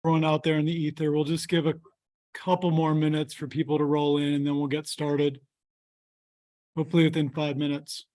Everyone out there in the ether, we'll just give a couple more minutes for people to roll in and then we'll get started. Hopefully within 5 minutes.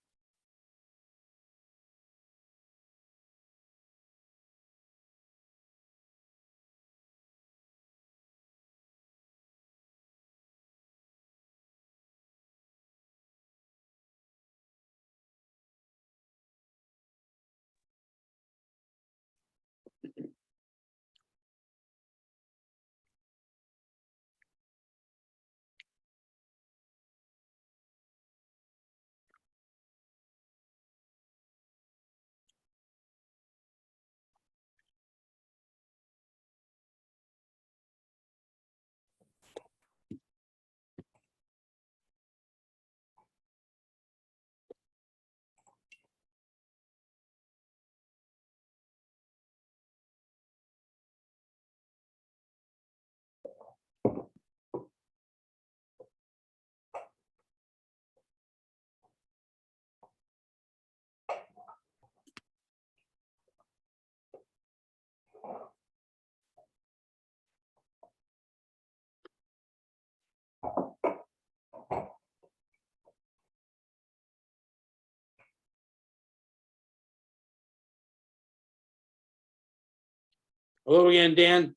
Hello again, Dan.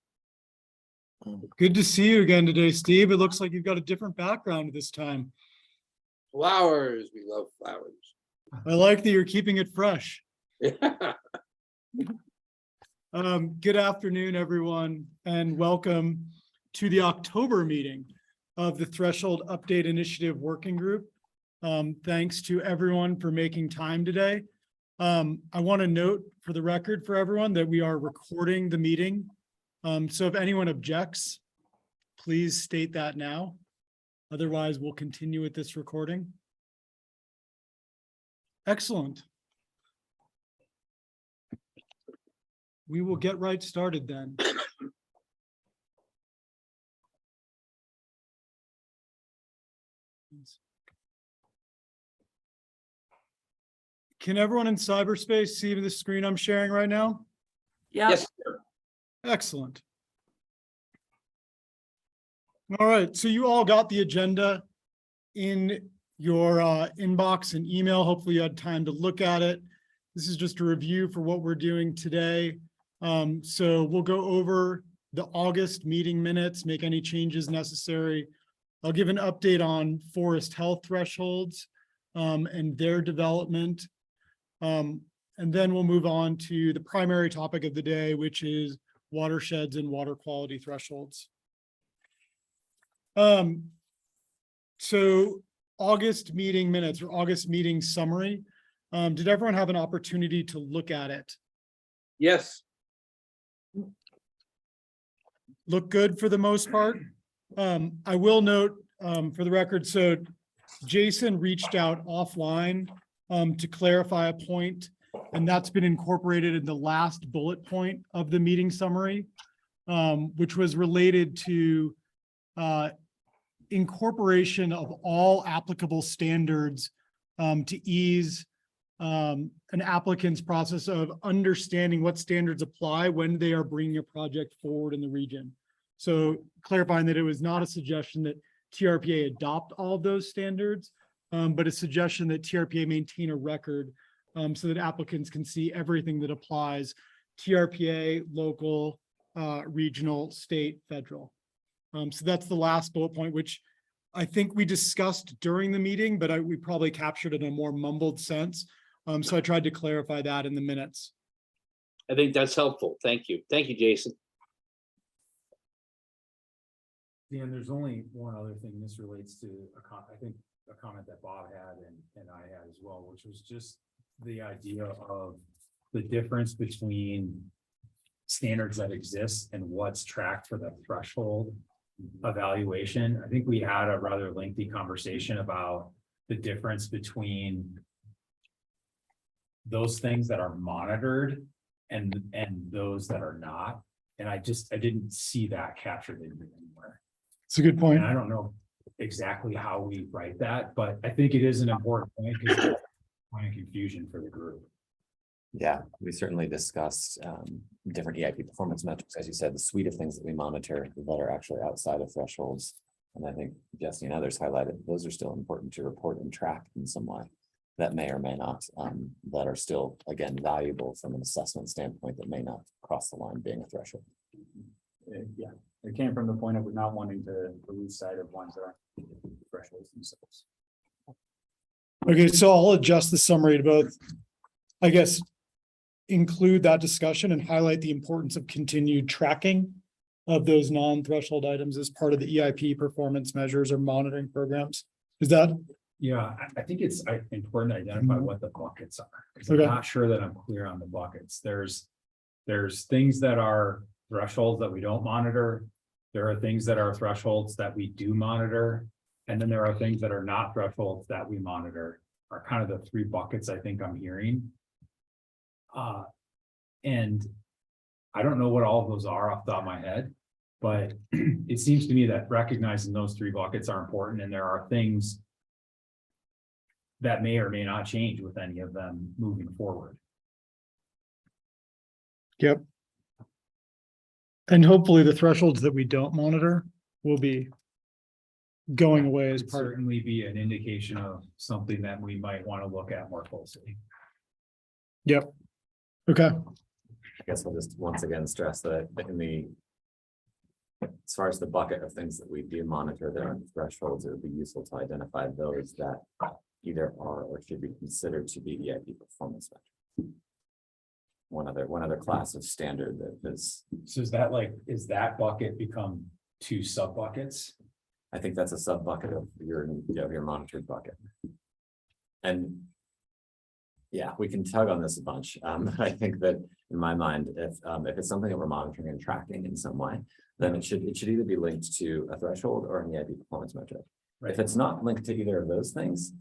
Good to see you again today, Steve. It looks like you've got a different background this time. Flowers. We love flowers. I like that you're keeping it fresh. Yeah. Good afternoon, everyone, and welcome to the October meeting of the Threshold Update Initiative Working Group. Thanks to everyone for making time today. I want to note for the record for everyone that we are recording the meeting. So if anyone objects, please state that now. Otherwise, we'll continue with this recording. Excellent. We will get right started then. Can everyone in cyberspace see the screen I'm sharing right now? Yeah. Yes, sir. Excellent. All right, so you all got the agenda in your inbox and email. Hopefully you had time to look at it. This is just a review for what we're doing today. So we'll go over the August meeting minutes, make any changes necessary. I'll give an update on forest health thresholds and their development. And then we'll move on to the primary topic of the day, which is watersheds and water quality thresholds. So August meeting minutes or August meeting summary. Did everyone have an opportunity to look at it? Yes. Look good for the most part. I will note for the record, so Jason reached out offline to clarify a point, and that's been incorporated in the last bullet point of the meeting summary, which was related to incorporation of all applicable standards to ease an applicant's process of understanding what standards apply when they are bringing a project forward in the region. So clarifying that it was not a suggestion that TRPA adopt all of those standards, but a suggestion that TRPA maintain a record so that applicants can see everything that applies: TRPA, local, regional, state, federal. So that's the last bullet point, which I think we discussed during the meeting, but we probably captured it in a more mumbled sense. So I tried to clarify that in the minutes. I think that's helpful. Thank you. Thank you, Jason. Dan, there's only one other thing. This relates to I think a comment that Bob had and I had as well, which was just the idea of the difference between standards that exist and what's tracked for the threshold evaluation. I think we had a rather lengthy conversation about the difference between those things that are monitored and those that are not. And I didn't see that captured anywhere. It's a good point. And I don't know exactly how we write that, but I think it is an important point because it's a point of confusion for the group. Yeah, we certainly discussed different EIP performance metrics, as you said, the suite of things that we monitor that are actually outside of thresholds. And I think Jesse and others highlighted, those are still important to report and track in some way. That may or may not, that are still, again, valuable from an assessment standpoint that may not cross the line being a threshold. Yeah, it came from the point of not wanting to lose sight of ones that are thresholds themselves. Okay, so I'll adjust the summary to both, I guess, include that discussion and highlight the importance of continued tracking of those non-threshold items as part of the EIP performance measures or monitoring programs. Is that? Yeah, I think it's important to identify what the buckets are, because I'm Okay. not sure that I'm clear on the buckets. There's things that are thresholds that we don't monitor. There are things that are thresholds that we do monitor. And then there are things that are not thresholds that we monitor, are kind of the three buckets I think I'm hearing. And I don't know what all of those are off the top of my head, but it seems to me that recognizing those three buckets are important, and there are things that may or may not change with any of them moving forward. Yep. And hopefully the thresholds that we don't monitor will be going away as It'd part of. certainly be an indication of something that we might want to look at more closely. Yep. Okay. I guess I'll just once again stress that in the, as far as the bucket of things that we do monitor, there are thresholds. It would be useful to identify those that either are or should be considered to be EIP performance metrics. One other class of standard that is, So is that bucket become two sub buckets? I think that's a sub bucket of your monitored bucket. And yeah, we can tug on this a bunch. I think that in my mind, if it's something that we're monitoring and tracking in some way, then it should either be linked to a threshold or an EIP performance metric. Right. If it's not linked to either of those things,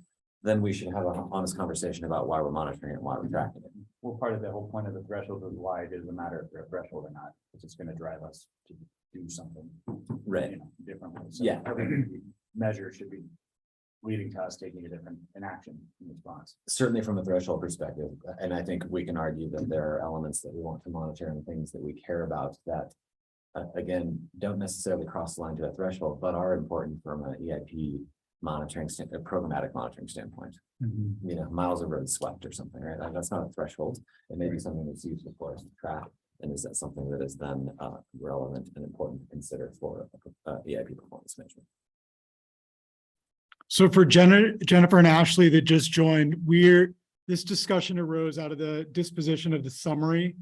then we should have an honest conversation about why we're monitoring it and why we're tracking it. Well, part of the whole point of the threshold is why it doesn't matter if they're a threshold or not, because it's gonna drive us to do something. Right. You know, differently. So Yeah. every measure should be leading to us taking an action in response. Certainly from a threshold perspective, and I think we can argue that there are elements that we want to monitor and things that we care about that, again, don't necessarily cross the line to a threshold, but are important from an EIP monitoring, a programmatic monitoring standpoint. You know, miles of road swept or something, right? Like, that's not a threshold. It may be something that's useful for us to track. And is that something that is then relevant and important to consider for EIP performance measurement? So for Jennifer and Ashley that just joined, this discussion arose out of the disposition of the summary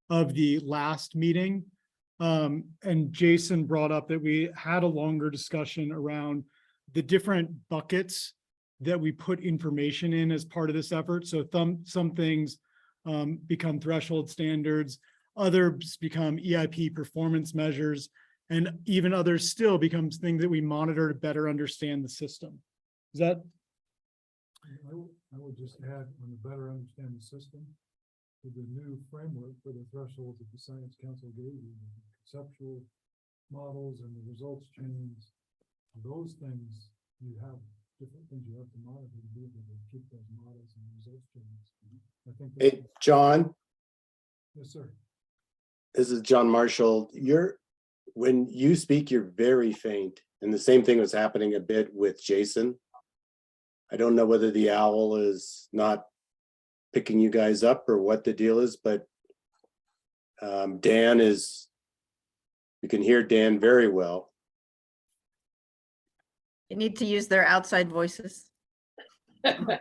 of the last meeting. And Jason brought up that we had a longer discussion around the different buckets that we put information in as part of this effort. So some things become threshold standards, others become EIP performance measures, and even others still becomes things that we monitor to better understand the system. Is that? I would just add, on to better understand the system, with the new framework for the thresholds that the Science Council gave you, the conceptual models and the results chains, those things, you have different things you have to monitor to be able to keep those models and results chains. I think. Hey, John, Yes, sir. this is John Marshall. When you speak, you're very faint. And the same thing was happening a bit with Jason. I don't know whether the owl is not picking you guys up or what the deal is, but you can hear Dan very well. You need to use their outside voices. Okay,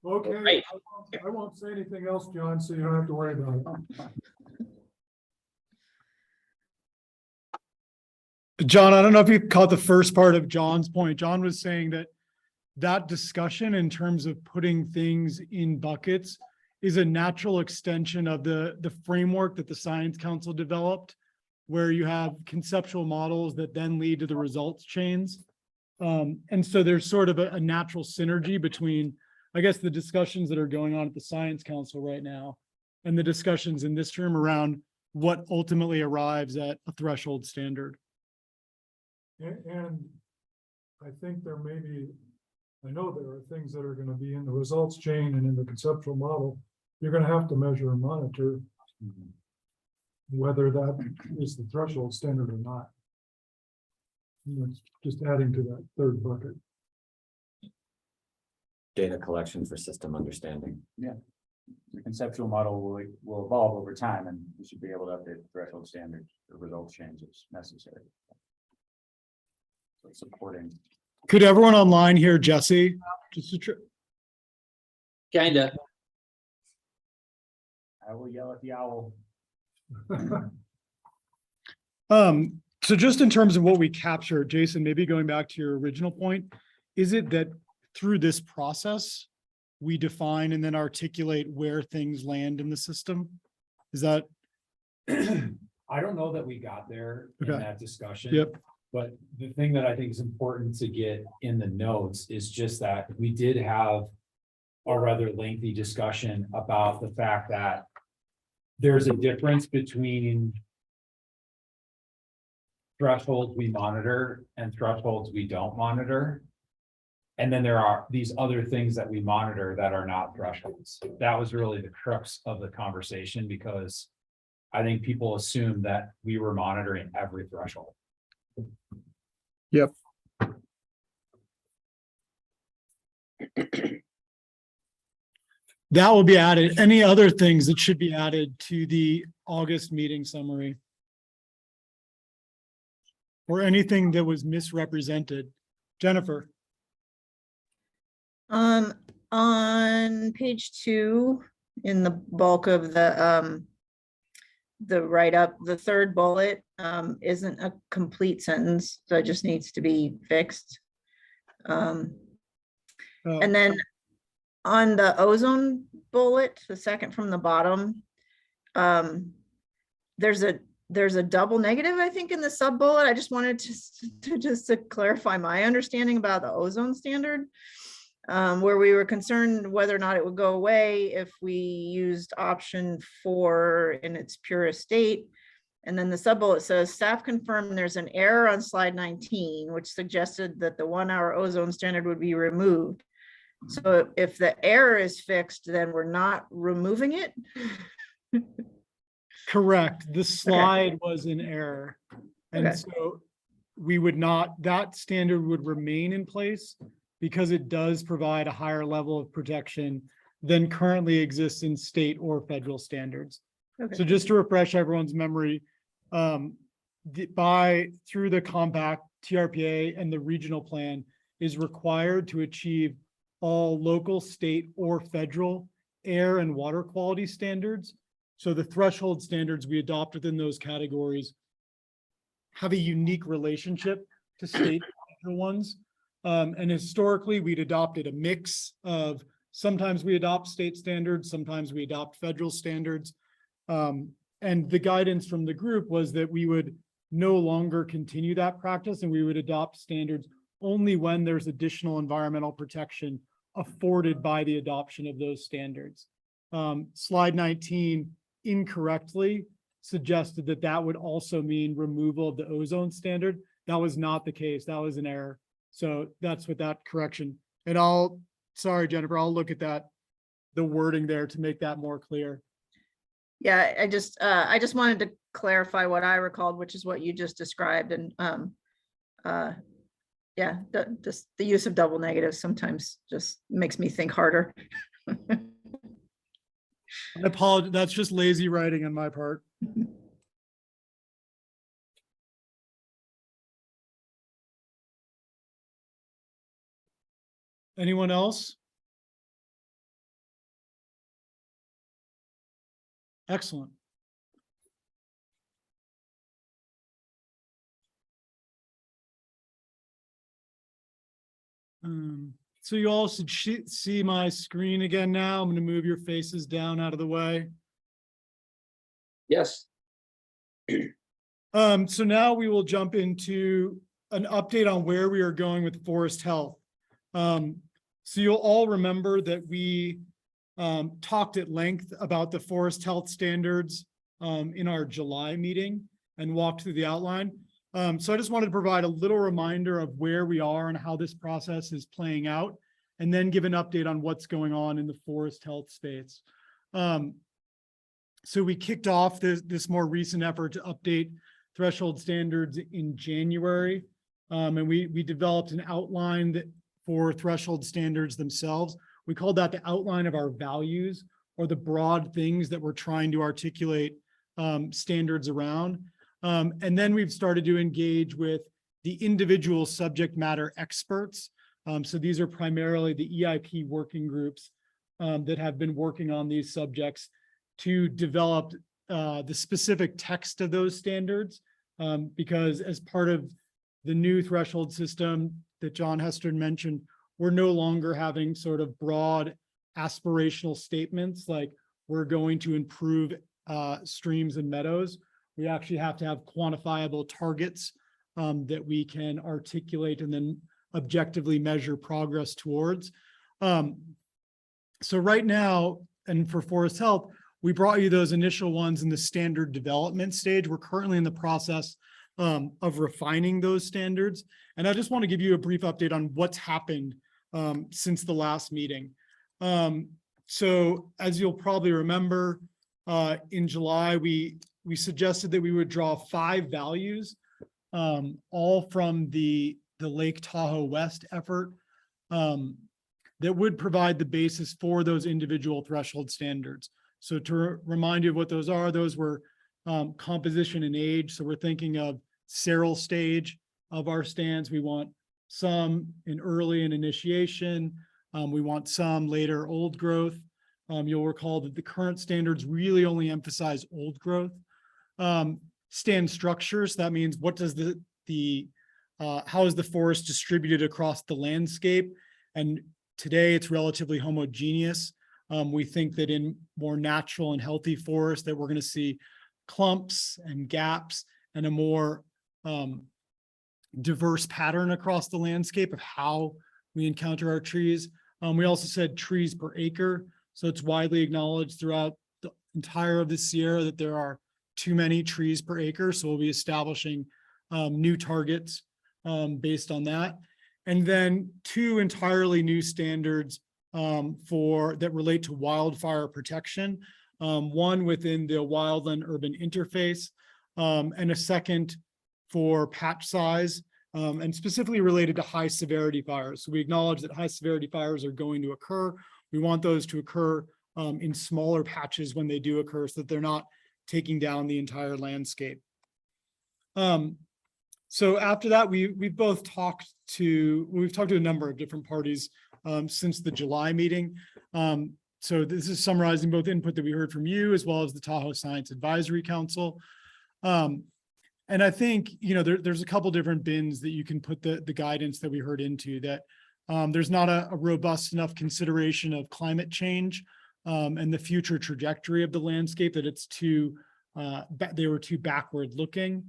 Right. I won't say anything else, John, so you don't have to worry about it. John, I don't know if you caught the first part of John's point. John was saying that discussion in terms of putting things in buckets is a natural extension of the framework that the Science Council developed, where you have conceptual models that then lead to the results chains. And so there's sort of a natural synergy between, I guess, the discussions that are going on at the Science Council right now and the discussions in this room around what ultimately arrives at a threshold standard. And I think there may be, I know there are things that are going to be in the results chain and in the conceptual model you're gonna have to measure and monitor whether that is the threshold standard or not. It's just adding to that third bucket. Data collection for system understanding. The conceptual model will evolve over time, and we should be able to update the threshold standards or results changes necessary. So supporting. Could everyone online hear Jesse? Just to Kinda. I will yell at the owl. So just in terms of what we capture, Jason, maybe going back to your original point, is it that through this process, we define and then articulate where things land in the system? Is that? I don't know that we got there in Okay. that discussion. Yep. But the thing that I think is important to get in the notes is just that we did have a rather lengthy discussion about the fact that there's a difference between thresholds we monitor and thresholds we don't monitor. And then there are these other things that we monitor that are not thresholds. That was really the crux of the conversation, because I think people assume that we were monitoring every threshold. Yep. That will be added. Any other things that should be added to the August meeting summary? Or anything that was misrepresented? Jennifer? On page 2, in the bulk of the write-up, the third bullet, isn't a complete sentence, so it just needs to be fixed. And then on the ozone bullet, the second from the bottom, there's a double negative, I think, in the sub bullet. I just wanted to clarify my understanding about the ozone standard, where we were concerned whether or not it would go away if we used option 4 in its purest state. And then the sub bullet says, staff confirmed there's an error on slide 19, which suggested that the 1-hour ozone standard would be removed. So if the error is fixed, then we're not removing it. Correct. The slide was in error. And Okay. so we would not, that standard would remain in place because it does provide a higher level of protection than currently exists in state or federal standards. Okay. So just to refresh everyone's memory, through the compact, TRPA and the regional plan is required to achieve all local, state, or federal air and water quality standards. So the threshold standards we adopt within those categories have a unique relationship to state and federal ones. And historically, we'd adopted a mix of, sometimes we adopt state standards, sometimes we adopt federal standards. And the guidance from the group was that we would no longer continue that practice, and we would adopt standards only when there's additional environmental protection afforded by the adoption of those standards. Slide 19 incorrectly suggested that that would also mean removal of the ozone standard. That was not the case. That was an error. So that's what that correction. And sorry, Jennifer, I'll look at that, the wording there to make that more clear. Yeah, I just wanted to clarify what I recalled, which is what you just described. And yeah, just the use of double negatives sometimes just makes me think harder. I apologize. That's just lazy writing on my part. Anyone else? Excellent. So you all should see my screen again now. I'm going to move your faces down out of the way. Yes. So now we will jump into an update on where we are going with forest health. So you'll all remember that we talked at length about the forest health standards in our July meeting and walked through the outline. So I just wanted to provide a little reminder of where we are and how this process is playing out, and then give an update on what's going on in the forest health space. So we kicked off this more recent effort to update threshold standards in January. And we developed an outline for threshold standards themselves. We called that the outline of our values, or the broad things that we're trying to articulate standards around. And then we've started to engage with the individual subject matter experts. So these are primarily the EIP working groups that have been working on these subjects to develop the specific text of those standards. Because as part of the new threshold system that John Hester mentioned, we're no longer having sort of broad aspirational statements like we're going to improve streams and meadows. We actually have to have quantifiable targets that we can articulate and then objectively measure progress towards. So right now, and for Forest Health, we brought you those initial ones in the standard development stage. We're currently in the process of refining those standards. And I just want to give you a brief update on what's happened since the last meeting. So as you'll probably remember, in July, we suggested that we would draw 5 values, all from the Lake Tahoe West effort, that would provide the basis for those individual threshold standards. So to remind you of what those were composition and age. So we're thinking of seral stage of our stands. We want some in early and initiation. We want some later old growth. You'll recall that the current standards really only emphasize old growth. Stand structures, that means what does how is the forest distributed across the landscape? And today it's relatively homogeneous. We think that in more natural and healthy forests that we're going to see clumps and gaps and a more diverse pattern across the landscape of how we encounter our trees. We also said trees per acre. So it's widely acknowledged throughout the entire of the Sierra that there are too many trees per acre. So we'll be establishing new targets based on that. And then 2 entirely new standards that relate to wildfire protection. One within the wildland urban interface, and a second for patch size, and specifically related to high severity fires. So we acknowledge that high severity fires are going to occur. We want those to occur in smaller patches when they do occur, so that they're not taking down the entire landscape. So after that, we've talked to a number of different parties since the July meeting. So this is summarizing both input that we heard from you as well as the Tahoe Science Advisory Council. And I think, there's a couple different bins that you can put the guidance that we heard into, that there's not a robust enough consideration of climate change and the future trajectory of the landscape, that it's they were too backward looking.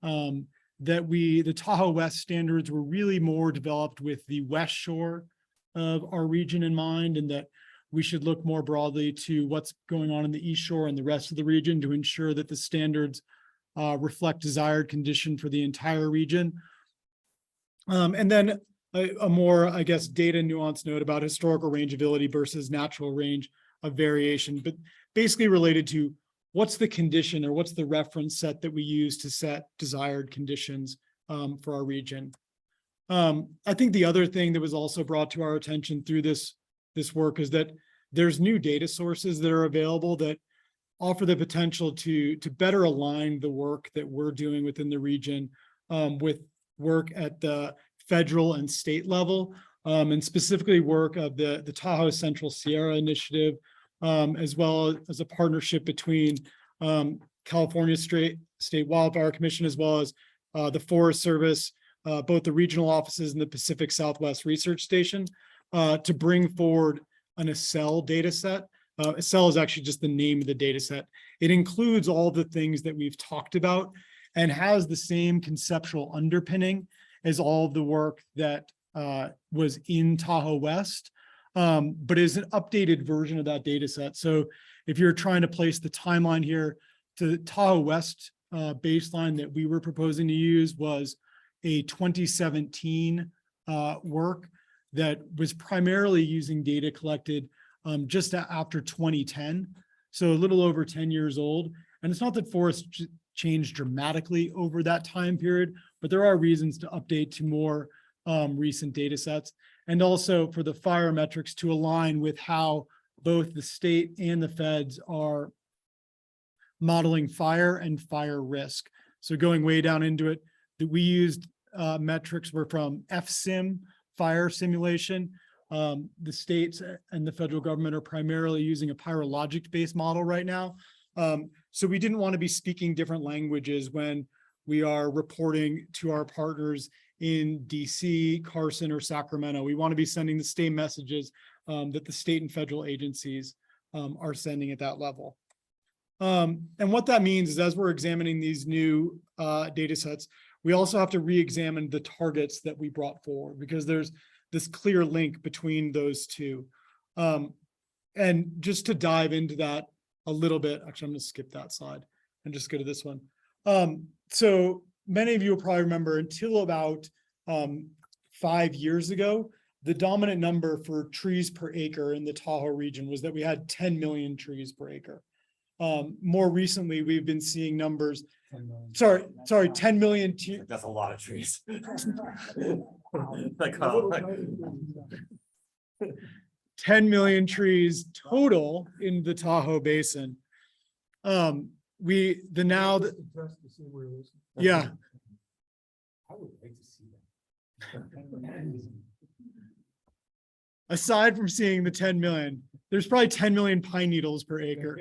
The Tahoe West standards were really more developed with the west shore of our region in mind, and that we should look more broadly to what's going on in the east shore and the rest of the region to ensure that the standards reflect desired condition for the entire region. And then a more, I guess, data nuance note about historical rangeability versus natural range of variation, but basically related to what's the condition or what's the reference set that we use to set desired conditions for our region. I think the other thing that was also brought to our attention through this work is that there's new data sources that are available that offer the potential to better align the work that we're doing within the region with work at the federal and state level, and specifically work of the Tahoe Central Sierra Initiative, as well as a partnership between California State Wildfire Commission, as well as the Forest Service, both the regional offices and the Pacific Southwest Research Station, to bring forward an ACEL data set. ACEL is actually just the name of the data set. It includes all the things that we've talked about and has the same conceptual underpinning as all of the work that was in Tahoe West, but is an updated version of that data set. So if you're trying to place the timeline here, to the Tahoe West baseline that we were proposing to use was a 2017 work that was primarily using data collected just after 2010. So a little over 10 years old. And it's not that forests changed dramatically over that time period, but there are reasons to update to more recent data sets. And also for the fire metrics to align with how both the state and the feds are modeling fire and fire risk. So going way down into it, that we used metrics were from FSIM fire simulation. The states and the federal government are primarily using a pyrologic-based model right now. So we didn't want to be speaking different languages when we are reporting to our partners in DC, Carson, or Sacramento. We want to be sending the same messages that the state and federal agencies are sending at that level. And what that means is as we're examining these new data sets, we also have to re-examine the targets that we brought forward because there's this clear link between those two. And just to dive into that a little bit, actually, I'm going to skip that slide and just go to this one. So many of you will probably remember until about 5 years ago, the dominant number for trees per acre in the Tahoe region was that we had 10 million trees per acre. More recently, we've been seeing numbers, 10 million. That's a lot of trees. Like, 10 million trees total in the Tahoe Basin. Yeah, I would like to see that. aside from seeing the 10 million, there's probably 10 million pine needles per acre.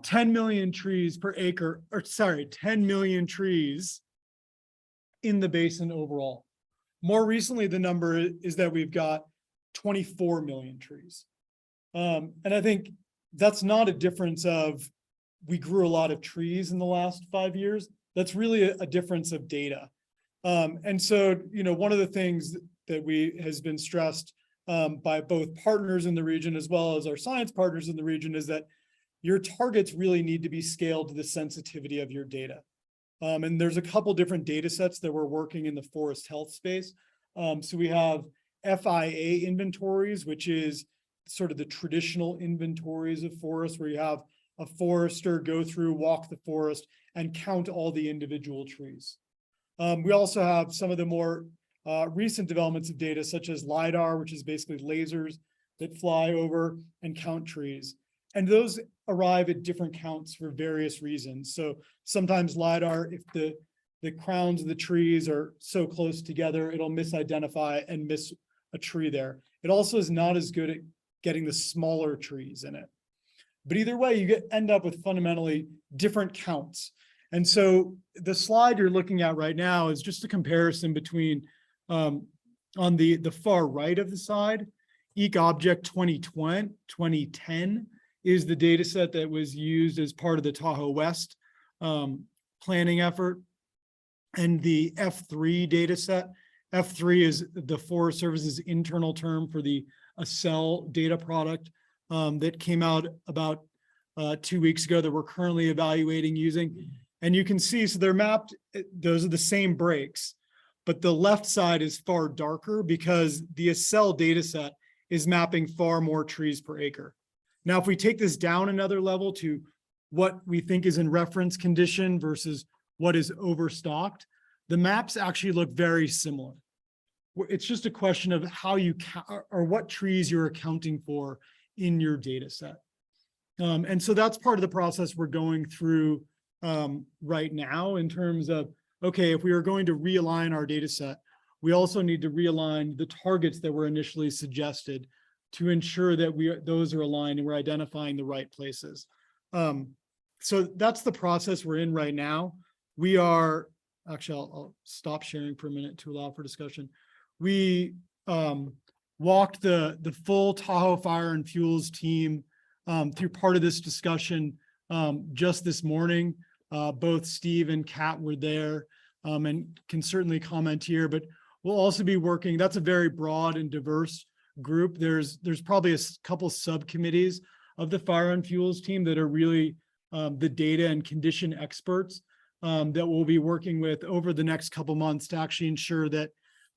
10 million trees per acre, 10 million trees in the basin overall. More recently, the number is that we've got 24 million trees. And I think that's not a difference of we grew a lot of trees in the last 5 years. That's really a difference of data. And so, one of the things that has been stressed by both partners in the region as well as our science partners in the region is that your targets really need to be scaled to the sensitivity of your data. And there's a couple different data sets that we're working in the forest health space. So we have FIA inventories, which is sort of the traditional inventories of forests where you have a forester go through, walk the forest and count all the individual trees. We also have some of the more recent developments of data such as LiDAR, which is basically lasers that fly over and count trees. And those arrive at different counts for various reasons. So sometimes LiDAR, if the crowns of the trees are so close together, it'll misidentify and miss a tree there. It also is not as good at getting the smaller trees in it. But either way, you end up with fundamentally different counts. And so the slide you're looking at right now is just a comparison between on the far right of the side, EcoObject 2010 is the data set that was used as part of the Tahoe West planning effort. And the F3 data set, F3 is the Forest Service's internal term for the ACEL data product that came out about 2 weeks ago that we're currently evaluating using. And you can see, so they're mapped, those are the same breaks, but the left side is far darker because the ACEL data set is mapping far more trees per acre. Now, if we take this down another level to what we think is in reference condition versus what is overstocked, the maps actually look very similar. It's just a question of how you count or what trees you're accounting for in your data set. And so that's part of the process we're going through right now in terms of, okay, if we are going to realign our data set, we also need to realign the targets that were initially suggested to ensure that those are aligned and we're identifying the right places. So that's the process we're in right now. We are, actually, I'll stop sharing for a minute to allow for discussion. We walked the full Tahoe Fire and Fuels team through part of this discussion just this morning. Both Steve and Kat were there and can certainly comment here, but we'll also be working, that's a very broad and diverse group. There's probably a couple subcommittees of the Fire and Fuels team that are really the data and condition experts that we'll be working with over the next couple months to actually ensure that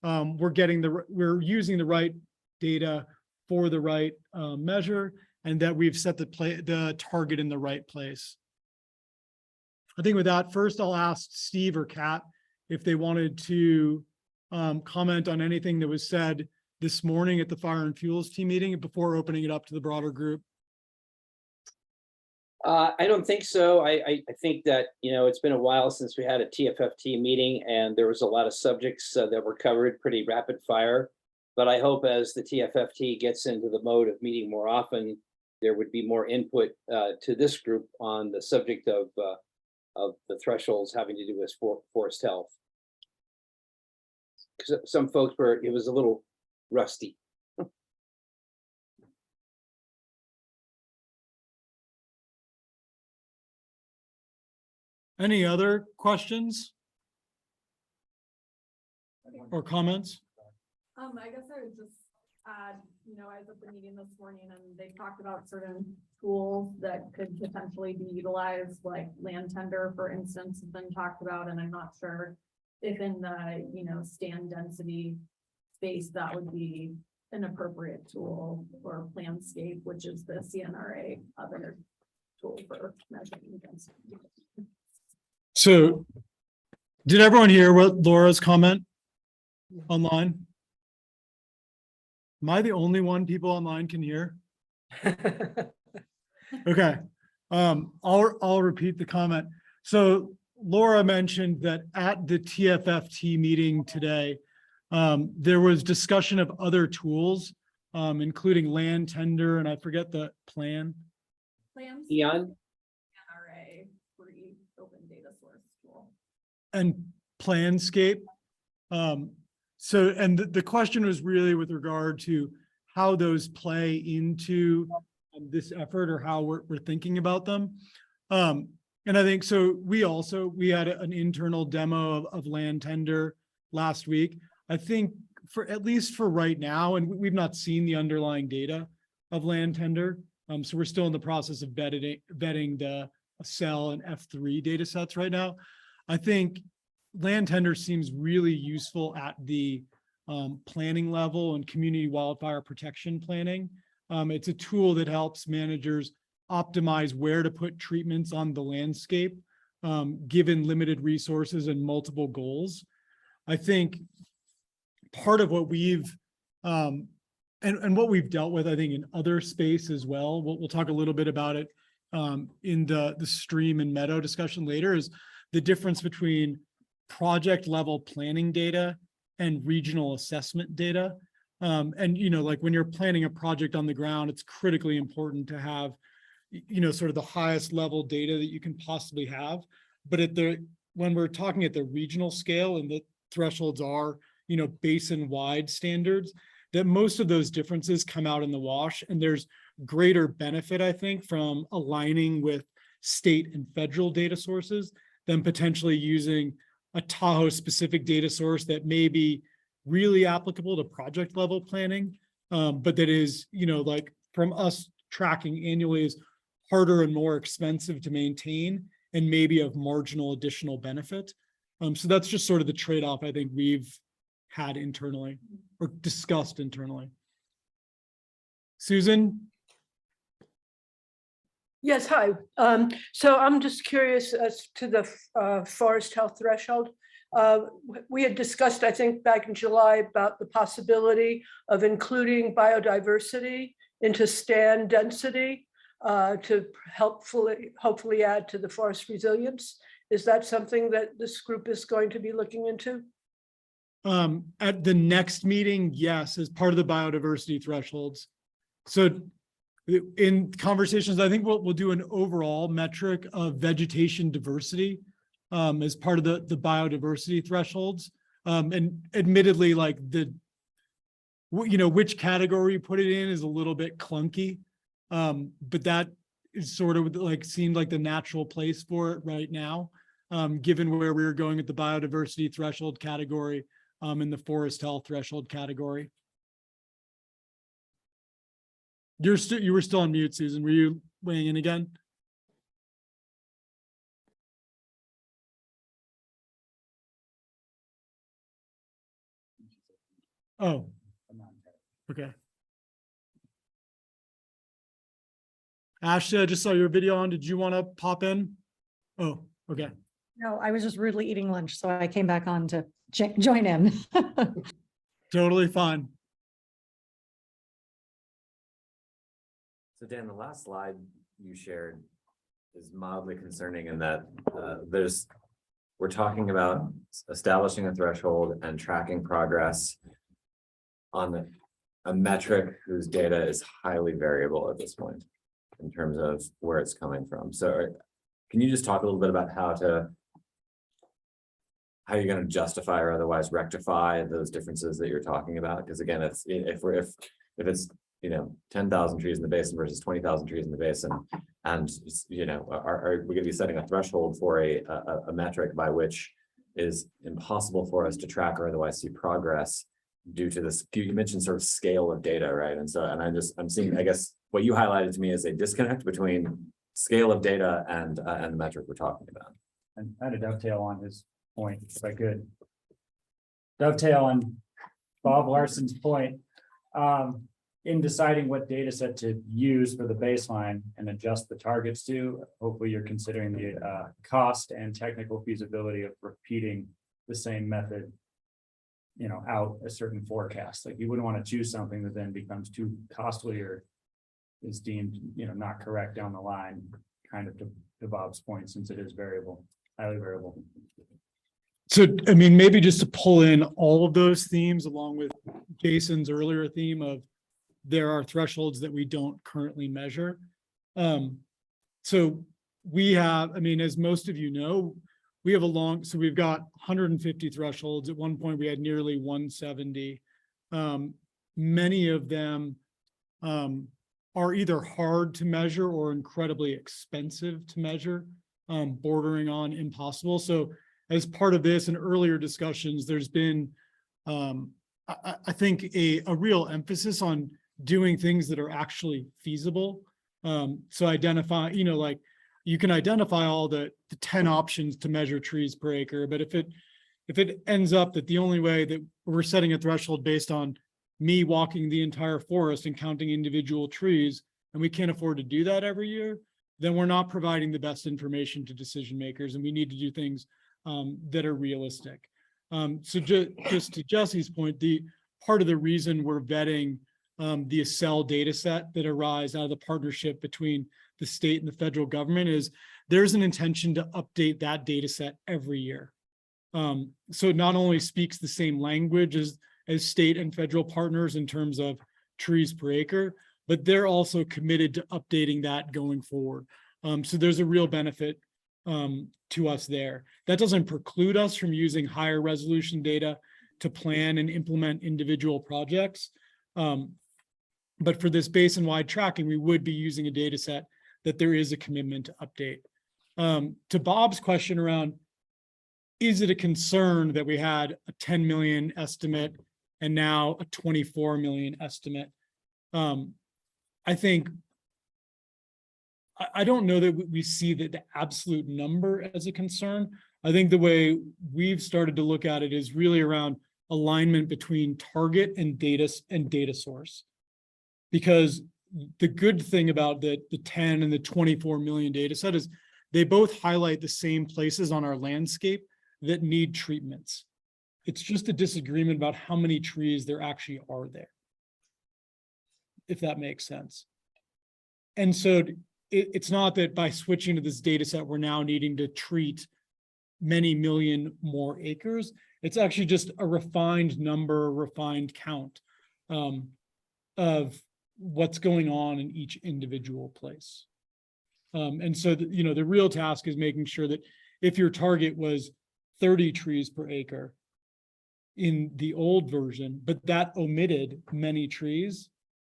we're using the right data for the right measure and that we've set the target in the right place. I think with that, first I'll ask Steve or Kat if they wanted to comment on anything that was said this morning at the Fire and Fuels team meeting before opening it up to the broader group. I don't think so. I think that, it's been a while since we had a TFFT meeting and there was a lot of subjects that were covered pretty rapid fire. But I hope as the TFFT gets into the mode of meeting more often, there would be more input to this group on the subject of the thresholds having to do with forest health. Because some folks it was a little rusty. Any other questions or comments? I guess I would just add, I was at the meeting this morning and they talked about certain tools that could potentially be utilized, like land tender, for instance, has been talked about, and I'm not sure if in the, stand density space, that would be an appropriate tool, or Planscape, which is the CNRA other tool for measuring density. So did everyone hear what Laura's comment online? Am I the only one people online can hear? Okay. I'll repeat the comment. So Laura mentioned that at the TFFT meeting today, there was discussion of other tools, including land tender, and I forget the plan. Plans. Eon? NRA free open data source tool. And Planscape. And the question was really with regard to how those play into this effort, or how we're thinking about them. And I think so. We had an internal demo of land tender last week. I think at least for right now, and we've not seen the underlying data of land tender. So we're still in the process of vetting the cell and F3 data sets right now. I think land tender seems really useful at the planning level and community wildfire protection planning. It's a tool that helps managers optimize where to put treatments on the landscape, given limited resources and multiple goals. I think part of what we've and what we've dealt with, I think, in other space as well, we'll talk a little bit about it in the stream and meadow discussion later, is the difference between project level planning data and regional assessment data. And, like when you're planning a project on the ground, it's critically important to have, sort of the highest level data that you can possibly have. But when we're talking at the regional scale, and the thresholds are, basin-wide standards, that most of those differences come out in the wash, and there's greater benefit, I think, from aligning with state and federal data sources than potentially using a Tahoe specific data source that may be really applicable to project level planning, but that is, like from us tracking annually, is harder and more expensive to maintain and maybe of marginal additional benefit. So that's just sort of the trade-off I think we've had internally or discussed internally. Susan? Yes, hi. So I'm just curious as to the forest health threshold. We had discussed, I think, back in July about the possibility of including biodiversity into stand density to hopefully add to the forest resilience. Is that something that this group is going to be looking into? At the next meeting, yes, as part of the biodiversity thresholds. So in conversations, I think we'll do an overall metric of vegetation diversity as part of the biodiversity thresholds. And admittedly, like which category you put it in is a little bit clunky. But that is sort of like seemed like the natural place for it right now, given where we were going at the biodiversity threshold category in the forest health threshold category. You were still on mute, Susan. Were you weighing in again? Oh, okay. Ashley, I just saw your video on. Did you want to pop in? Oh, okay. No, I was just rudely eating lunch, so I came back on to join in. Totally fine. So Dan, the last slide you shared is mildly concerning in that we're talking about establishing a threshold and tracking progress on a metric whose data is highly variable at this point in terms of where it's coming from. So can you just talk a little bit about how you're going to justify or otherwise rectify those differences that you're talking about? Because again, if it's 10,000 trees in the basin versus 20,000 trees in the basin, and are we going to be setting a threshold for a metric by which is impossible for us to track or otherwise see progress due to this? You mentioned sort of scale of data, right? And so, I'm seeing, I guess, what you highlighted to me is a disconnect between scale of data and the metric we're talking about. And I had a dovetail on his point, if I could. Dovetail on Bob Larson's point. In deciding what data set to use for the baseline and adjust the targets to, hopefully you're considering the cost and technical feasibility of repeating the same method, out a certain forecast. Like you wouldn't want to choose something that then becomes too costly or is deemed, not correct down the line, kind of to Bob's point, since it is variable, highly variable. So, I mean, maybe just to pull in all of those themes along with Jason's earlier theme of there are thresholds that we don't currently measure. So we have, as most of you know, we have so we've got 150 thresholds. At one point we had nearly 170. Many of them are either hard to measure or incredibly expensive to measure, bordering on impossible. So as part of this and earlier discussions, there's been, I think, a real emphasis on doing things that are actually feasible. So identify, like you can identify all the 10 options to measure trees per acre, but if it ends up that the only way that we're setting a threshold based on me walking the entire forest and counting individual trees, and we can't afford to do that every year, then we're not providing the best information to decision makers, and we need to do things that are realistic. So just to Jesse's point, the part of the reason we're vetting the ACEL data set that arise out of the partnership between the state and the federal government is there's an intention to update that data set every year. So it not only speaks the same language as state and federal partners in terms of trees per acre, but they're also committed to updating that going forward. So there's a real benefit to us there. That doesn't preclude us from using higher resolution data to plan and implement individual projects. But for this basin-wide tracking, we would be using a data set that there is a commitment to update. To Bob's question around, is it a concern that we had a 10 million estimate and now a 24 million estimate? I think, I don't know that we see the absolute number as a concern. I think the way we've started to look at it is really around alignment between target and data source. Because the good thing about the 10 and the 24 million data set is they both highlight the same places on our landscape that need treatments. It's just a disagreement about how many trees there actually are there, if that makes sense. And so it's not that by switching to this data set, we're now needing to treat many million more acres. It's actually just a refined number, refined count of what's going on in each individual place. And so, the real task is making sure that if your target was 30 trees per acre in the old version, but that omitted many trees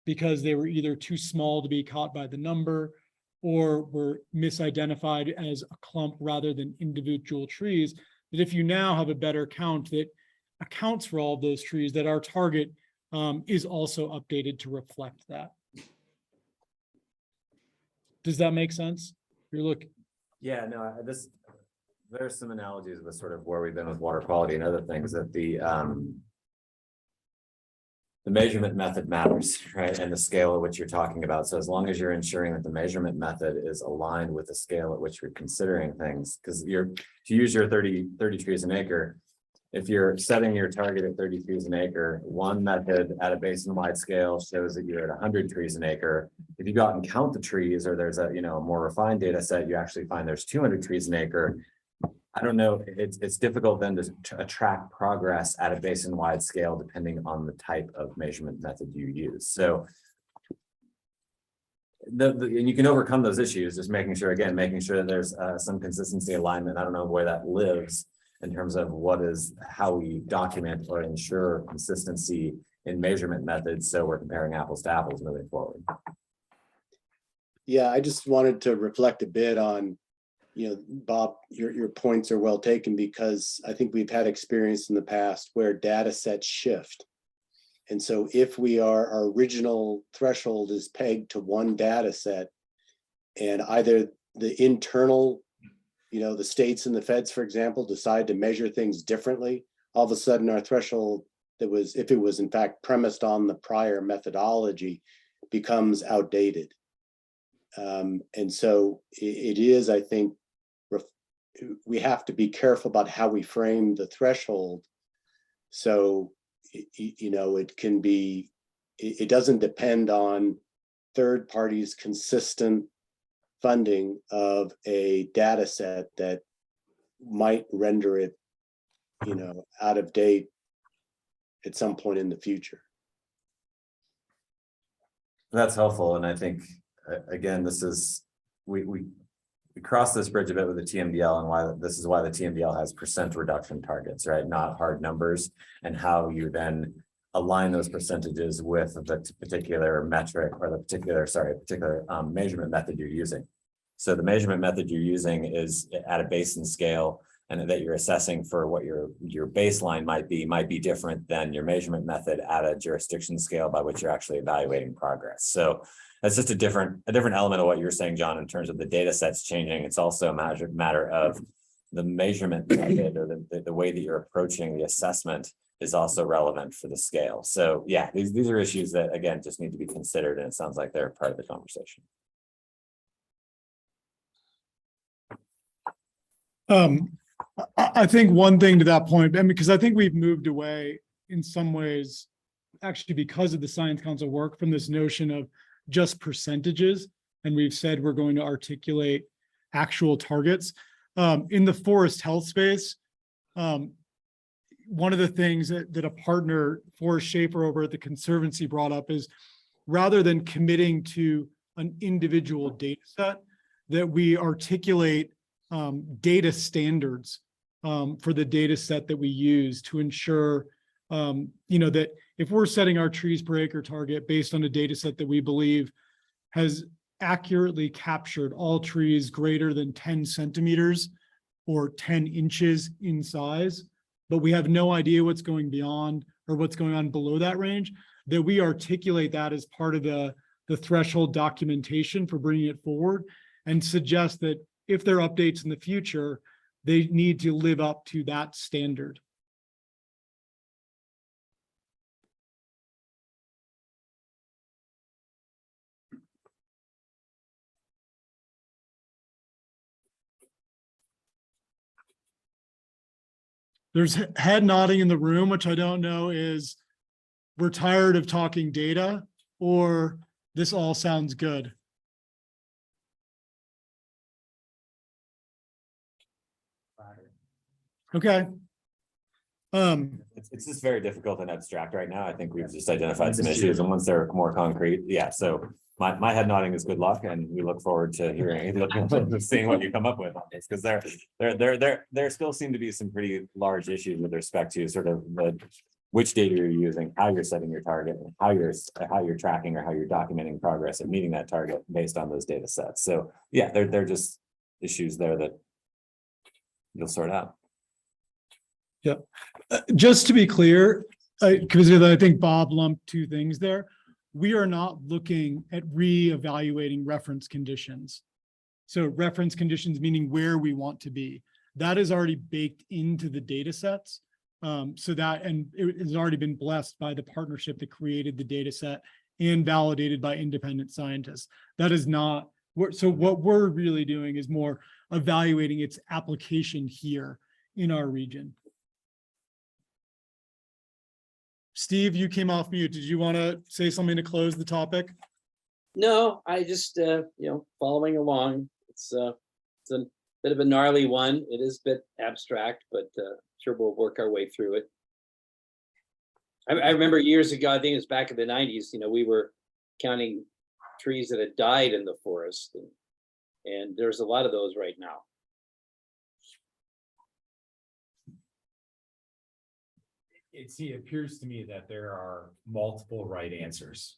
because they were either too small to be caught by the number or were misidentified as a clump rather than individual trees, that if you now have a better count that accounts for all of those trees, that our target is also updated to reflect that. Does that make sense? You're looking. Yeah, no, there's some analogies with sort of where we've been with water quality and other things that the measurement method matters, right? And the scale at which you're talking about. So as long as you're ensuring that the measurement method is aligned with the scale at which you're considering things, because to use your 30 trees an acre, if you're setting your target at 30 trees an acre, one method at a basin-wide scale shows that you're at 100 trees an acre. If you go out and count the trees, or there's a more refined data set, you actually find there's 200 trees an acre. I don't know, it's difficult then to track progress at a basin-wide scale depending on the type of measurement method you use. So and you can overcome those issues, just making sure that there's some consistency alignment. I don't know where that lives in terms of how we document or ensure consistency in measurement methods. So we're comparing apples to apples moving forward. Yeah, I just wanted to reflect a bit on, Bob, your points are well taken, because I think we've had experience in the past where data sets shift. And so if our original threshold is pegged to one data set, and either the internal, the states and the feds, for example, decide to measure things differently, all of a sudden our threshold if it was in fact premised on the prior methodology, becomes outdated. And so it is, I think, we have to be careful about how we frame the threshold. So, it doesn't depend on third parties' consistent funding of a data set that might render it, out of date at some point in the future. That's helpful. And I think, again, we cross this bridge a bit with the TMDL, and why the TMDL has percent reduction targets, right? Not hard numbers, and how you then align those percentages with the particular metric or the particular measurement method you're using. So the measurement method you're using is at a basin scale, and that you're assessing for what your baseline might be different than your measurement method at a jurisdiction scale by which you're actually evaluating progress. So that's just a different element of what you're saying, John, in terms of the data sets changing. It's also a matter of the measurement method, or the way that you're approaching the assessment is also relevant for the scale. So yeah, these are issues that, again, just need to be considered, and it sounds like they're part of the conversation. I think one thing to that point, and because I think we've moved away in some ways, actually because of the Science Council work, from this notion of just percentages. And we've said we're going to articulate actual targets. In the forest health space, one of the things that a partner, Forrest Schaefer over at the Conservancy, brought up is, rather than committing to an individual data set, that we articulate data standards for the data set that we use to ensure, that if we're setting our trees per acre target based on a data set that we believe has accurately captured all trees greater than 10 centimeters or 10 inches in size, but we have no idea what's going beyond or what's going on below that range, that we articulate that as part of the threshold documentation for bringing it forward, and suggest that if there are updates in the future, they need to live up to that standard. There's head nodding in the room, which I don't know is we're tired of talking data, or this all sounds good. Okay. It's just very difficult and abstract right now. I think we've just identified some issues, and once they're more concrete, yeah. So my head nodding is good luck, and we look forward to seeing what you come up with on this, because there still seem to be some pretty large issues with respect to sort of which data you're using, how you're setting your target, and how you're tracking or how you're documenting progress and meeting that target based on those data sets. So yeah, they're just issues there that you'll sort out. Yeah, just to be clear, because I think Bob lumped two things there. We are not looking at re-evaluating reference conditions. So reference conditions meaning where we want to be. That is already baked into the data sets. So that, and it has already been blessed by the partnership that created the data set and validated by independent scientists. That is not, so what we're really doing is more evaluating its application here in our region. Steve, you came off mute. Did you want to say something to close the topic? No, I just, following along. It's a bit of a gnarly one. It is a bit abstract, but sure we'll work our way through it. I remember years ago, I think it was back in the 90s, we were counting trees that had died in the forest, and there's a lot of those right now. It appears to me that there are multiple right answers.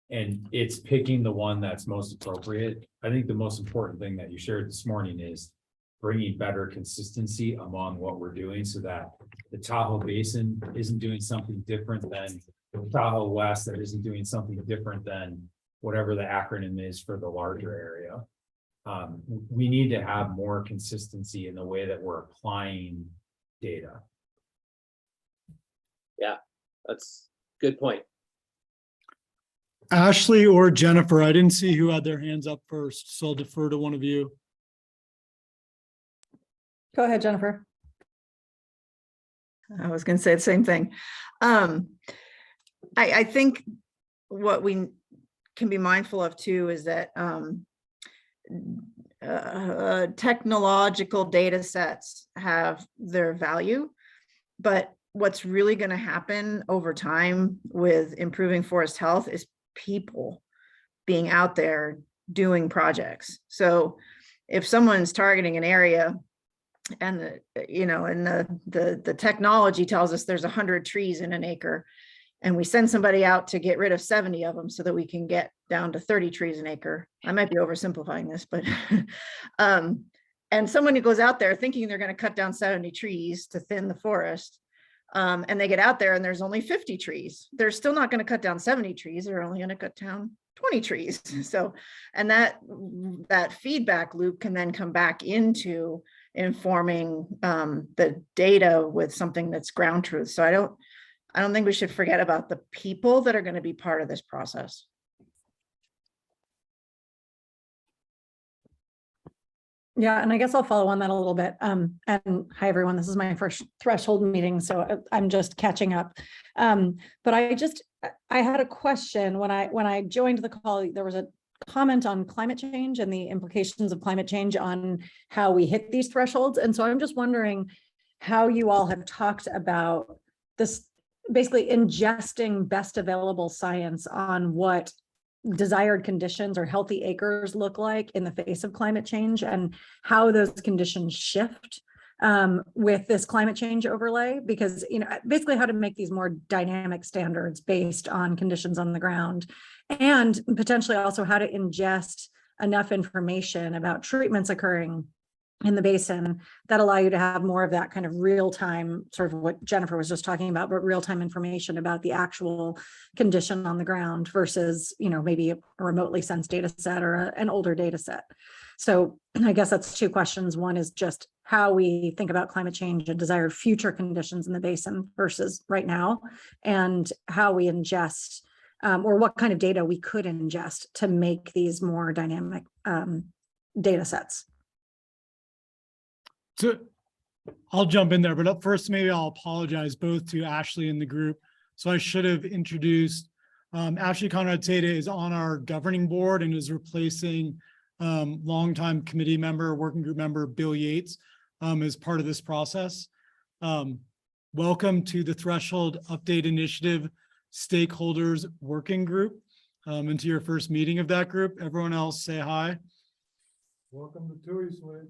And it's picking the one that's most appropriate. I think the most important thing that you shared this morning is bringing better consistency among what we're doing so that the Tahoe Basin isn't doing something different than the Tahoe West, that isn't doing something different than whatever the acronym is for the larger area. We need to have more consistency in the way that we're applying data. Yeah, that's a good point. Ashley or Jennifer, I didn't see who had their hands up first, so I'll defer to one of you. Go ahead, Jennifer. I was going to say the same thing. I think what we can be mindful of too is that technological data sets have their value, but what's really going to happen over time with improving forest health is people being out there doing projects. So if someone's targeting an area and the technology tells us there's 100 trees in an acre, and we send somebody out to get rid of 70 of them so that we can get down to 30 trees an acre. I might be oversimplifying this, but and someone who goes out there thinking they're going to cut down 70 trees to thin the forest, and they get out there and there's only 50 trees. They're still not going to cut down 70 trees. They're only going to cut down 20 trees. So, and that feedback loop can then come back into informing the data with something that's ground truth. So I don't think we should forget about the people that are going to be part of this process. Yeah, and I guess I'll follow on that a little bit. And hi, everyone. This is my first threshold meeting, so I'm just catching up. But I had a question when I joined the call. There was a comment on climate change and the implications of climate change on how we hit these thresholds. And so I'm just wondering how you all have talked about this, basically ingesting best available science on what desired conditions or healthy acres look like in the face of climate change, and how those conditions shift with this climate change overlay, because basically how to make these more dynamic standards based on conditions on the ground, and potentially also how to ingest enough information about treatments occurring in the basin that allow you to have more of that kind of real-time, sort of what Jennifer was just talking about, but real-time information about the actual condition on the ground versus, maybe a remotely sensed data set or an older data set. So I guess that's two questions. One is just how we think about climate change and desired future conditions in the basin versus right now, and how we ingest or what kind of data we could ingest to make these more dynamic data sets. So I'll jump in there, but up first, maybe I'll apologize both to Ashley and the group. So I should have introduced Ashley Conrad-Tata is on our governing board and is replacing longtime committee member, working group member, Bill Yates as part of this process. Welcome to the Threshold Update Initiative Stakeholders Working Group and to your first meeting of that group. Everyone else say hi. Welcome to Tui Swing.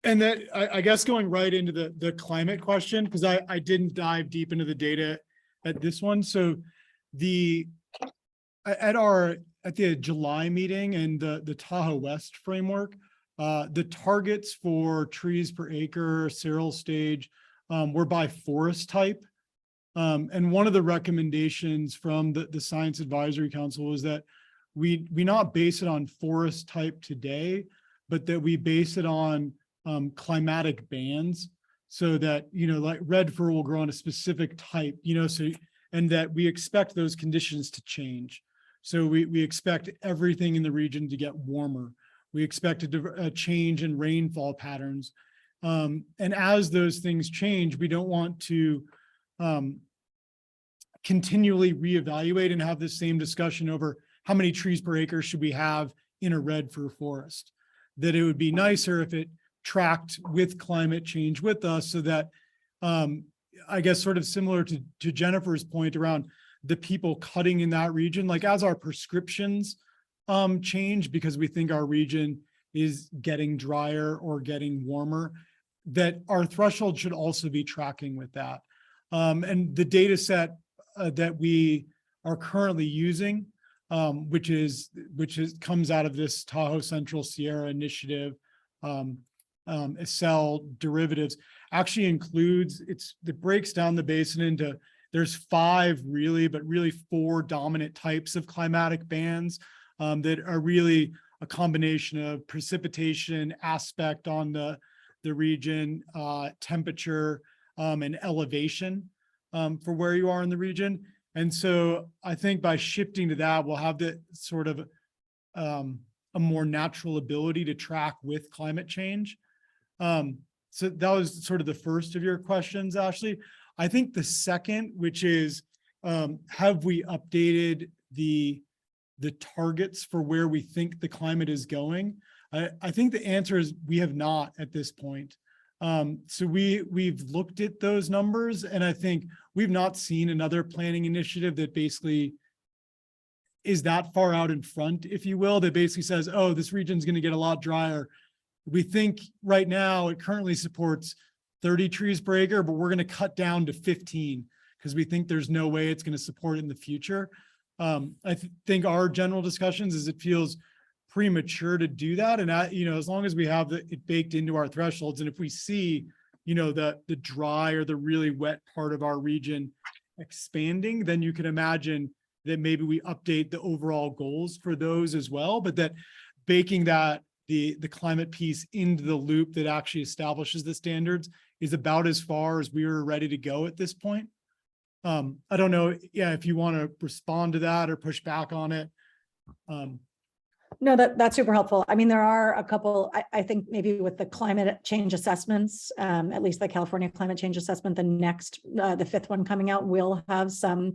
And that I guess going right into the climate question, because I didn't dive deep into the data at this one. So at the July meeting and the Tahoe West framework, the targets for trees per acre, cereal stage, were by forest type. And one of the recommendations from the Science Advisory Council was that we not base it on forest type today, but that we base it on climatic bands. so that, like red fir will grow on a specific type, so, and that we expect those conditions to change. So we expect everything in the region to get warmer. We expect a change in rainfall patterns. And as those things change, we don't want to continually reevaluate and have the same discussion over how many trees per acre should we have in a red fir forest. That it would be nicer if it tracked with climate change with us, so that I guess sort of similar to Jennifer's point around the people cutting in that region, like as our prescriptions change because we think our region is getting drier or getting warmer, that our threshold should also be tracking with that. And the data set that we are currently using, which comes out of this Tahoe Central Sierra Initiative, cell derivatives, actually includes, it breaks down the basin into, there's 5 really, but really 4 dominant types of climatic bands that are really a combination of precipitation aspect on the region, temperature, and elevation for where you are in the region. And so I think by shifting to that, we'll have the sort of a more natural ability to track with climate change. So that was sort of the first of your questions, Ashley. I think the second, which is, have we updated the targets for where we think the climate is going? I think the answer is we have not at this point. So we've looked at those numbers, and I think we've not seen another planning initiative that basically is that far out in front, if you will, that basically says, oh, this region's going to get a lot drier. We think right now it currently supports 30 trees per acre, but we're going to cut down to 15 because we think there's no way it's going to support it in the future. I think our general discussions is it feels premature to do that. And as long as we have it baked into our thresholds, and if we see, the dry or the really wet part of our region expanding, then you can imagine that maybe we update the overall goals for those as well, but that baking that the climate piece into the loop that actually establishes the standards is about as far as we were ready to go at this point. I don't know, if you want to respond to that or push back on it. No, that's super helpful. I mean, there are a couple, I think maybe with the climate change assessments, at least the California climate change assessment, the 5th one coming out will have some,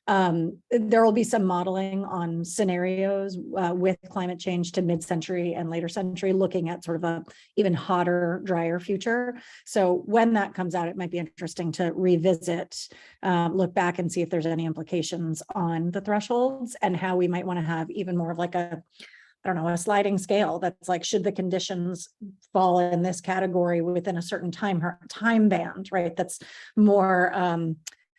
there will be some modeling on scenarios with climate change to mid-century and later century, looking at sort of a even hotter, drier future. So when that comes out, it might be interesting to revisit, look back and see if there's any implications on the thresholds and how we might want to have even more of like a sliding scale that's like, should the conditions fall in this category within a certain time band, right? That's more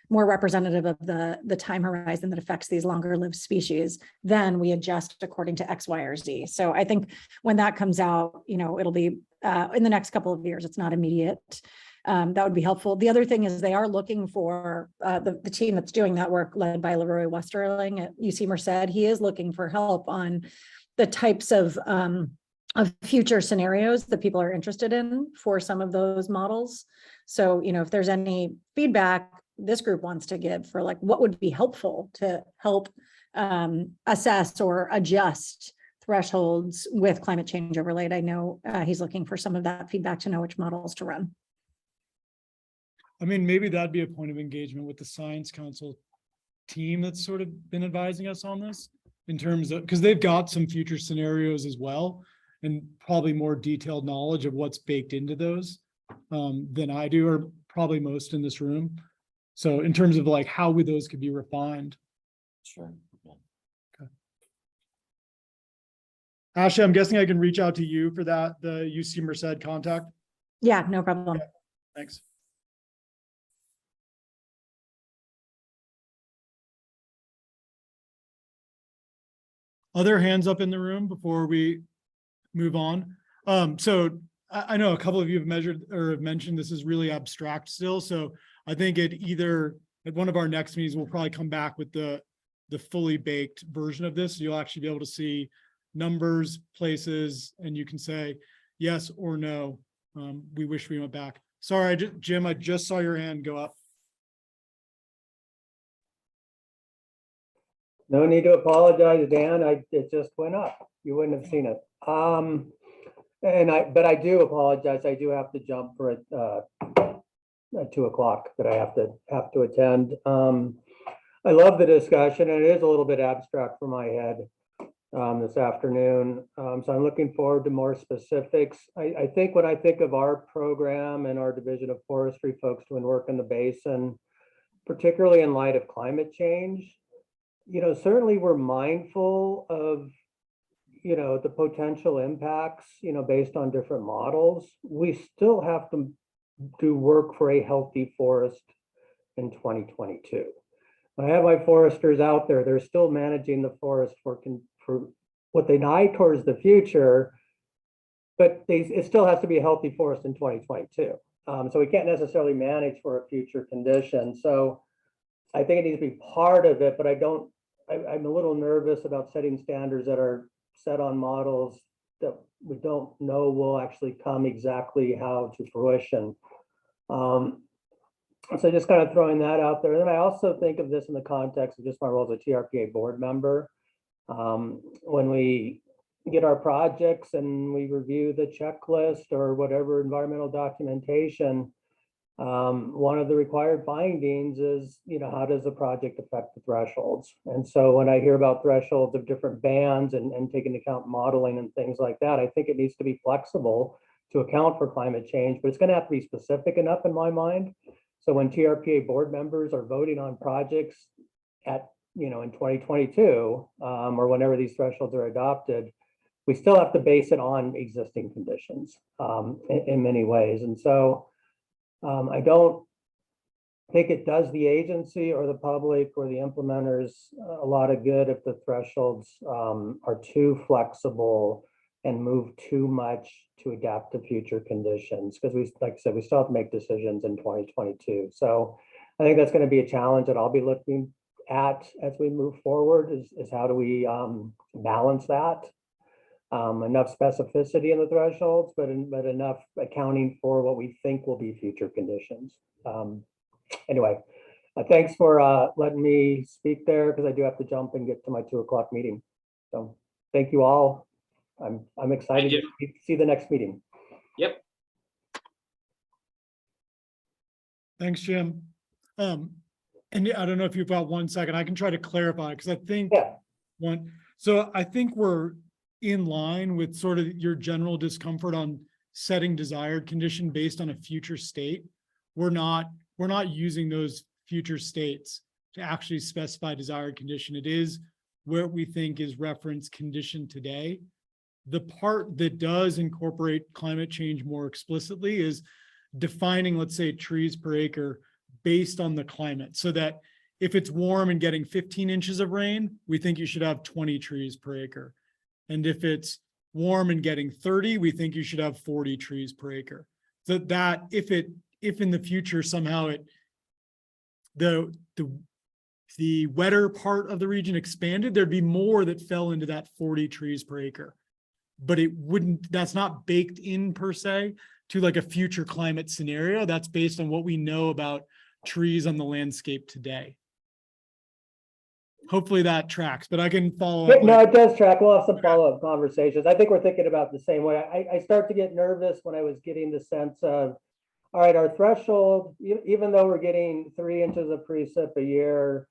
representative of the time horizon that affects these longer lived species, then we adjust according to X, Y, or Z. So I think when that comes out, it'll be in the next couple of years, it's not immediate. That would be helpful. The other thing is they are looking for the team that's doing that work led by Leroy Westerling at UC Merced. He is looking for help on the types of future scenarios that people are interested in for some of those models. So, if there's any feedback this group wants to give for like what would be helpful to help assess or adjust thresholds with climate change overlaid, I know he's looking for some of that feedback to know which models to run. I mean, maybe that'd be a point of engagement with the Science Council team that's sort of been advising us on this, in terms of, because they've got some future scenarios as well, and probably more detailed knowledge of what's baked into those than I do, or probably most in this room. So in terms of like how would those could be refined. Sure. Yeah. Okay. Ashley, I'm guessing I can reach out to you for that, the UC Merced contact. Yeah, no problem. Okay. Thanks. Other hands up in the room before we move on. So I know a couple of you have measured or have mentioned this is really abstract still. So I think at one of our next meetings, we'll probably come back with the fully baked version of this. You'll actually be able to see numbers, places, and you can say yes or no. We wish we went back. Sorry, Jim, I just saw your hand go up. No need to apologize, Dan. It just went up. You wouldn't have seen it. But I do apologize. I do have to jump for at 2:00 that I have to attend. I love the discussion, and it is a little bit abstract for my head this afternoon. So I'm looking forward to more specifics. I think when I think of our program and our Division of Forestry folks doing work in the basin, particularly in light of climate change, certainly we're mindful of, the potential impacts, based on different models. We still have to do work for a healthy forest in 2022. When I have my foresters out there, they're still managing the forest for what they eye towards the future, but it still has to be a healthy forest in 2022. So we can't necessarily manage for a future condition. So I think it needs to be part of it, but I'm a little nervous about setting standards that are set on models that we don't know will actually come exactly how to fruition. So just kind of throwing that out there. And then I also think of this in the context of just my role as a TRPA board member. When we get our projects and we review the checklist or whatever environmental documentation, one of the required findings is, how does the project affect the thresholds? And so when I hear about thresholds of different bands and taking into account modeling and things like that, I think it needs to be flexible to account for climate change, but it's going to have to be specific enough in my mind. So when TRPA board members are voting on projects at, in 2022, or whenever these thresholds are adopted, we still have to base it on existing conditions in many ways. And so I don't think it does the agency or the public or the implementers a lot of good if the thresholds are too flexible and move too much to adapt to future conditions. Because like I said, we still have to make decisions in 2022. So I think that's going to be a challenge that I'll be looking at as we move forward is how do we balance that? Enough specificity in the thresholds, but enough accounting for what we think will be future conditions. Anyway, thanks for letting me speak there because I do have to jump and get to my 2:00 meeting. So thank you all. I'm excited to see the next meeting. Yep. Thanks, Jim. And I don't know if you've got 1 second, I can try to clarify because I think I think we're in line with sort of your general discomfort on setting desired condition based on a future state. We're not using those future states to actually specify desired condition. It is what we think is reference condition today. The part that does incorporate climate change more explicitly is defining, let's say, trees per acre based on the climate, so that if it's warm and getting 15 inches of rain, we think you should have 20 trees per acre. And if it's warm and getting 30, we think you should have 40 trees per acre. So that if in the future somehow the wetter part of the region expanded, there'd be more that fell into that 40 trees per acre. But that's not baked in per se to like a future climate scenario. That's based on what we know about trees on the landscape today. Hopefully that tracks, but I can follow up. No, it does track. We'll have some follow-up conversations. I think we're thinking about the same way. I start to get nervous when I was getting the sense of, all right, our threshold, even though we're getting 3 inches of precip a year,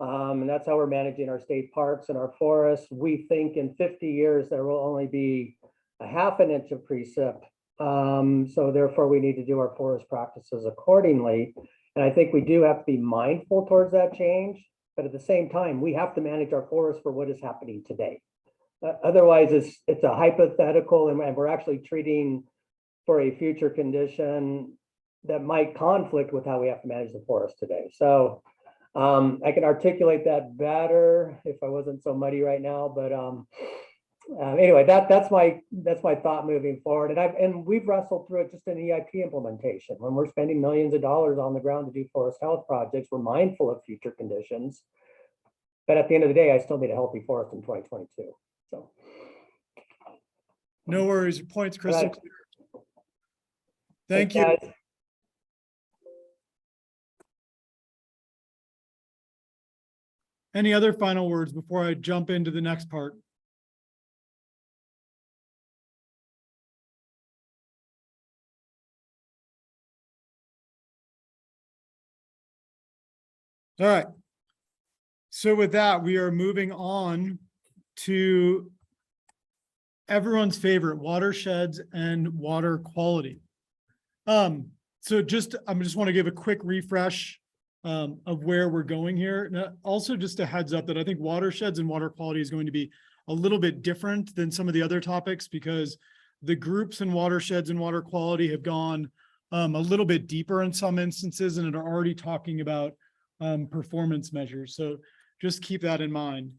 and that's how we're managing our state parks and our forests, we think in 50 years there will only be a ½ an inch of precip. So therefore we need to do our forest practices accordingly. And I think we do have to be mindful towards that change. But at the same time, we have to manage our forest for what is happening today. Otherwise, it's a hypothetical, and we're actually treating for a future condition that might conflict with how we have to manage the forest today. So I can articulate that better if I wasn't so muddy right now. But anyway, that's my thought moving forward. And we've wrestled through it just in EIP implementation. When we're spending millions of dollars on the ground to do forest health projects, we're mindful of future conditions. But at the end of the day, I still need a healthy forest in 2022. So no worries. Your point's crystal clear. Thank you. Guys. Any other final words before I jump into the next part? All right. So with that, we are moving on to everyone's favorite, watersheds and water quality. So I just want to give a quick refresh of where we're going here. And also just a heads up that I think watersheds and water quality is going to be a little bit different than some of the other topics, because the groups in watersheds and water quality have gone a little bit deeper in some instances and are already talking about performance measures. So just keep that in mind.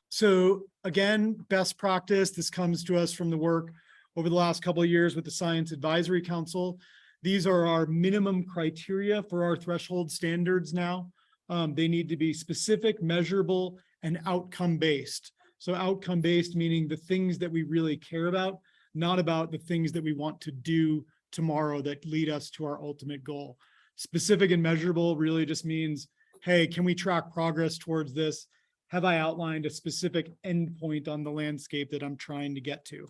So again, best practice, this comes to us from the work over the last couple of years with the Science Advisory Council. These are our minimum criteria for our threshold standards now. They need to be specific, measurable, and outcome-based. So outcome-based meaning the things that we really care about, not about the things that we want to do tomorrow that lead us to our ultimate goal. Specific and measurable really just means, hey, can we track progress towards this? Have I outlined a specific endpoint on the landscape that I'm trying to get to?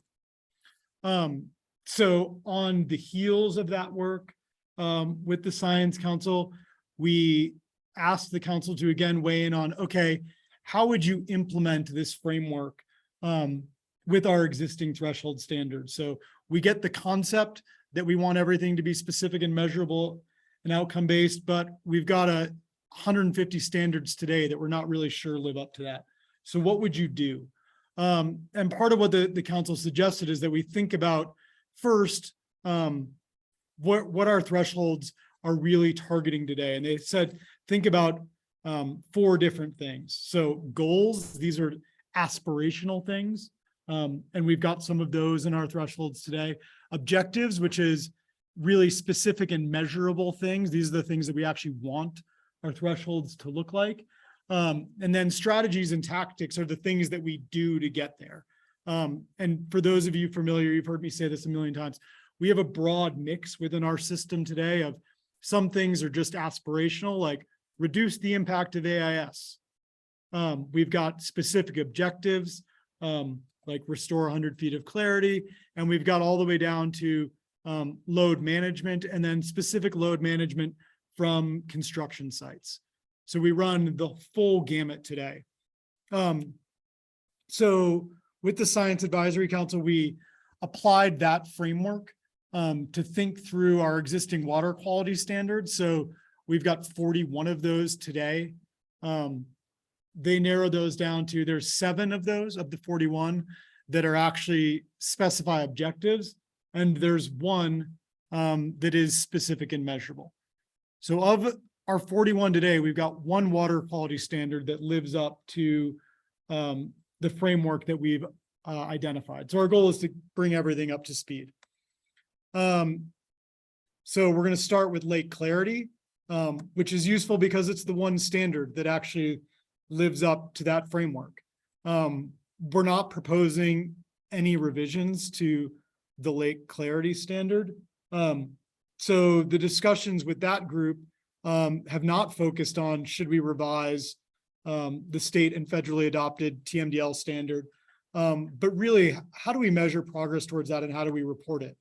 So on the heels of that work with the Science Council, we asked the council to again weigh in on, okay, how would you implement this framework with our existing threshold standards? So we get the concept that we want everything to be specific and measurable and outcome-based, but we've got 150 standards today that we're not really sure live up to that. So what would you do? And part of what the council suggested is that we think about first, what our thresholds are really targeting today. And they said, think about 4 different things. So goals, these are aspirational things. And we've got some of those in our thresholds today. Objectives, which is really specific and measurable things. These are the things that we actually want our thresholds to look like. And then strategies and tactics are the things that we do to get there. And for those of you familiar, you've heard me say this a million times, we have a broad mix within our system today of some things are just aspirational, like reduce the impact of AIS. We've got specific objectives, like restore 100 feet of clarity, and we've got all the way down to load management, and then specific load management from construction sites. So we run the full gamut today. So with the Science Advisory Council, we applied that framework to think through our existing water quality standards. So we've got 41 of those today. They narrowed those down to, there's 7 of those of the 41 that are actually specify objectives. And there's 1 that is specific and measurable. So of our 41 today, we've got 1 water quality standard that lives up to the framework that we've identified. So our goal is to bring everything up to speed. So we're going to start with lake clarity, which is useful because it's the one standard that actually lives up to that framework. We're not proposing any revisions to the lake clarity standard. So the discussions with that group have not focused on should we revise the state and federally adopted TMDL standard, but really, how do we measure progress towards that and how do we report it?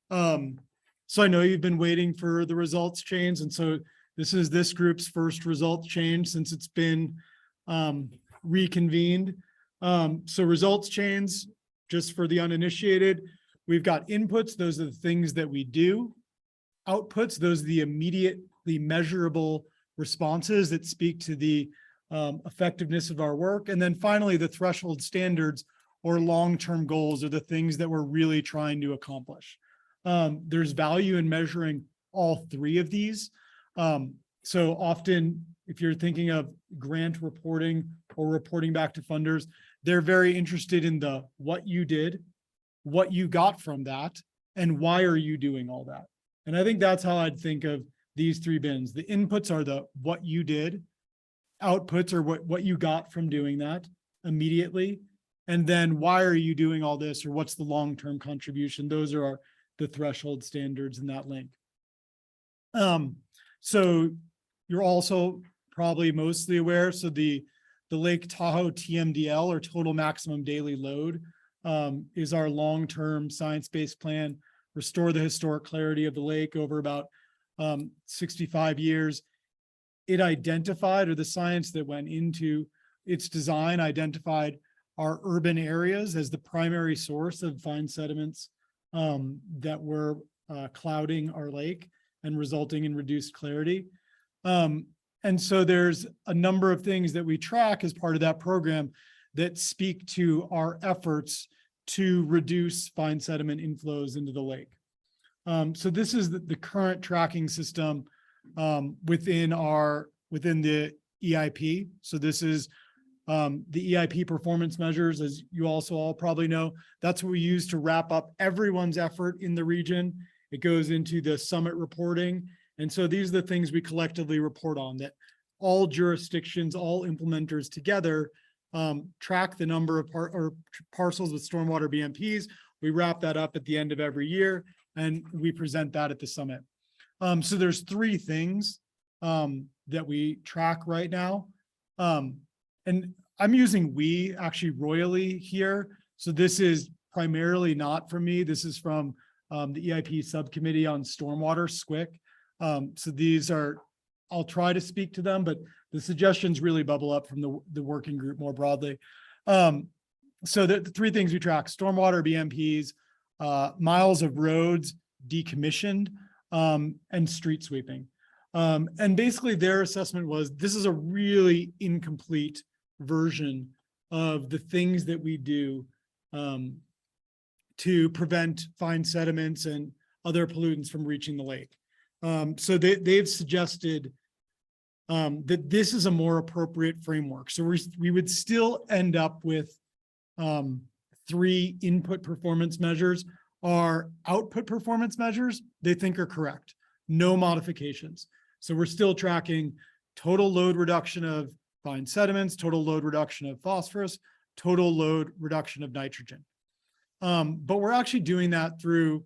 So I know you've been waiting for the results change, and so this is this group's first results change since it's been reconvened. So results change, just for the uninitiated, we've got inputs, those are the things that we do. Outputs, those are the immediately measurable responses that speak to the effectiveness of our work. And then finally, the threshold standards or long-term goals are the things that we're really trying to accomplish. There's value in measuring all 3 of these. So often, if you're thinking of grant reporting or reporting back to funders, they're very interested in the what you did, what you got from that, and why are you doing all that? And I think that's how I'd think of these 3 bins. The inputs are the what you did, outputs are what you got from doing that immediately, and then why are you doing all this, or what's the long-term contribution? Those are the threshold standards in that link. So you're also probably mostly aware. So the Lake Tahoe TMDL, or total maximum daily load, is our long-term science-based plan. Restore the historic clarity of the lake over about 65 years. It identified, or the science that went into its design identified our urban areas as the primary source of fine sediments that were clouding our lake and resulting in reduced clarity. And so there's a number of things that we track as part of that program that speak to our efforts to reduce fine sediment inflows into the lake. So this is the current tracking system within the EIP. So this is the EIP performance measures, as you also all probably know. That's what we use to wrap up everyone's effort in the region. It goes into the summit reporting. And so these are the things we collectively report on, that all jurisdictions, all implementers together track the number of parcels with stormwater BMPs. We wrap that up at the end of every year, and we present that at the summit. So there's three things that we track right now. And I'm using we actually royally here. So this is primarily not from me. This is from the EIP subcommittee on stormwater, SWIC. So these are, I'll try to speak to them, but the suggestions really bubble up from the working group more broadly. So the three things we track: stormwater BMPs, miles of roads decommissioned, and street sweeping. And basically their assessment was, this is a really incomplete version of the things that we do to prevent fine sediments and other pollutants from reaching the lake. So they've suggested that this is a more appropriate framework. So we would still end up with 3 input performance measures. Our output performance measures, they think are correct. No modifications. So we're still tracking total load reduction of fine sediments, total load reduction of phosphorus, total load reduction of nitrogen. But we're actually doing that through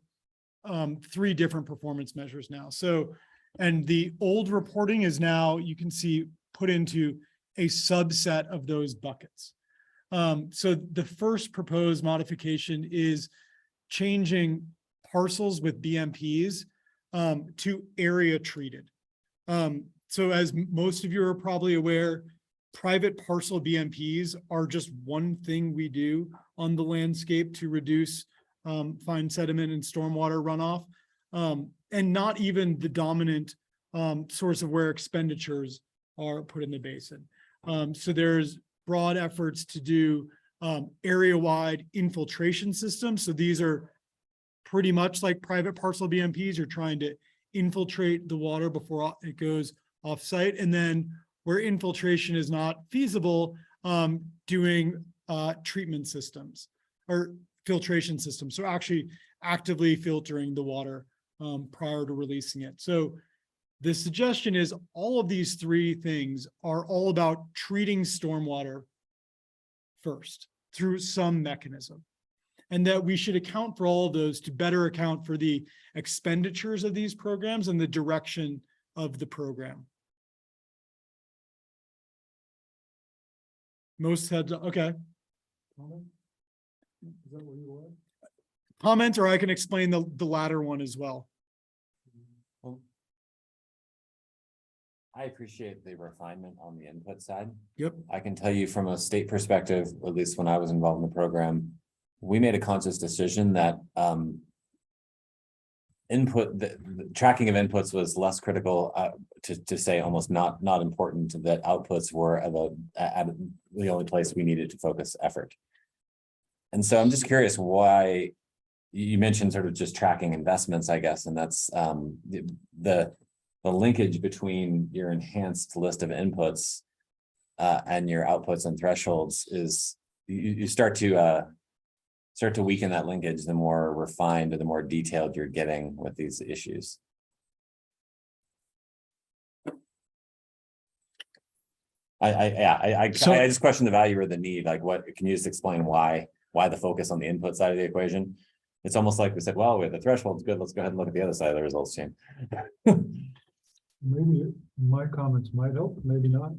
3 different performance measures now. So, and the old reporting is now, you can see, put into a subset of those buckets. So the first proposed modification is changing parcels with BMPs to area treated. So as most of you are probably aware, private parcel BMPs are just one thing we do on the landscape to reduce fine sediment and stormwater runoff, and not even the dominant source of where expenditures are put in the basin. So there's broad efforts to do area-wide infiltration systems. So these are pretty much like private parcel BMPs. You're trying to infiltrate the water before it goes off-site. And then where infiltration is not feasible, doing treatment systems or filtration systems. So actually actively filtering the water prior to releasing it. So the suggestion is all of these 3 things are all about treating stormwater first through some mechanism, and that we should account for all of those to better account for the expenditures of these programs and the direction of the program. Most heads, okay. Is that where you were? Comment, or I can explain the latter one as well. I appreciate the refinement on the input side. Yep. I can tell you from a state perspective, at least when I was involved in the program, we made a conscious decision that the tracking of inputs was less critical, to say almost not important, that outputs were at the only place we needed to focus effort. And so I'm just curious why you mentioned sort of just tracking investments, I guess, and that's the linkage between your enhanced list of inputs and your outputs and thresholds is you start to weaken that linkage the more refined or the more detailed you're getting with these issues. I just question the value or the need. Like, what can you just explain why the focus on the input side of the equation? It's almost like we said, well, the threshold's good, let's go ahead and look at the other side of the results chain. maybe my comments might help, maybe not.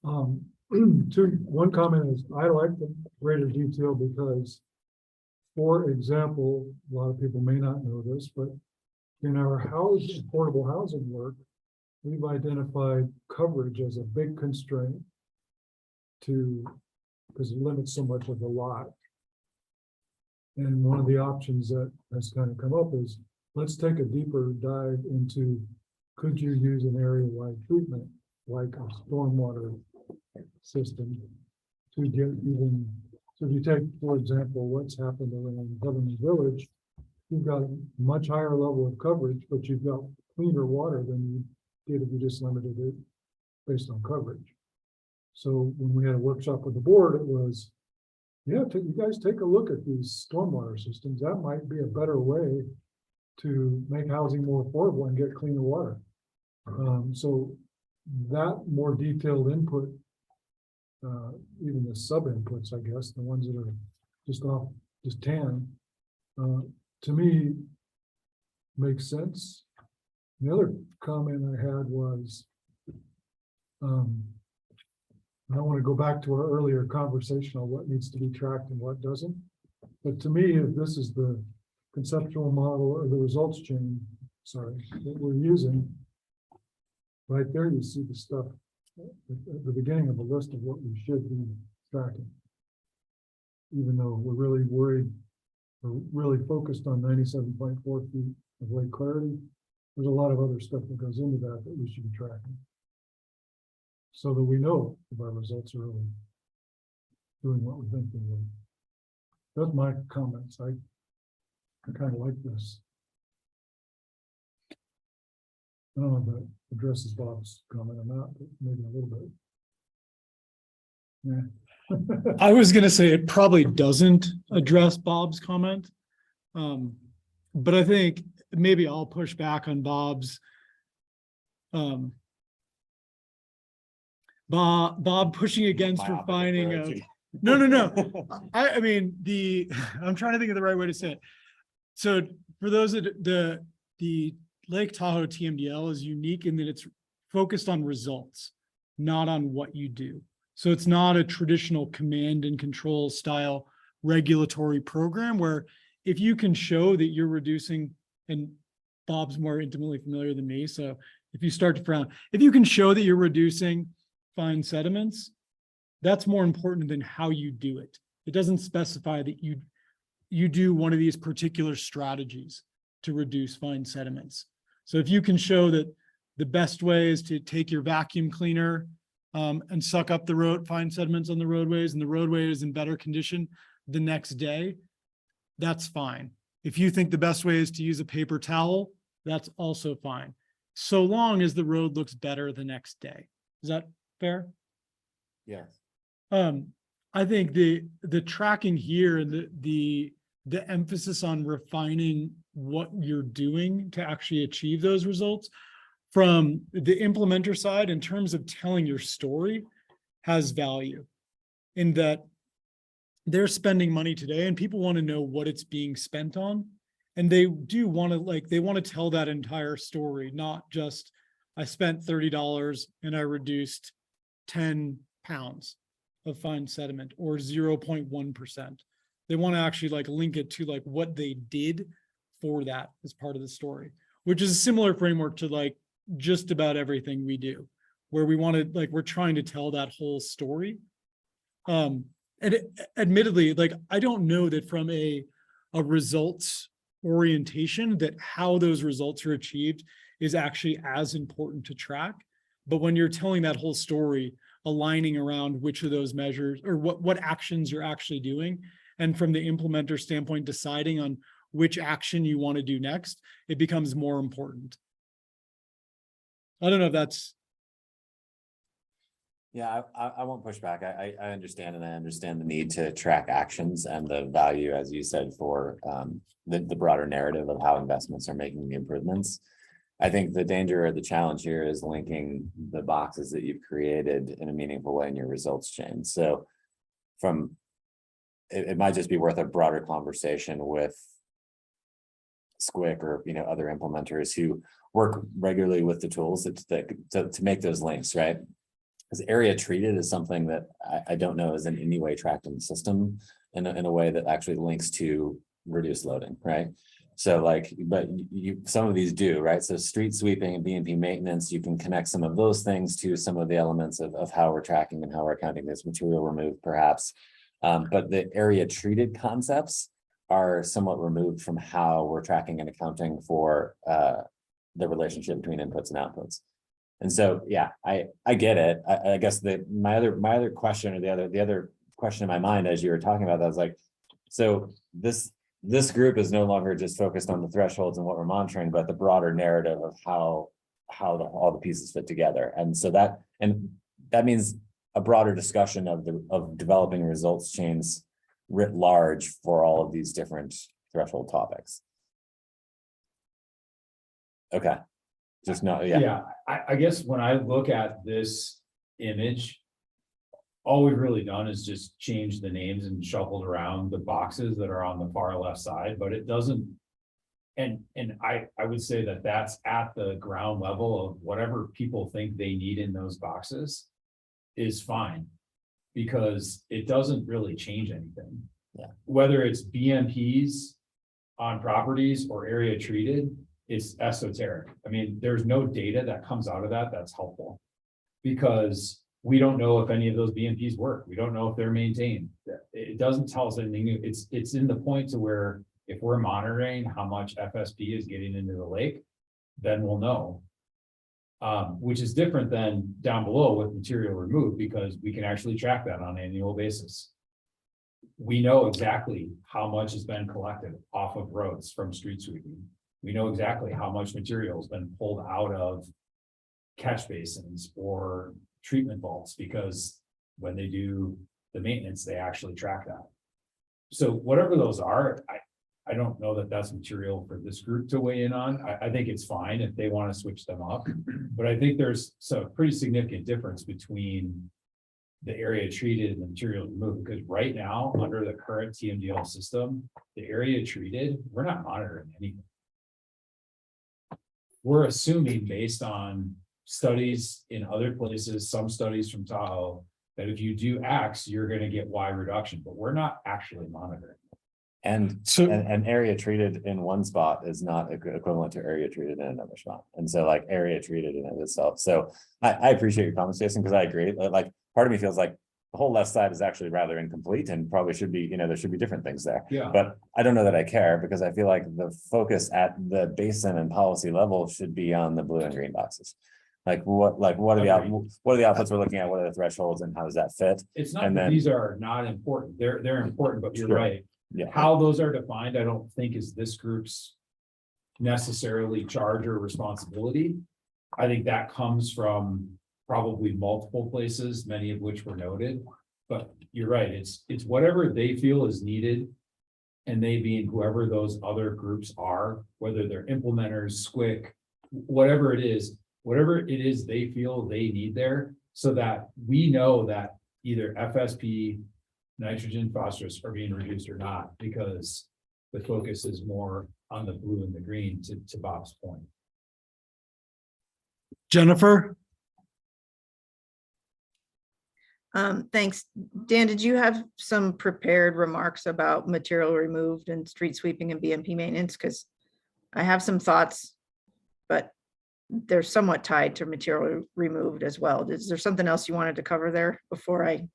One comment is, I like the greater detail because, for example, a lot of people may not know this, but in our affordable housing work, we've identified coverage as a big constraint because it limits so much of the lot. And one of the options that has kind of come up is, let's take a deeper dive into, could you use an area-wide treatment, like a stormwater system, to get even, so if you take, for example, what's happened around Government Village, you've got a much higher level of coverage, but you've got cleaner water than you did if you just limited it based on coverage. So when we had a workshop with the board, it was, yeah, you guys take a look at these stormwater systems. That might be a better way to make housing more affordable and get cleaner water. So that more detailed input, even the sub inputs, I guess, the ones that are just tan, to me, makes sense. The other comment I had was, I don't want to go back to our earlier conversation on what needs to be tracked and what doesn't. But to me, if this is the conceptual model or the results chain, that we're using, right there, you see the stuff at the beginning of a list of what we should be tracking. Even though we're really worried, we're really focused on 97.4 feet of lake clarity, there's a lot of other stuff that goes into that we should be tracking, so that we know if our results are really doing what we think they will. That's my comments. I kind of like this. I don't know if that addresses Bob's comment or not, but maybe a little bit. Yeah. I was gonna say it probably doesn't address Bob's comment. But I think maybe I'll push back on Bob's. Bob pushing against refining of, no. I mean, I'm trying to think of the right way to say it. So for those that the Lake Tahoe TMDL is unique in that it's focused on results, not on what you do. So it's not a traditional command and control style regulatory program where if you can show that you're reducing, and Bob's more intimately familiar than me, so if you start to frown, if you can show that you're reducing fine sediments, that's more important than how you do it. It doesn't specify that you do one of these particular strategies to reduce fine sediments. So if you can show that the best way is to take your vacuum cleaner and suck up the fine sediments on the roadways, and the roadway is in better condition the next day, that's fine. If you think the best way is to use a paper towel, that's also fine, so long as the road looks better the next day. Is that fair? Yes. I think the tracking here and the emphasis on refining what you're doing to actually achieve those results from the implementer side in terms of telling your story has value, in that they're spending money today and people want to know what it's being spent on. And they do want to they want to tell that entire story, not just I spent $30 and I reduced 10 pounds of fine sediment or 0.1%. They want to actually link it to what they did for that as part of the story, which is a similar framework to just about everything we do, where we want to we're trying to tell that whole story. And admittedly, I don't know that from a results orientation that how those results are achieved is actually as important to track. But when you're telling that whole story, aligning around which of those measures or what actions you're actually doing, and from the implementer standpoint, deciding on which action you want to do next, it becomes more important. I don't know if that's. Yeah, I won't push back. I understand, and I understand the need to track actions and the value, as you said, for the broader narrative of how investments are making the improvements. I think the danger or the challenge here is linking the boxes that you've created in a meaningful way in your results chain. So it might just be worth a broader conversation with SQUIC or other implementers who work regularly with the tools to make those links, right? Because area treated is something that I don't know is in any way tracked in the system in a way that actually links to reduced loading, right? So like, but some of these do, right? So street sweeping and BMP maintenance, you can connect some of those things to some of the elements of how we're tracking and how we're accounting this material removed, perhaps. But the area treated concepts are somewhat removed from how we're tracking and accounting for the relationship between inputs and outputs. And so, yeah, I get it. I guess my other question, or the other question in my mind as you were talking about that was like, so this group is no longer just focused on the thresholds and what we're monitoring, but the broader narrative of how all the pieces fit together. And so that means a broader discussion of developing results chains writ large for all of these different threshold topics. Okay. Just not, yeah. Yeah, I guess when I look at this image, all we've really done is just change the names and shuffled around the boxes that are on the far left side, but it doesn't. And I would say that that's at the ground level of whatever people think they need in those boxes is fine, because it doesn't really change anything. Yeah. Whether it's BMPs on properties or area treated, it's esoteric. I mean, there's no data that comes out of that that's helpful, because we don't know if any of those BMPs work. We don't know if they're maintained. It doesn't tell us anything new. It's in the point to where if we're monitoring how much FSP is getting into the lake, then we'll know. Which is different than down below with material removed, because we can actually track that on an annual basis. We know exactly how much has been collected off of roads from street sweeping. We know exactly how much material has been pulled out of catch basins or treatment vaults, because when they do the maintenance, they actually track that. So whatever those are, I don't know that that's material for this group to weigh in on. I think it's fine if they want to switch them up, but I think there's some pretty significant difference between the area treated and the material removed, because right now, under the current TMDL system, the area treated, we're not monitoring anything. We're assuming, based on studies in other places, some studies from Tahoe, that if you do X, you're going to get Y reduction, but we're not actually monitoring. And So- an area treated in one spot is not equivalent to area treated in another spot. And so like area treated in of itself. So I appreciate your comments, Jason, because I agree. Like part of me feels like the whole left side is actually rather incomplete and probably should be, there should be different things there. Yeah. But I don't know that I care, because I feel like the focus at the basin and policy level should be on the blue and green boxes. What are the outputs we're looking at? What are the thresholds and how does that fit? It's not And that then- these are not important. They're important, but you're Sure. right. Yeah. How those are defined, I don't think is this group's necessarily charge or responsibility. I think that comes from probably multiple places, many of which were noted. But you're right, it's whatever they feel is needed. And they being whoever those other groups are, whether they're implementers, SQUIC, whatever it is they feel they need there, so that we know that either FSP, nitrogen, phosphorus are being reduced or not, because the focus is more on the blue and the green, to Bob's point. Jennifer? Thanks. Dan, did you have some prepared remarks about material removed and street sweeping and BMP maintenance? Because I have some thoughts, but they're somewhat tied to material removed as well. Is there something else you wanted to cover there before I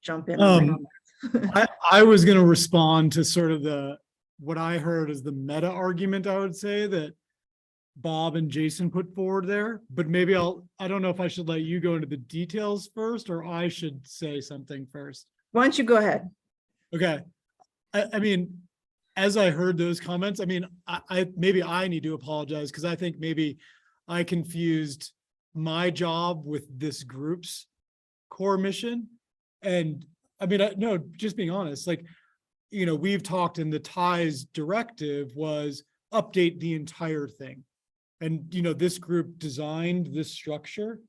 jump in? I was going to respond to sort of what I heard as the meta argument, I would say, that Bob and Jason put forward there, but maybe I don't know if I should let you go into the details first, or I should say something first. Why don't you go ahead? Okay. I mean, as I heard those comments, I mean, maybe I need to apologize, because I think maybe I confused my job with this group's core mission. And I mean, no, just being honest, like, we've talked, and the ties directive was update the entire thing. And, this group designed this structure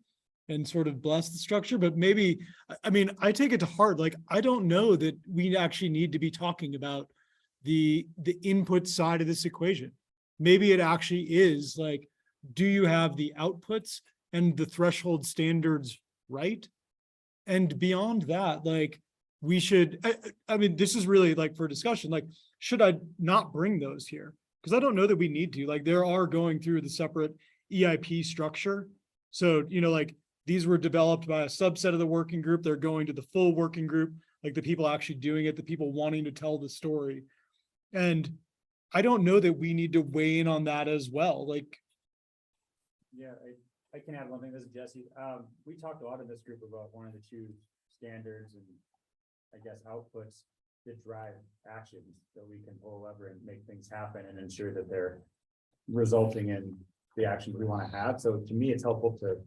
and sort of blessed the structure, but maybe, I mean, I take it to heart. Like, I don't know that we actually need to be talking about the input side of this equation. Maybe it actually is like do you have the outputs and the threshold standards right? And beyond that, like, we should, I mean, this is really like for discussion, like, should I not bring those here? Because I don't know that we need to, like, there are going through the separate EIP structure. So, you know, like, these were developed by a subset of the working group. They're going to the full working group, like the people actually doing it, the people wanting to tell the story. And I don't know that we need to weigh in on that as well. Like, Yeah, I can add one thing. This is Jesse. We talked a lot in this group about one of the two standards and I guess outputs that drive actions that we can pull a lever and make things happen and ensure that they're resulting in the actions we want to have. So to me, it's helpful to,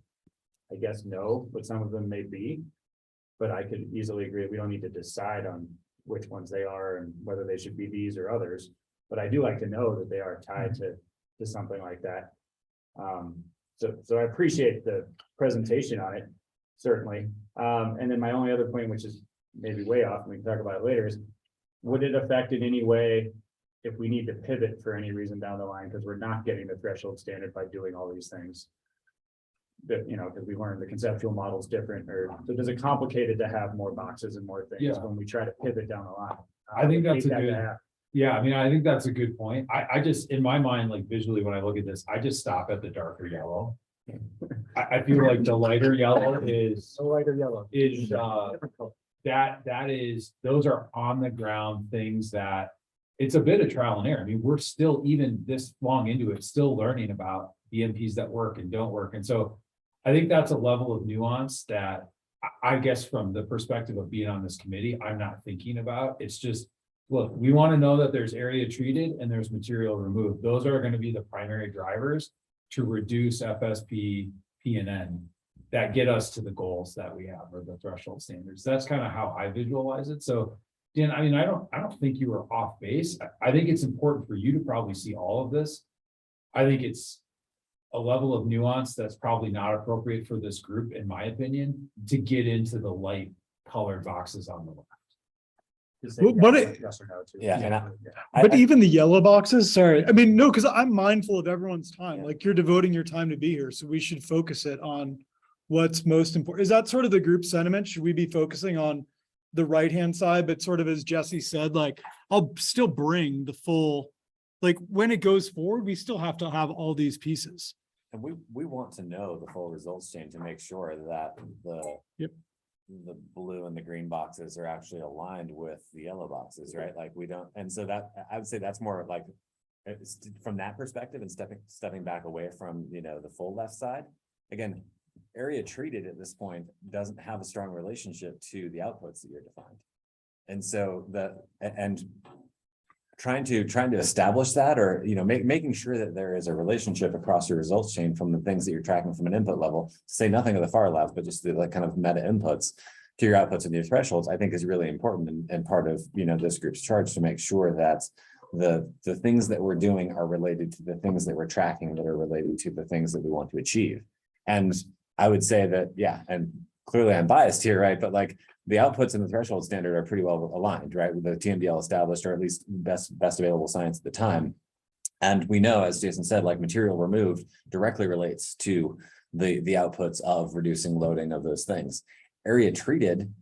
I guess, know what some of them may be. But I could easily agree, we don't need to decide on which ones they are and whether they should be these or others. But I do like to know that they are tied to something like that. So I appreciate the presentation on it, certainly. And then my only other point, which is maybe way off, and we can talk about it later, is would it affect in any way if we need to pivot for any reason down the line because we're not getting the threshold standard by doing all these things? That, you know, because we learned the conceptual model is different, or so does it complicated to have more boxes and more things Yeah. when we try to pivot down the line? I think that's a hate that to good, happen. yeah, I mean, I think that's a good point. I just, in my mind, like visually, when I look at this, I just stop at the darker yellow. I feel like the lighter yellow is, So lighter yellow. Different color. that is, those are on the ground things that it's a bit of trial and error. I mean, we're still, even this long into it, still learning about BMPs that work and don't work. And so I think that's a level of nuance that I guess from the perspective of being on this committee, I'm not thinking about. It's just, look, we want to know that there's area treated and there's material removed. Those are going to be the primary drivers to reduce FSP, PNN that get us to the goals that we have or the threshold standards. That's kind of how I visualize it. So Dan, I mean, I don't think you were off base. I think it's important for you to probably see all of this. I think it's a level of nuance that's probably not appropriate for this group, in my opinion, to get into the light colored boxes on the left. Just say Well, but yes or no to. Yeah, and but even the yellow boxes, sorry, I mean, no, because I'm mindful of everyone's time, Yeah. like, you're devoting your time to be here, so we should focus it on what's most important. Is that sort of the group sentiment? Should we be focusing on the right-hand side, but sort of as Jesse said, like, I'll still bring the full, like, when it goes forward, we still have to have all these pieces. And we want to know the full results chain to make sure that Yep. the blue and the green boxes are actually aligned with the yellow boxes, right? Like we don't, and so that, I would say that's more like, it's from that perspective and stepping back away from, you know, the full left side. Again, area treated at this point doesn't have a strong relationship to the outputs that you're defined. And so trying to establish that, or, you know, making sure that there is a relationship across your results chain from the things that you're tracking from an input level, to say nothing of the far left, but just the like kind of meta inputs to your outputs and your thresholds, I think is really important and part of, you know, this group's charge to make sure that the things that we're doing are related to the things that we're tracking that are related to the things that we want to achieve. And I would say that, yeah, and clearly I'm biased here, right? But like, the outputs and the threshold standard are pretty well aligned, right? With the TMDL established, or at least best available science at the time. And we know, as Jason said, like material removed directly relates to the outputs of reducing loading of those things. Area treated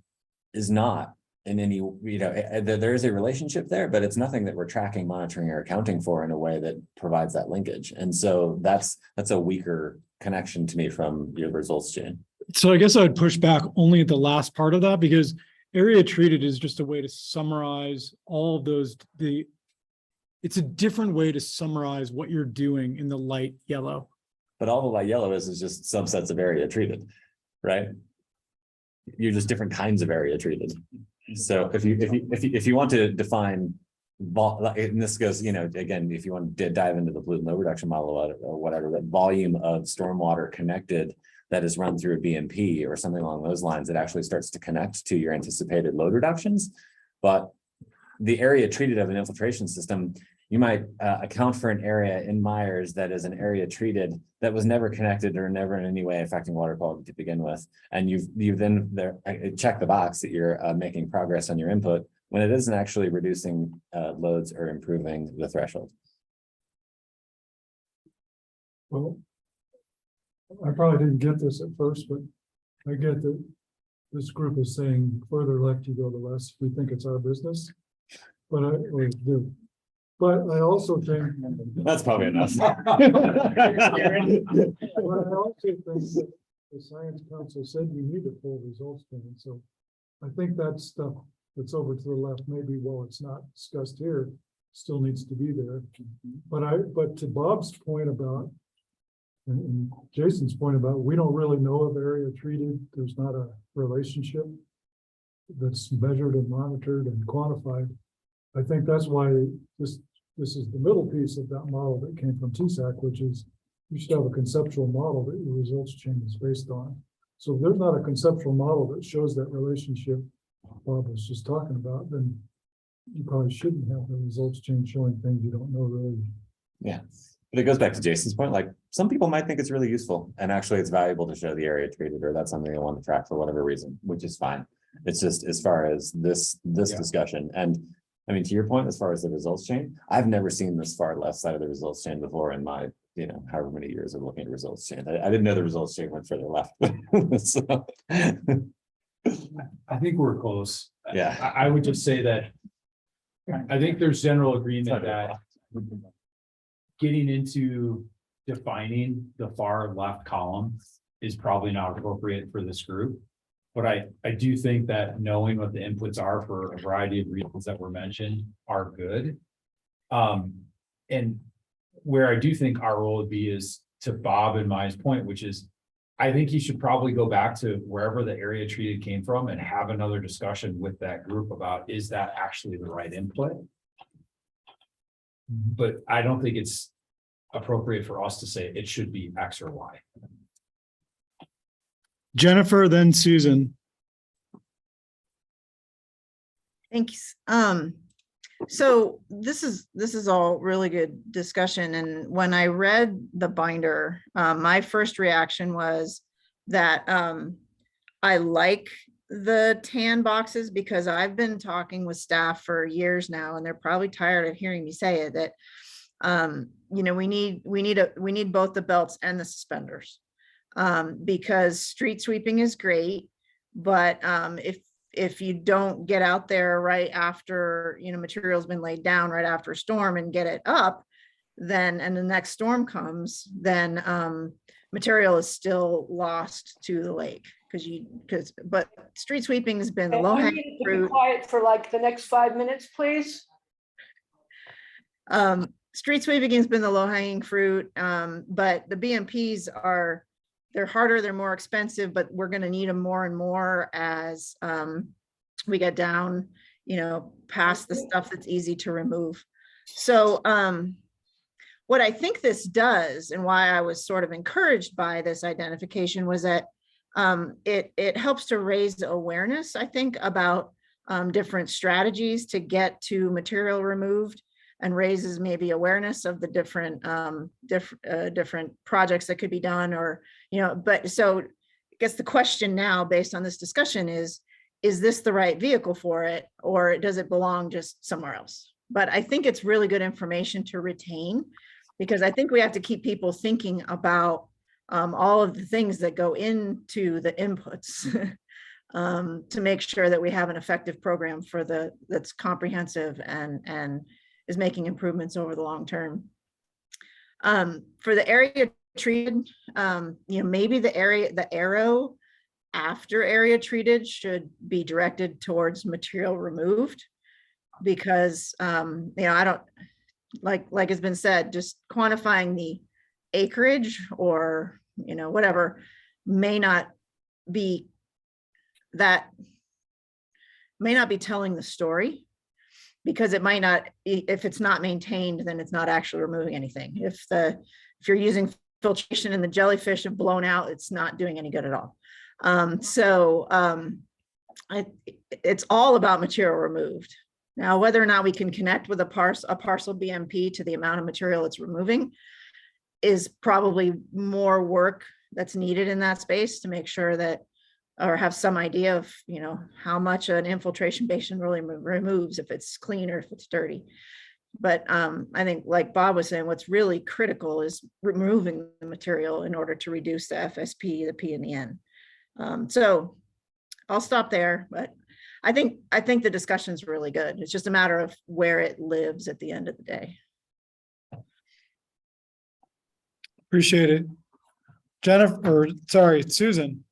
is not in any, you know, there is a relationship there, but it's nothing that we're tracking, monitoring, or accounting for in a way that provides that linkage. And so that's a weaker connection to me from your results chain. So I guess I would push back only at the last part of that, because area treated is just a way to summarize all of those, it's a different way to summarize what you're doing in the light yellow. But all the light yellow is just subsets of area treated, right? You're just different kinds of area treated. So if you want to define, and this goes, you know, again, if you want to dive into the pollutant load reduction model or whatever, that volume of stormwater connected that is run through a BMP or something along those lines, it actually starts to connect to your anticipated load reductions. But the area treated of an infiltration system, you might account for an area in Myers that is an area treated that was never connected or never in any way affecting water quality to begin with. And you've then check the box that you're making progress on your input when it isn't actually reducing loads or improving the threshold. Well, I probably didn't get this at first, but I get that this group is saying further left you go, the less we think it's our business. But but I also think. That's probably enough. But I also think that the Science Council said you need a full results plan, so I think that stuff that's over to the left, maybe while it's not discussed here, still needs to be there. But to Bob's point about, and Jason's point about, we don't really know of area treated, there's not a relationship that's measured and monitored and quantified. I think that's why this is the middle piece of that model that came from TSAC, which is you should have a conceptual model that your results chain is based on. So if there's not a conceptual model that shows that relationship Bob was just talking about, then you probably shouldn't have the results chain showing things you don't know really. Yeah, but it goes back to Jason's point, like some people might think it's really useful and actually it's valuable to show the area treated, or that's something they want to track for whatever reason, which is fine. It's just as far as this discussion. And I mean, to your point, as far as the results chain, I've never seen this far left side of the results chain before in my, however many years of looking at results chain. I didn't know the results chain went further left. So. I think we're close. Yeah. I would just say that I think there's general agreement that getting into defining the far left column is probably not appropriate for this group. But I do think that knowing what the inputs are for a variety of reasons that were mentioned are good. And where I do think our role would be is to Bob and my point, which is I think you should probably go back to wherever the area treated came from and have another discussion with that group about, is that actually the right input? But I don't think it's appropriate for us to say it should be X or Y. Jennifer, then Susan. Thanks. So this is all really good discussion. And when I read the binder, my first reaction was that I like the tan boxes because I've been talking with staff for years now, and they're probably tired of hearing me say it, that we need both the belts and the suspenders. Because street sweeping is great, but if you don't get out there right after material's been laid down right after a storm and get it up, then and the next storm comes, then material is still lost to the lake but street sweeping has been the low hanging fruit. Quiet for like the next 5 minutes, please. Street sweeping has been the low hanging fruit, but the BMPs they're harder, they're more expensive, but we're going to need them more and more as we get down, past the stuff that's easy to remove. So what I think this does, and why I was sort of encouraged by this identification, was that it helps to raise awareness, I think, about different strategies to get to material removed, and raises maybe awareness of the different projects that could be done, or but so I guess the question now based on this discussion is this the right vehicle for it, or does it belong just somewhere else? But I think it's really good information to retain, because I think we have to keep people thinking about all of the things that go into the inputs to make sure that we have an effective program that's comprehensive and is making improvements over the long term. For the area treated, maybe the arrow after area treated should be directed towards material removed, because I don't like has been said, just quantifying the acreage or whatever may not be telling the story, because it might not, if it's not maintained, then it's not actually removing anything. If you're using filtration and the jellyfish have blown out, it's not doing any good at all. It's all about material removed. Now, whether or not we can connect with a parcel BMP to the amount of material it's removing is probably more work that's needed in that space to make sure that, or have some idea of, how much an infiltration basin really removes, if it's clean or if it's dirty. But I think like Bob was saying, what's really critical is removing the material in order to reduce the FSP, the P and the N. So I'll stop there, but I think the discussion's really good. It's just a matter of where it lives at the end of the day. Appreciate it. Jennifer, or sorry, Susan.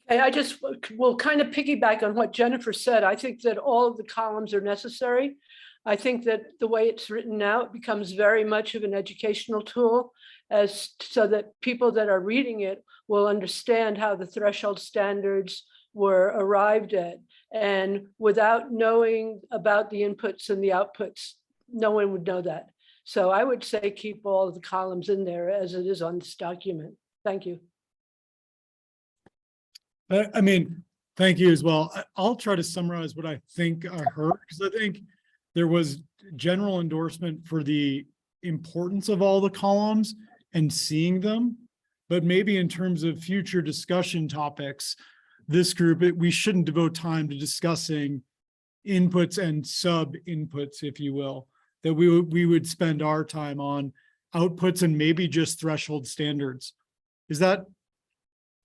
And I just will kind of piggyback on what Jennifer said. I think that all of the columns are necessary. I think that the way it's written now, it becomes very much of an educational tool as so that people that are reading it will understand how the threshold standards were arrived at. And without knowing about the inputs and the outputs, no one would know that. So I would say keep all of the columns in there as it is on this document. Thank you. I mean, thank you as well. I'll try to summarize what I think I heard, because I think there was general endorsement for the importance of all the columns and seeing them. But maybe in terms of future discussion topics, this group, we shouldn't devote time to discussing inputs and sub inputs, if you will, that we would spend our time on outputs and maybe just threshold standards. Is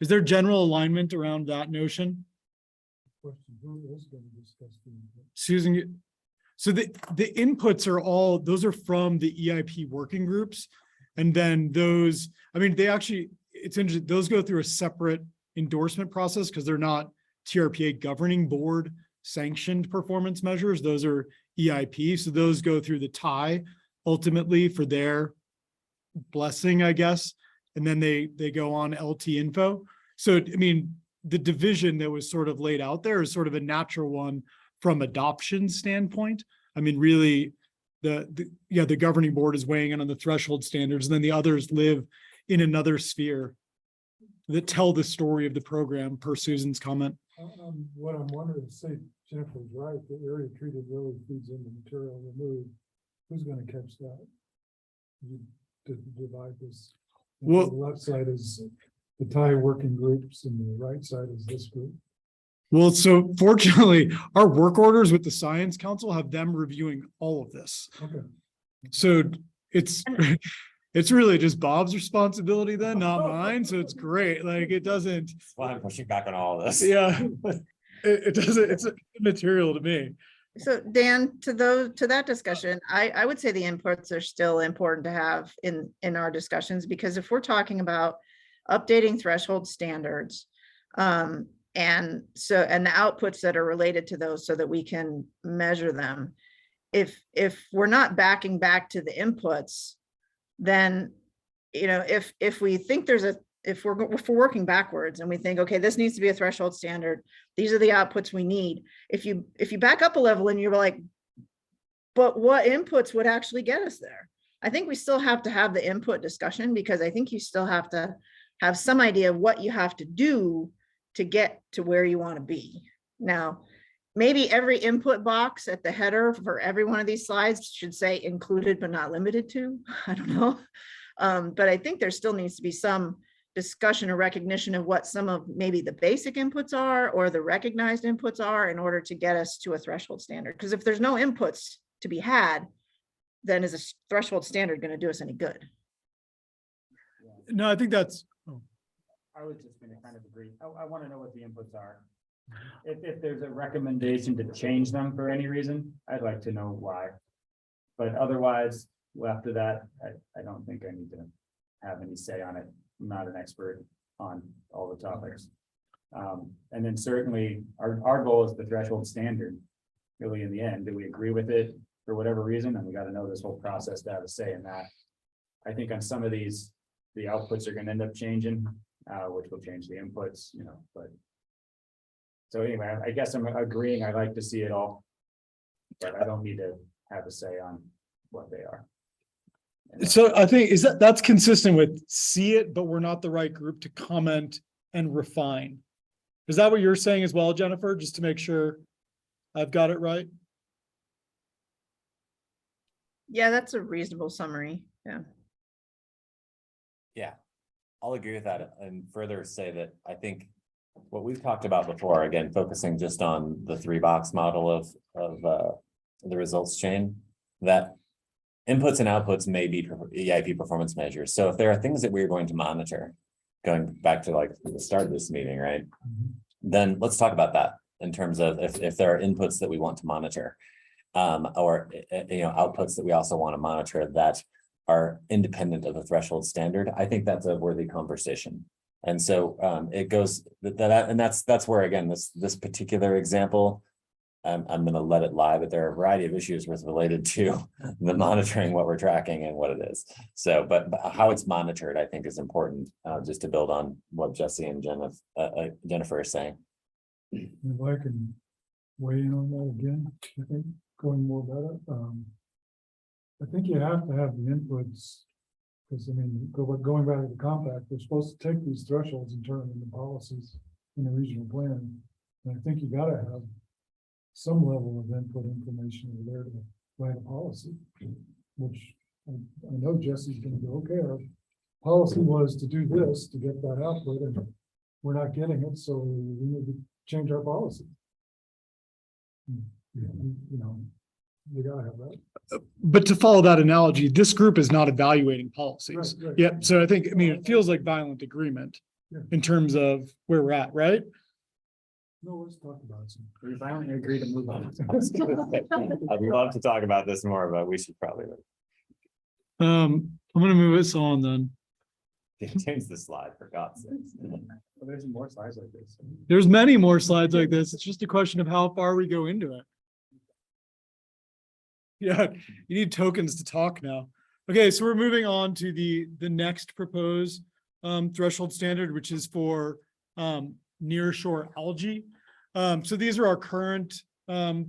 there general alignment around that notion? Question, who is going to discuss the input? Susan, so the inputs are all, those are from the EIP working groups. And then those, I mean, they actually, it's interesting, those go through a separate endorsement process because they're not TRPA governing board sanctioned performance measures. Those are EIP. So those go through the tie ultimately for their blessing, I guess. And then they go on LT info. So, I mean, the division that was sort of laid out there is sort of a natural one from adoption standpoint. I mean, really, the governing board is weighing in on the threshold standards, and then the others live in another sphere that tell the story of the program, per Susan's comment. What I'm wondering is, say Jennifer's right, the area treated really feeds into material removed. Who's going to catch that? You divide this. Well, the left side is the Thai working groups and the right side is this group. Well, so fortunately, our work orders with the Science Council have them reviewing all of this. Okay. So it's really just Bob's responsibility then, not mine. So it's great. Like it doesn't. That's why I'm pushing back on all of this. Yeah, it doesn't. It's immaterial to me. So Dan, to that discussion, I would say the inputs are still important to have in our discussions, because if we're talking about updating threshold standards, and the outputs that are related to those so that we can measure them, if we're not backing back to the inputs, then, you know, if we think if we're working backwards and we think, okay, this needs to be a threshold standard, these are the outputs we need. If you back up a level and you're like, but what inputs would actually get us there? I think we still have to have the input discussion, because I think you still have to have some idea of what you have to do to get to where you want to be. Now, maybe every input box at the header for every one of these slides should say included but not limited to. I don't know. But I think there still needs to be some discussion or recognition of what some of maybe the basic inputs are or the recognized inputs are in order to get us to a threshold standard. Because if there's no inputs to be had, then is a threshold standard going to do us any good? No, I think that's. I was just going to kind of agree. I want to know what the inputs are. If there's a recommendation to change them for any reason, I'd like to know why. But otherwise, after that, I don't think I need to have any say on it. I'm not an expert on all the topics. And then certainly our goal is the threshold standard. Really, in the end, do we agree with it for whatever reason? And we got to know this whole process to have a say in that. I think on some of these, the outputs are going to end up changing, which will change the inputs, you know, but. So anyway, I guess I'm agreeing. I like to see it all, but I don't need to have a say on what they are. So I think that's consistent with see it, but we're not the right group to comment and refine. Is that what you're saying as well, Jennifer? Just to make sure I've got it right. Yeah, that's a reasonable summary. Yeah. Yeah, I'll agree with that and further say that I think what we've talked about before, again, focusing just on the 3-box model of the results chain, that inputs and outputs may be EIP performance measures. So if there are things that we're going to monitor, going back to like the start of this meeting, right? Then let's talk about that in terms of if there are inputs that we want to monitor, or outputs that we also want to monitor that are independent of the threshold standard. I think that's a worthy conversation. And so it goes and that's where, again, this particular example, I'm going to let it lie, but there are a variety of issues with related to the monitoring, what we're tracking and what it is. So, but how it's monitored, I think, is important, just to build on what Jesse and Jennifer are saying. If I can weigh in on that again, I think going more better. I think you have to have the inputs, because I mean, going back to the compact, they're supposed to take these thresholds and turn them into policies in the regional plan. And I think you gotta have some level of input information over there to write a policy, which I know Jesse's gonna go, okay, our policy was to do this, to get that output, and we're not getting it, so we need to change our policy. You gotta have that. But to follow that analogy, this group is not evaluating policies. Right, right. Yeah, so I think, it feels like violent agreement Yeah. in terms of where we're at, right? No, let's talk about it. We finally agree to move on. I'd love to talk about this more, but we should probably I'm gonna move us on then. change the slide, for God's sakes. Well, there's more slides like this. There's many more slides like this. It's just a question of how far we go into it. Yeah, you need tokens to talk now. Okay, so we're moving on to the next proposed threshold standard, which is for nearshore algae. So these are our current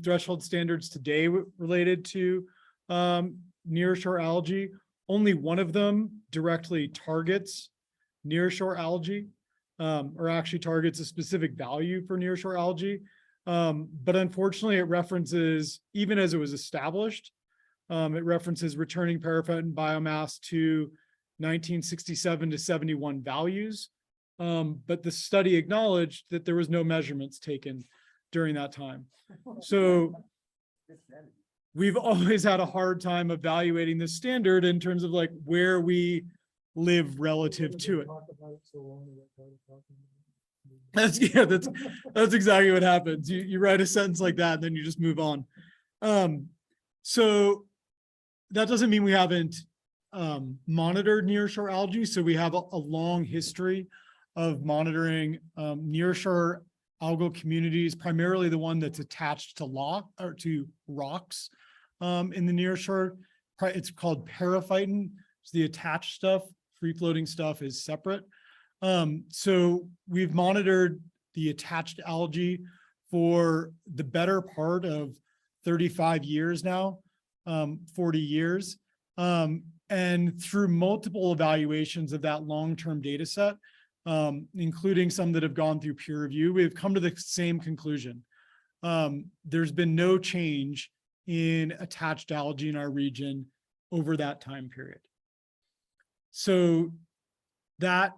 threshold standards today related to nearshore algae. Only one of them directly targets nearshore algae, or actually targets a specific value for nearshore algae. But unfortunately, it references, even as it was established, it references returning paraphyton biomass to 1967 to 71 values. But the study acknowledged that there was no measurements taken during that time. So we've always had a hard time evaluating this standard in terms of like where we live relative to it. Talk about it so long that I started talking about it. That's exactly what happens. You write a sentence like that, and then you just move on. So that doesn't mean we haven't monitored nearshore algae. So we have a long history of monitoring nearshore algal communities, primarily the one that's attached to rocks in the nearshore. It's called paraphyton. It's the attached stuff. Free floating stuff is separate. So we've monitored the attached algae for the better part of 35 years now, 40 years. And through multiple evaluations of that long-term data set, including some that have gone through peer review, we've come to the same conclusion. There's been no change in attached algae in our region over that time period. So that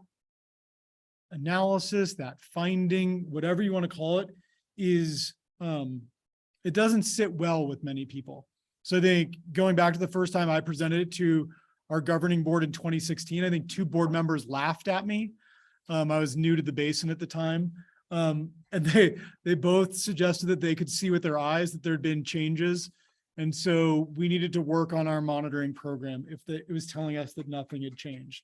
analysis, that finding, whatever you want to call it, is it doesn't sit well with many people. So I think going back to the first time I presented it to our governing board in 2016, I think 2 board members laughed at me. I was new to the basin at the time. And they both suggested that they could see with their eyes that there had been changes. And so we needed to work on our monitoring program if it was telling us that nothing had changed.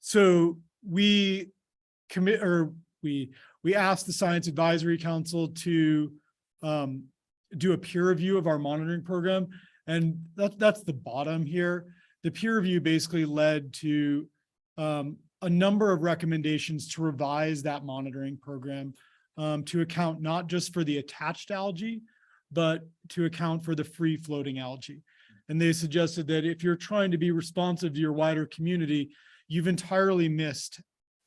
So we asked the Science Advisory Council to do a peer review of our monitoring program. And that's the bottom here. The peer review basically led to a number of recommendations to revise that monitoring program to account not just for the attached algae, but to account for the free floating algae. And they suggested that if you're trying to be responsive to your wider community, you've entirely missed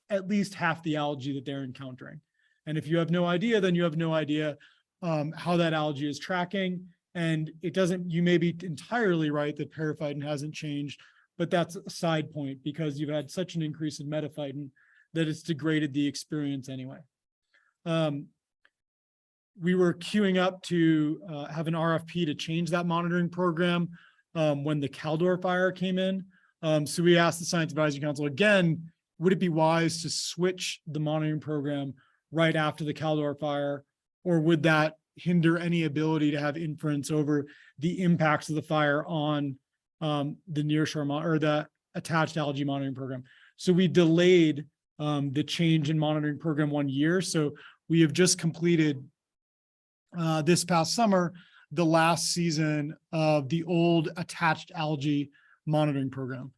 at least half the algae that they're encountering. And if you have no idea, then you have no idea how that algae is tracking. And it doesn't, you may be entirely right that paraphyton hasn't changed, but that's a side point because you've had such an increase in metaphyton that it's degraded the experience anyway. We were queuing up to have an RFP to change that monitoring program. when the Caldor fire came in. So we asked the Science Advisory Council again, would it be wise to switch the monitoring program right after the Caldor fire? Or would that hinder any ability to have inference over the impacts of the fire on the nearshore or the attached algae monitoring program? So we delayed the change in monitoring program 1 year. So we have just completed this past summer, the last season of the old attached algae monitoring program.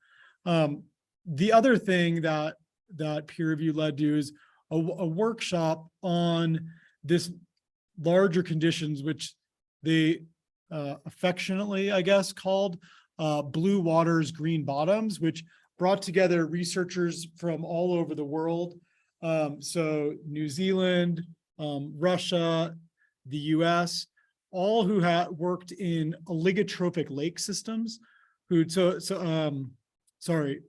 The other thing that peer review led to is a workshop on this larger conditions, which they affectionately, I guess, called blue waters, green bottoms, which brought together researchers from all over the world. So New Zealand, Russia, the US, all who had worked in oligotrophic lake systems,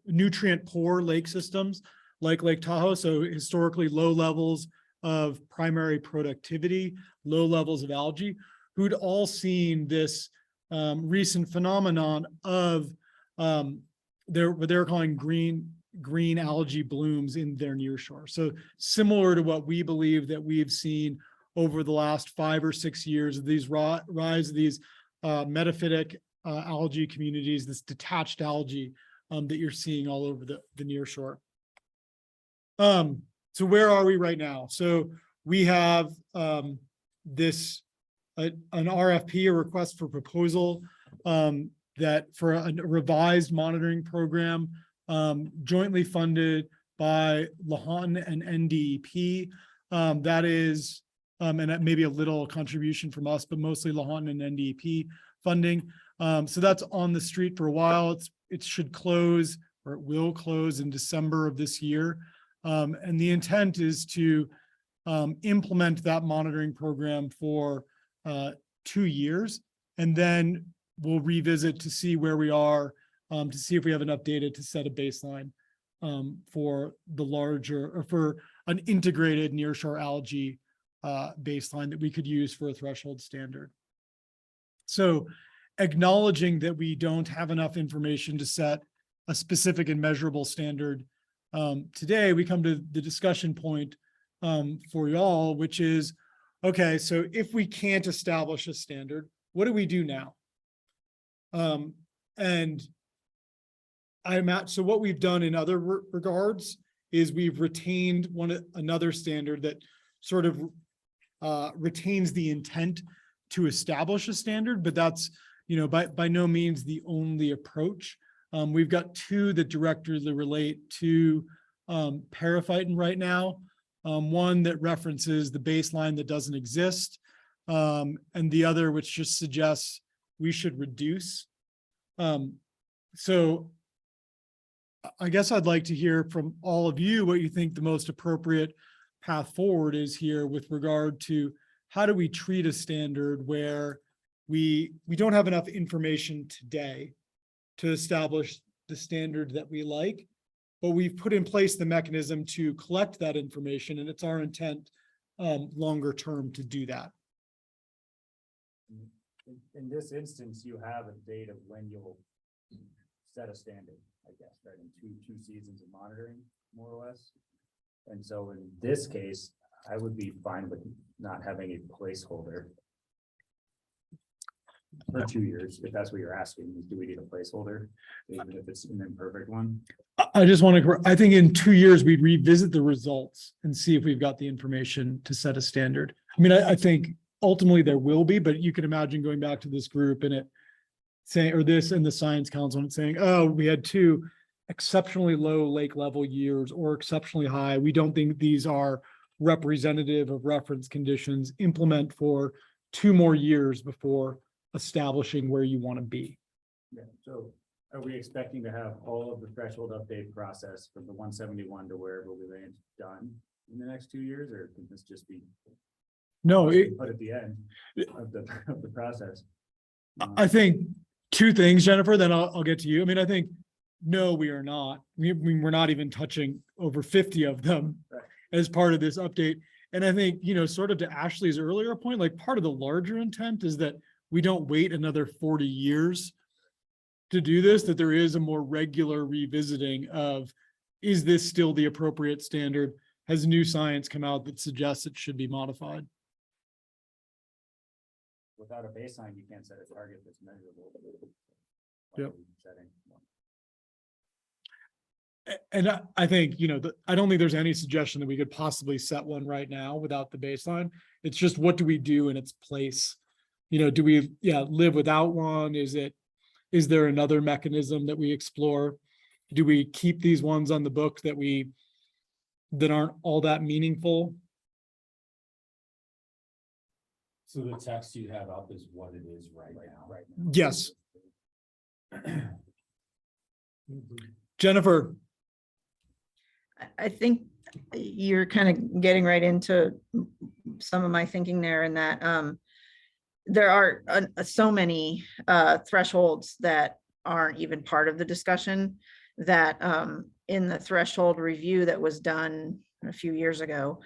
nutrient poor lake systems like Lake Tahoe. So historically low levels of primary productivity, low levels of algae, who'd all seen this recent phenomenon of what they're calling green algae blooms in their nearshore. So similar to what we believe that we've seen over the last 5 or 6 years of these rise of these metaphytic algae communities, this detached algae that you're seeing all over the nearshore. So where are we right now? So we have an RFP, a request for proposal, that for a revised monitoring program jointly funded by Lahontan and NDEP. That is, and maybe a little contribution from us, but mostly Lahontan and NDEP funding. So that's on the street for a while. It should close, or it will close in December of this year. And the intent is to implement that monitoring program for 2 years, and then we'll revisit to see where we are, to see if we have enough data to set a baseline for the larger, or for an integrated nearshore algae baseline that we could use for a threshold standard. So acknowledging that we don't have enough information to set a specific and measurable standard, today we come to the discussion point for y'all, which is, okay, so if we can't establish a standard, what do we do now? And so what we've done in other regards is we've retained another standard that sort of retains the intent to establish a standard, but that's, by no means the only approach. We've got 2 that directly relate to periphyton right now. One that references the baseline that doesn't exist, and the other which just suggests we should reduce. So I guess I'd like to hear from all of you what you think the most appropriate path forward is here with regard to how do we treat a standard where we don't have enough information today to establish the standard that we like, but we've put in place the mechanism to collect that information, and it's our intent longer term to do that. In this instance, you have a date of when you'll set a standard, I guess, right? In two seasons of monitoring, more or less. And so in this case, I would be fine with not having a placeholder for 2 years, if that's what you're asking. Do we need a placeholder, even if it's an imperfect one? I just want to, I think in 2 years, we'd revisit the results and see if we've got the information to set a standard. I mean, I think ultimately there will be, but you can imagine going back to this group and it saying, or this and the Science Council and saying, oh, we had 2 exceptionally low lake level years or exceptionally high. We don't think these are representative of reference conditions. Implement for 2 more years before establishing where you want to be. Yeah, so are we expecting to have all of the threshold update process from the 171 to wherever we land done in the next 2 years, or can this just be No, put at the end of the process? I think 2 things, Jennifer, then I'll get to you. I mean, I think, no, we are not. We're not even touching over 50 of them as part of this update. And I think, sort of to Ashley's earlier point, like part of the larger intent is that we don't wait another 40 years to do this, that there is a more regular revisiting of, is this still the appropriate standard? Has new science come out that suggests it should be modified? Without a baseline, you can't set a target that's measurable. Yep. Setting one. And I think, I don't think there's any suggestion that we could possibly set one right now without the baseline. It's just, what do we do in its place? Do we, live without one? Is there another mechanism that we explore? Do we keep these ones on the book that aren't all that meaningful? So the text you have up is what it is right now. Right. Yes. Jennifer, I think you're kind of getting right into some of my thinking there, in that there are so many thresholds that aren't even part of the discussion, that in the threshold review that was done a few years ago,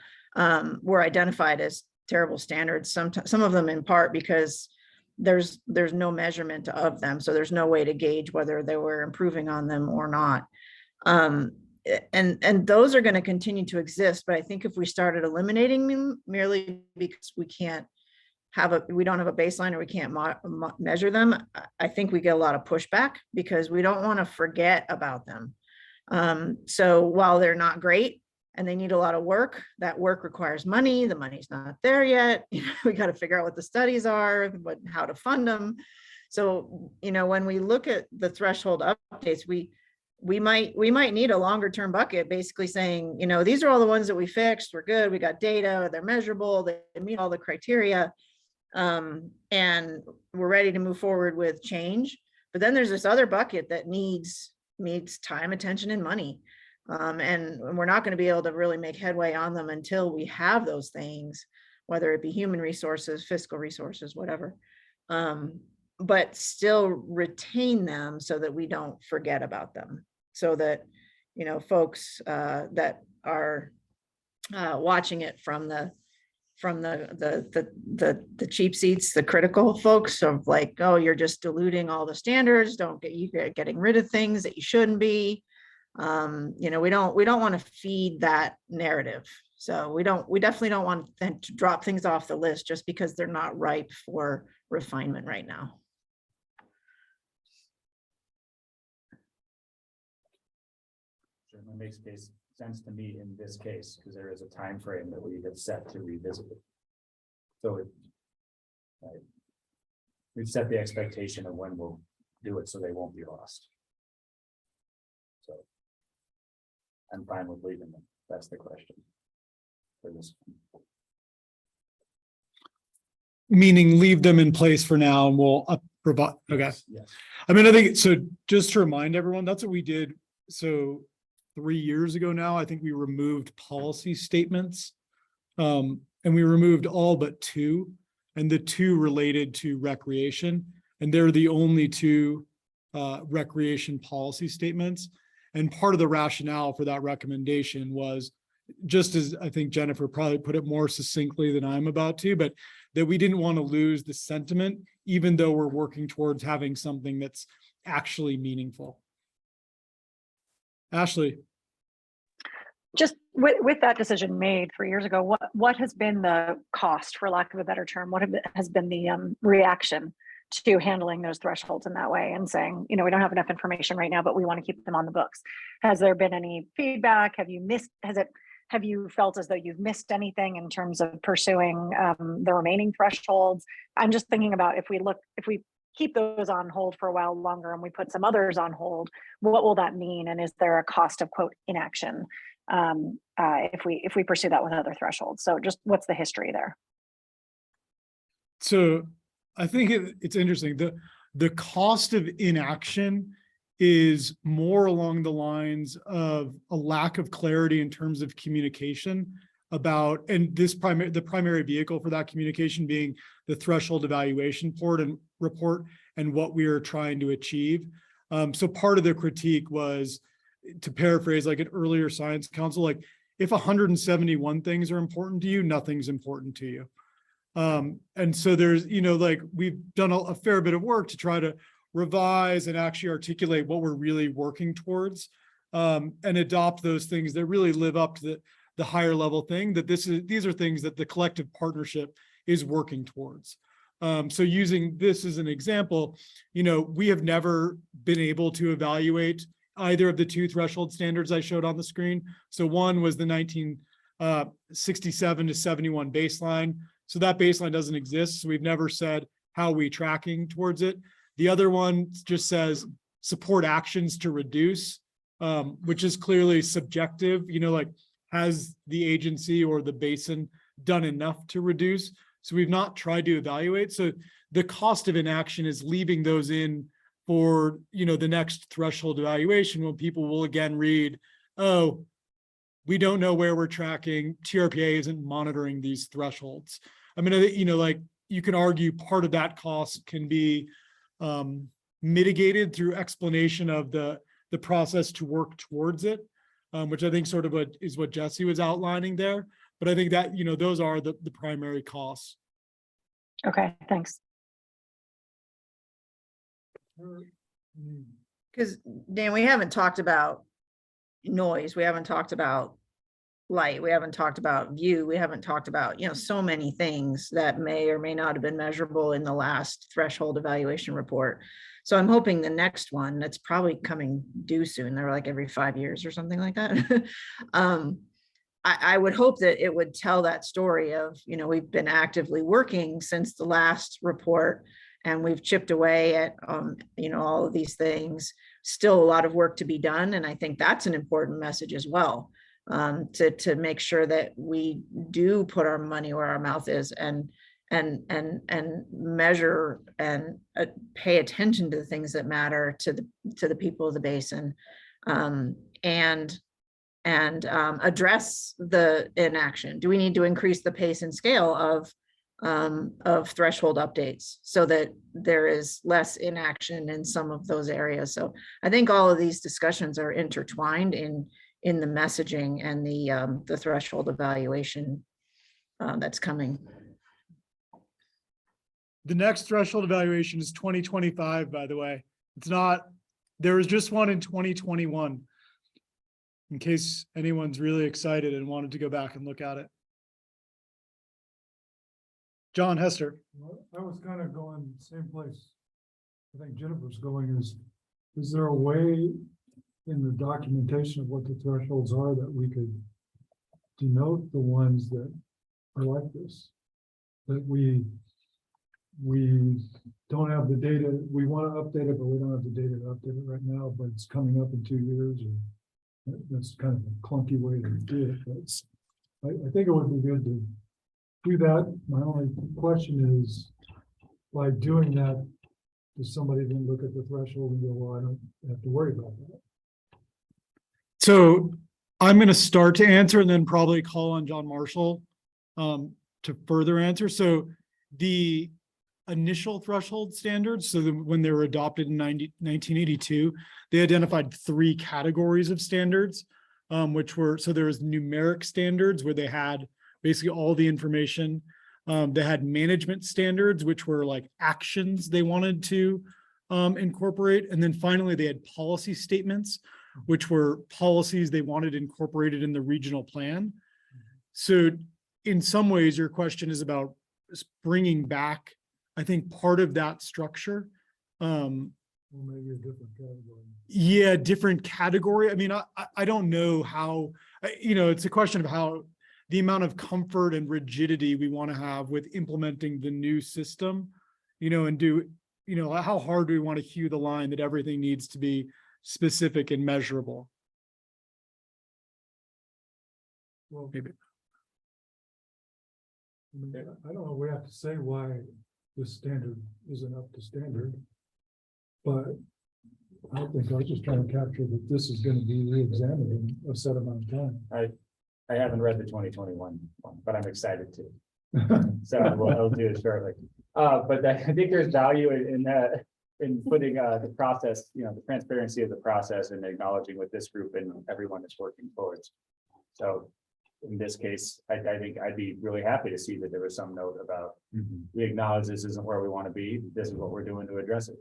were identified as terrible standards. Some of them in part because there's no measurement of them, so there's no way to gauge whether they were improving on them or not. And those are going to continue to exist, but I think if we started eliminating them merely because we don't have a baseline or we can't measure them, I think we get a lot of pushback, because we don't want to forget about them. So while they're not great and they need a lot of work, that work requires money. The money's not there yet. We got to figure out what the studies are, how to fund them. So, when we look at the threshold updates, we might need a longer term bucket, basically saying, these are all the ones that we fixed. We're good. We got data. They're measurable. They meet all the criteria. And we're ready to move forward with change. But then there's this other bucket that needs time, attention, and money. And we're not going to be able to really make headway on them until we have those things, whether it be human resources, fiscal resources, whatever. But still retain them so that we don't forget about them. So that, folks that are watching it from the cheap seats, the critical folks of like, oh, you're just diluting all the standards. You're getting rid of things that you shouldn't be. We don't want to feed that narrative. So we definitely don't want them to drop things off the list just because they're not ripe for refinement right now. Certainly makes sense to me in this case, because there is a time frame that we have set to revisit it. So we've set the expectation of when we'll do it, so they won't be lost. So I'm fine with leaving them. That's the question for this. meaning leave them in place for now and we'll provide, okay. Yes. I mean, I think, so just to remind everyone, that's what we did. So 3 years ago now, I think we removed policy statements. And we removed all but 2, and the 2 related to recreation. And they're the only 2 recreation policy statements. And part of the rationale for that recommendation was, just as I think Jennifer probably put it more succinctly than I'm about to, but that we didn't want to lose the sentiment, even though we're working towards having something that's actually meaningful. Ashley. Just with that decision made 3 years ago, what has been the cost, for lack of a better term? What has been the reaction to handling those thresholds in that way and saying, we don't have enough information right now, but we want to keep them on the books? Has there been any feedback? Have you felt as though you've missed anything in terms of pursuing the remaining thresholds? I'm just thinking about if we keep those on hold for a while longer and we put some others on hold, what will that mean? And is there a cost of, quote, inaction if we pursue that with other thresholds? So just what's the history there? So I think it's interesting. The cost of inaction is more along the lines of a lack of clarity in terms of communication about, and the primary vehicle for that communication being the threshold evaluation report and what we are trying to achieve. So part of the critique was, to paraphrase like an earlier science council, like if 171 things are important to you, nothing's important to you. And so there's, like we've done a fair bit of work to try to revise and actually articulate what we're really working towards, and adopt those things that really live up to the higher level thing, that these are things that the collective partnership is working towards. So using this as an example, we have never been able to evaluate either of the two threshold standards I showed on the screen. So one was the 1967 to 71 baseline. So that baseline doesn't exist. So we've never said how we tracking towards it. The other one just says support actions to reduce, which is clearly subjective, like has the agency or the basin done enough to reduce? So we've not tried to evaluate. So the cost of inaction is leaving those in for, the next threshold evaluation, when people will again read, oh, we don't know where we're tracking. TRPA isn't monitoring these thresholds. I mean, like you can argue part of that cost can be mitigated through explanation of the process to work towards it, which I think sort of is what Jesse was outlining there. But I think that, those are the primary costs. Okay, thanks. Because Dan, we haven't talked about noise, we haven't talked about light, we haven't talked about view, we haven't talked about, so many things that may or may not have been measurable in the last threshold evaluation report. So I'm hoping the next one that's probably coming due soon, they're like every 5 years or something like that. I would hope that it would tell that story of, we've been actively working since the last report and we've chipped away at, all of these things, still a lot of work to be done. And I think that's an important message as well, to make sure that we do put our money where our mouth is and measure and pay attention to the things that matter to the people of the basin, and address the inaction. Do we need to increase the pace and scale of threshold updates so that there is less inaction in some of those areas? So I think all of these discussions are intertwined in the messaging and the threshold evaluation that's coming. The next threshold evaluation is 2025, by the way. It's not, there was just one in 2021. In case anyone's really excited and wanted to go back and look at it. John Hester. Well, I was kind of going the same place. I think Jennifer's going is there a way in the documentation of what the thresholds are that we could denote the ones that are like this? That we don't have the data, we want to update it, but we don't have the data to update it right now, but it's coming up in 2 years. Or that's kind of a clunky way to do it. But I think it would be good to do that. My only question is, by doing that, does somebody then look at the threshold and go, well, I don't have to worry about that? So I'm going to start to answer and then probably call on John Marshall to further answer. So the initial threshold standards, so when they were adopted in 1982, they identified 3 categories of standards, which were, so there was numeric standards where they had basically all the information. They had management standards, which were like actions they wanted to incorporate. And then finally, they had policy statements, which were policies they wanted incorporated in the regional plan. So in some ways, your question is about bringing back, I think, part of that structure. Or maybe a different category. Yeah, different category. I mean, I don't know how, it's a question of how the amount of comfort and rigidity we want to have with implementing the new system, and how hard do we want to hew the line that everything needs to be specific and measurable? Well, Maybe. I mean, I don't know, we have to say why this standard isn't up to standard. But I think I was just trying to capture that this is going to be re-examined in a set amount of time. I haven't read the 2021 one, but I'm excited to. So I'll do it shortly. But I think there's value in that, in putting the process, the transparency of the process and acknowledging what this group and everyone is working towards. So in this case, I think I'd be really happy to see that there was some note about, we acknowledge this isn't where we want to be. This is what we're doing to address it.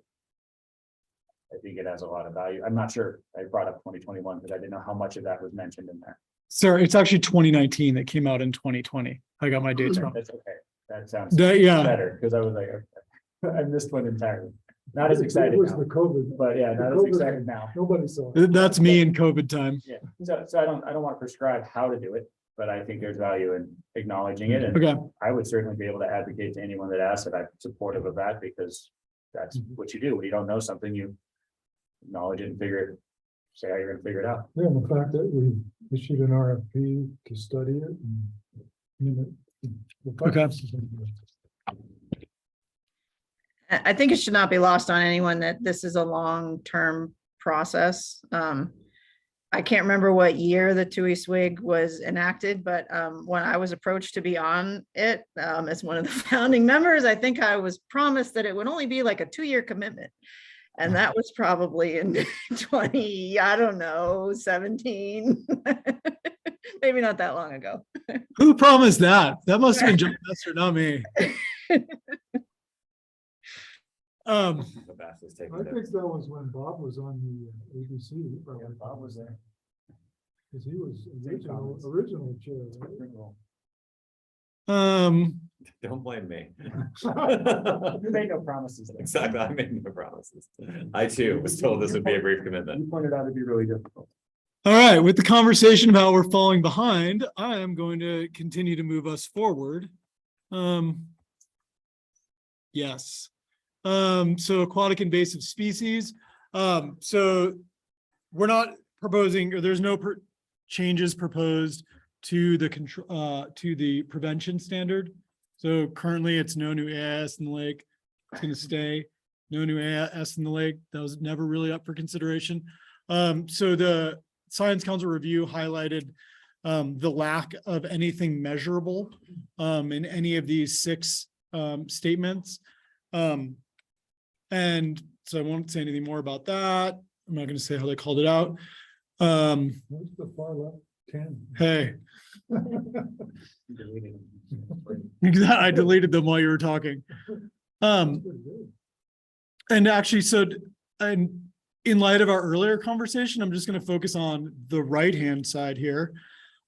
I think it has a lot of value. I'm not sure. I brought up 2021 because I didn't know how much of that was mentioned in there. Sorry, it's actually 2019 that came out in 2020. I got my dates wrong. That's okay. That sounds Yeah, better because I was like, okay. I missed one entirely. Not as It excited was now, the COVID. but yeah, not as COVID. excited now. Nobody saw it. that's me in COVID time. Yeah, so I don't want to prescribe how to do it, but I think there's value in acknowledging it. And Okay, I would certainly be able to advocate to anyone that asks that I'm supportive of that because that's what you do. When you don't know something, you acknowledge it and say how you're gonna figure it out. Yeah, and the fact that we issued an RFP to study it. And, I mean, the Okay. process is in there. I think it should not be lost on anyone that this is a long-term process. I can't remember what year the TUI swig was enacted, but when I was approached to be on it, as one of the founding members, I think I was promised that it would only be like a 2-year commitment. And that was probably in 20, I don't know, 17. Maybe not that long ago. who promised that? That must have been John Messer, not me. The fastest taking I it. think that was when Bob was on the ABC. probably. Bob was there. Cause he was original chair, right? Don't blame me. You made no promises. there. Exactly, I made no promises. I too was told this would be a brief commitment. You pointed out it'd be really difficult. All right, with the conversation about we're falling behind, I am going to continue to move us forward. Yes. So aquatic invasive species. So we're not proposing, or there's no changes proposed to the control, to the prevention standard. So currently it's no new AIS in the lake. It's going to stay no new AIS in the lake. That was never really up for consideration. So the Science Council review highlighted the lack of anything measurable in any of these 6 statements. And so I won't say anything more about that. I'm not going to say how they called it out. What's the far left 10? Hey, I deleted them while you were talking. And actually, so and in light of our earlier conversation, I'm just going to focus on the right-hand side here.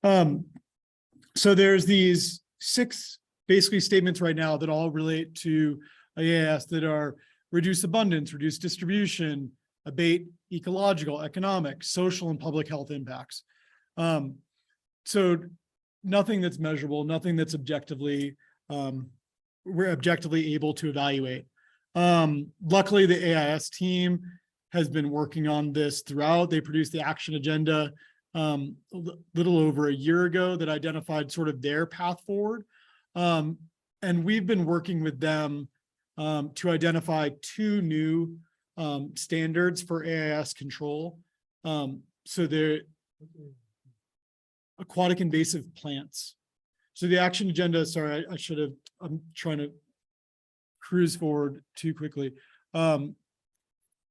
So there's these 6 basically statements right now that all relate to AIS that are reduce abundance, reduce distribution, abate ecological, economic, social, and public health impacts. So nothing that's measurable, nothing that's objectively, we're objectively able to evaluate. Luckily, the AIS team has been working on this throughout. They produced the action agenda a little over a year ago that identified sort of their path forward. And we've been working with them to identify 2 new standards for AIS control. So they're aquatic invasive plants. So the action agenda, sorry, I should have, I'm trying to cruise forward too quickly.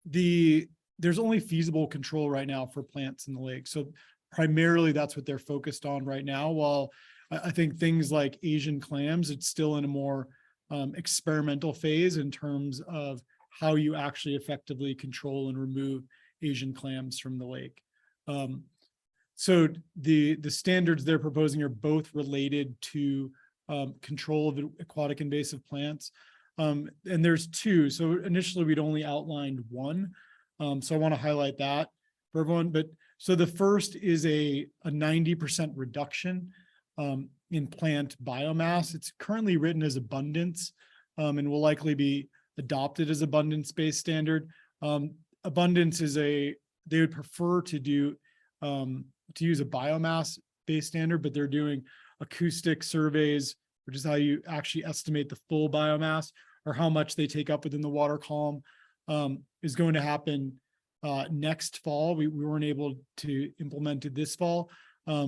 There's only feasible control right now for plants in the lake. So primarily that's what they're focused on right now. While I think things like Asian clams, it's still in a more experimental phase in terms of how you actually effectively control and remove Asian clams from the lake. So the standards they're proposing are both related to control of aquatic invasive plants. And there's 2. So initially we'd only outlined 1. So I want to highlight that for everyone. But so the first is a 90% reduction in plant biomass. It's currently written as abundance and will likely be adopted as abundance-based standard. Abundance is they would prefer to do to use a biomass-based standard, but they're doing acoustic surveys, which is how you actually estimate the full biomass or how much they take up within the water column, is going to happen next fall. We weren't able to implement it this fall.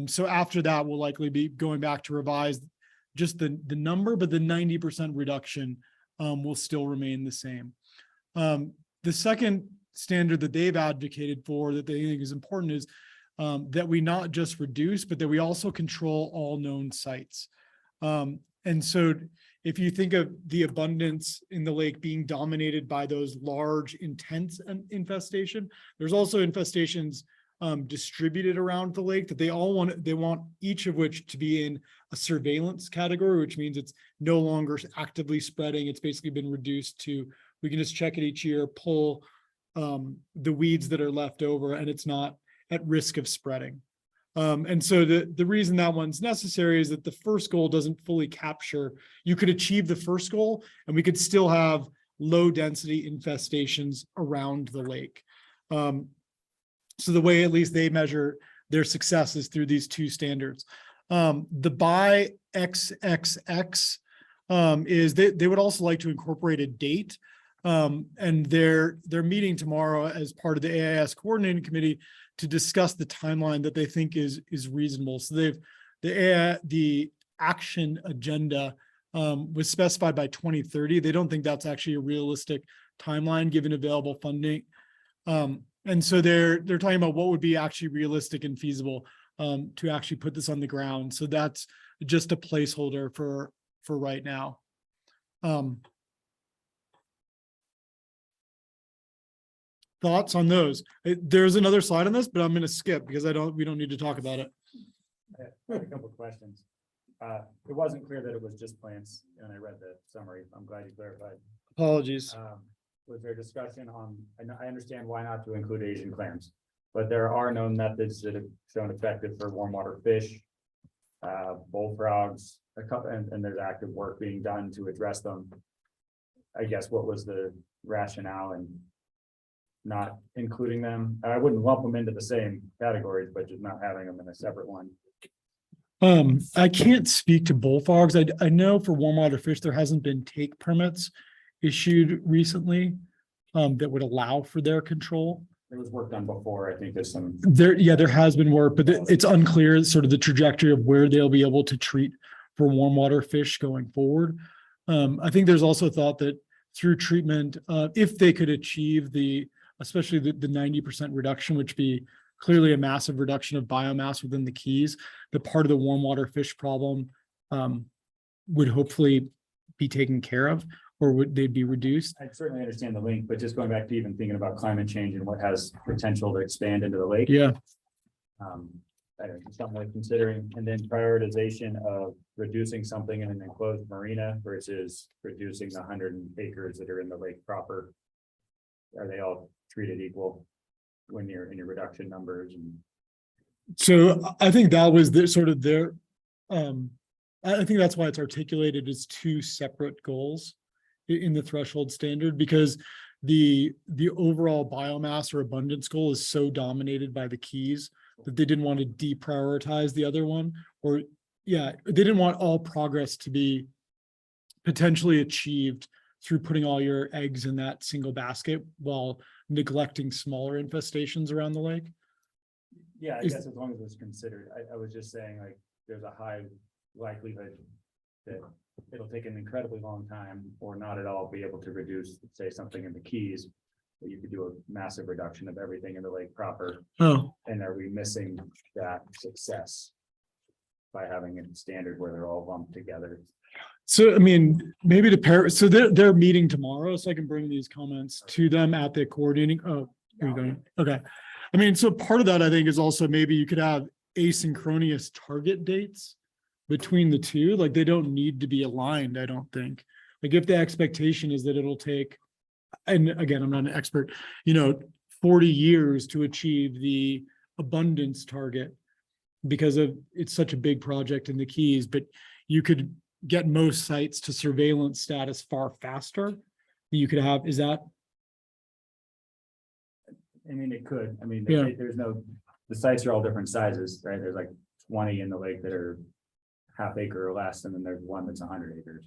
So after that, we'll likely be going back to revise just the number, but the 90% reduction will still remain the same. The second standard that they've advocated for that they think is important is that we not just reduce, but that we also control all known sites. And so if you think of the abundance in the lake being dominated by those large, intense infestation, there's also infestations distributed around the lake that they want each of which to be in a surveillance category, which means it's no longer actively spreading. It's basically been reduced to, we can just check it each year, pull the weeds that are left over, and it's not at risk of spreading. And so the reason that one's necessary is that the first goal doesn't fully capture, you could achieve the first goal and we could still have low density infestations around the lake. So the way at least they measure their success is through these two standards. The by XXX is they would also like to incorporate a date. And they're meeting tomorrow as part of the AIS coordinating committee to discuss the timeline that they think is reasonable. So the action agenda was specified by 2030. They don't think that's actually a realistic timeline given available funding. And so they're talking about what would be actually realistic and feasible to actually put this on the ground. So that's just a placeholder for right now. Thoughts on those? There's another slide on this, but I'm going to skip because we don't need to talk about it. I have a couple of questions. It wasn't clear that it was just plants, and I read the summary. I'm glad you clarified. Apologies. Was there discussion on, I understand why not to include Asian clams, but there are known methods that have shown effective for warm water fish, bullfrogs, and there's active work being done to address them. I guess what was the rationale in not including them? I wouldn't lump them into the same categories, but just not having them in a separate one. I can't speak to bullfrogs. I know for warm water fish, there hasn't been take permits issued recently that would allow for their control. There was work done before. I think there's some. There has been work, but it's unclear sort of the trajectory of where they'll be able to treat for warm water fish going forward. I think there's also thought that through treatment, if they could achieve especially the 90% reduction, which be clearly a massive reduction of biomass within the Keys, the part of the warm water fish problem would hopefully be taken care of, or would they be reduced? I certainly understand the link, but just going back to even thinking about climate change and what has potential to expand into the lake. Yeah. I don't know, something like considering, and then prioritization of reducing something in an enclosed marina versus reducing the 100 acres that are in the lake proper. Are they all treated equal when you're in your reduction numbers? And so I think that was I think that's why it's articulated as two separate goals in the threshold standard, because the overall biomass or abundance goal is so dominated by the Keys that they didn't want to deprioritize the other one, or they didn't want all progress to be potentially achieved through putting all your eggs in that single basket while neglecting smaller infestations around the lake. yeah, I guess as long as it's considered, I was just saying, like, there's a high likelihood that it'll take an incredibly long time or not at all be able to reduce, say, something in the Keys, but you could do a massive reduction of everything in the lake proper. Oh, And are we missing that success by having a standard where they're all lumped together? so I mean, maybe to pair, so they're meeting tomorrow, so I can bring these comments to them at the coordinating. Oh, are you going? Okay. I mean, so part of that, I think, is also maybe you could have asynchronous target dates between the two. Like, they don't need to be aligned, I don't think. Like, if the expectation is that it'll take, and again, I'm not an expert, 40 years to achieve the abundance target because of it's such a big project in the Keys, but you could get most sites to surveillance status far faster. You could have, is that? I mean, it could, I mean, Yeah. the sites are all different sizes, right? There's like 20 in the lake that are half acre or less, and then there's one that's 100 acres.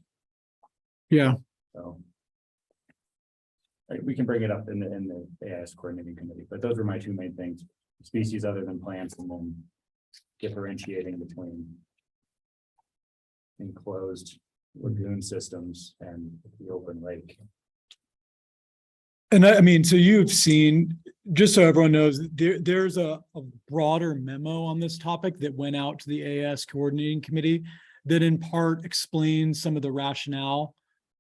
Yeah. So. We can bring it up in the AIS coordinating committee, but those were my two main things: species other than plants, and then differentiating between enclosed lagoon systems and the open lake. And I mean, so you've seen, just so everyone knows, there's a broader memo on this topic that went out to the AIS coordinating committee that in part explains some of the rationale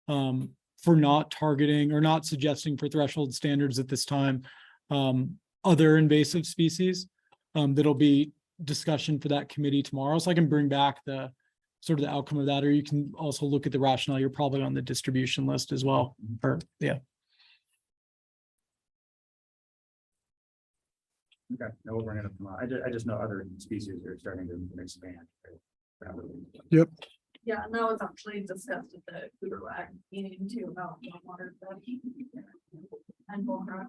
for not targeting or not suggesting for threshold standards at this time, other invasive species. That'll be discussion for that committee tomorrow. So I can bring back the sort of the outcome of that, or you can also look at the rationale. You're probably on the distribution list as well. Or yeah. Okay, no, we're gonna come on. I just know other species are starting to expand. Yep. Yeah, and that was actually discussed at the Cooter Wag meeting too about water. And bull run.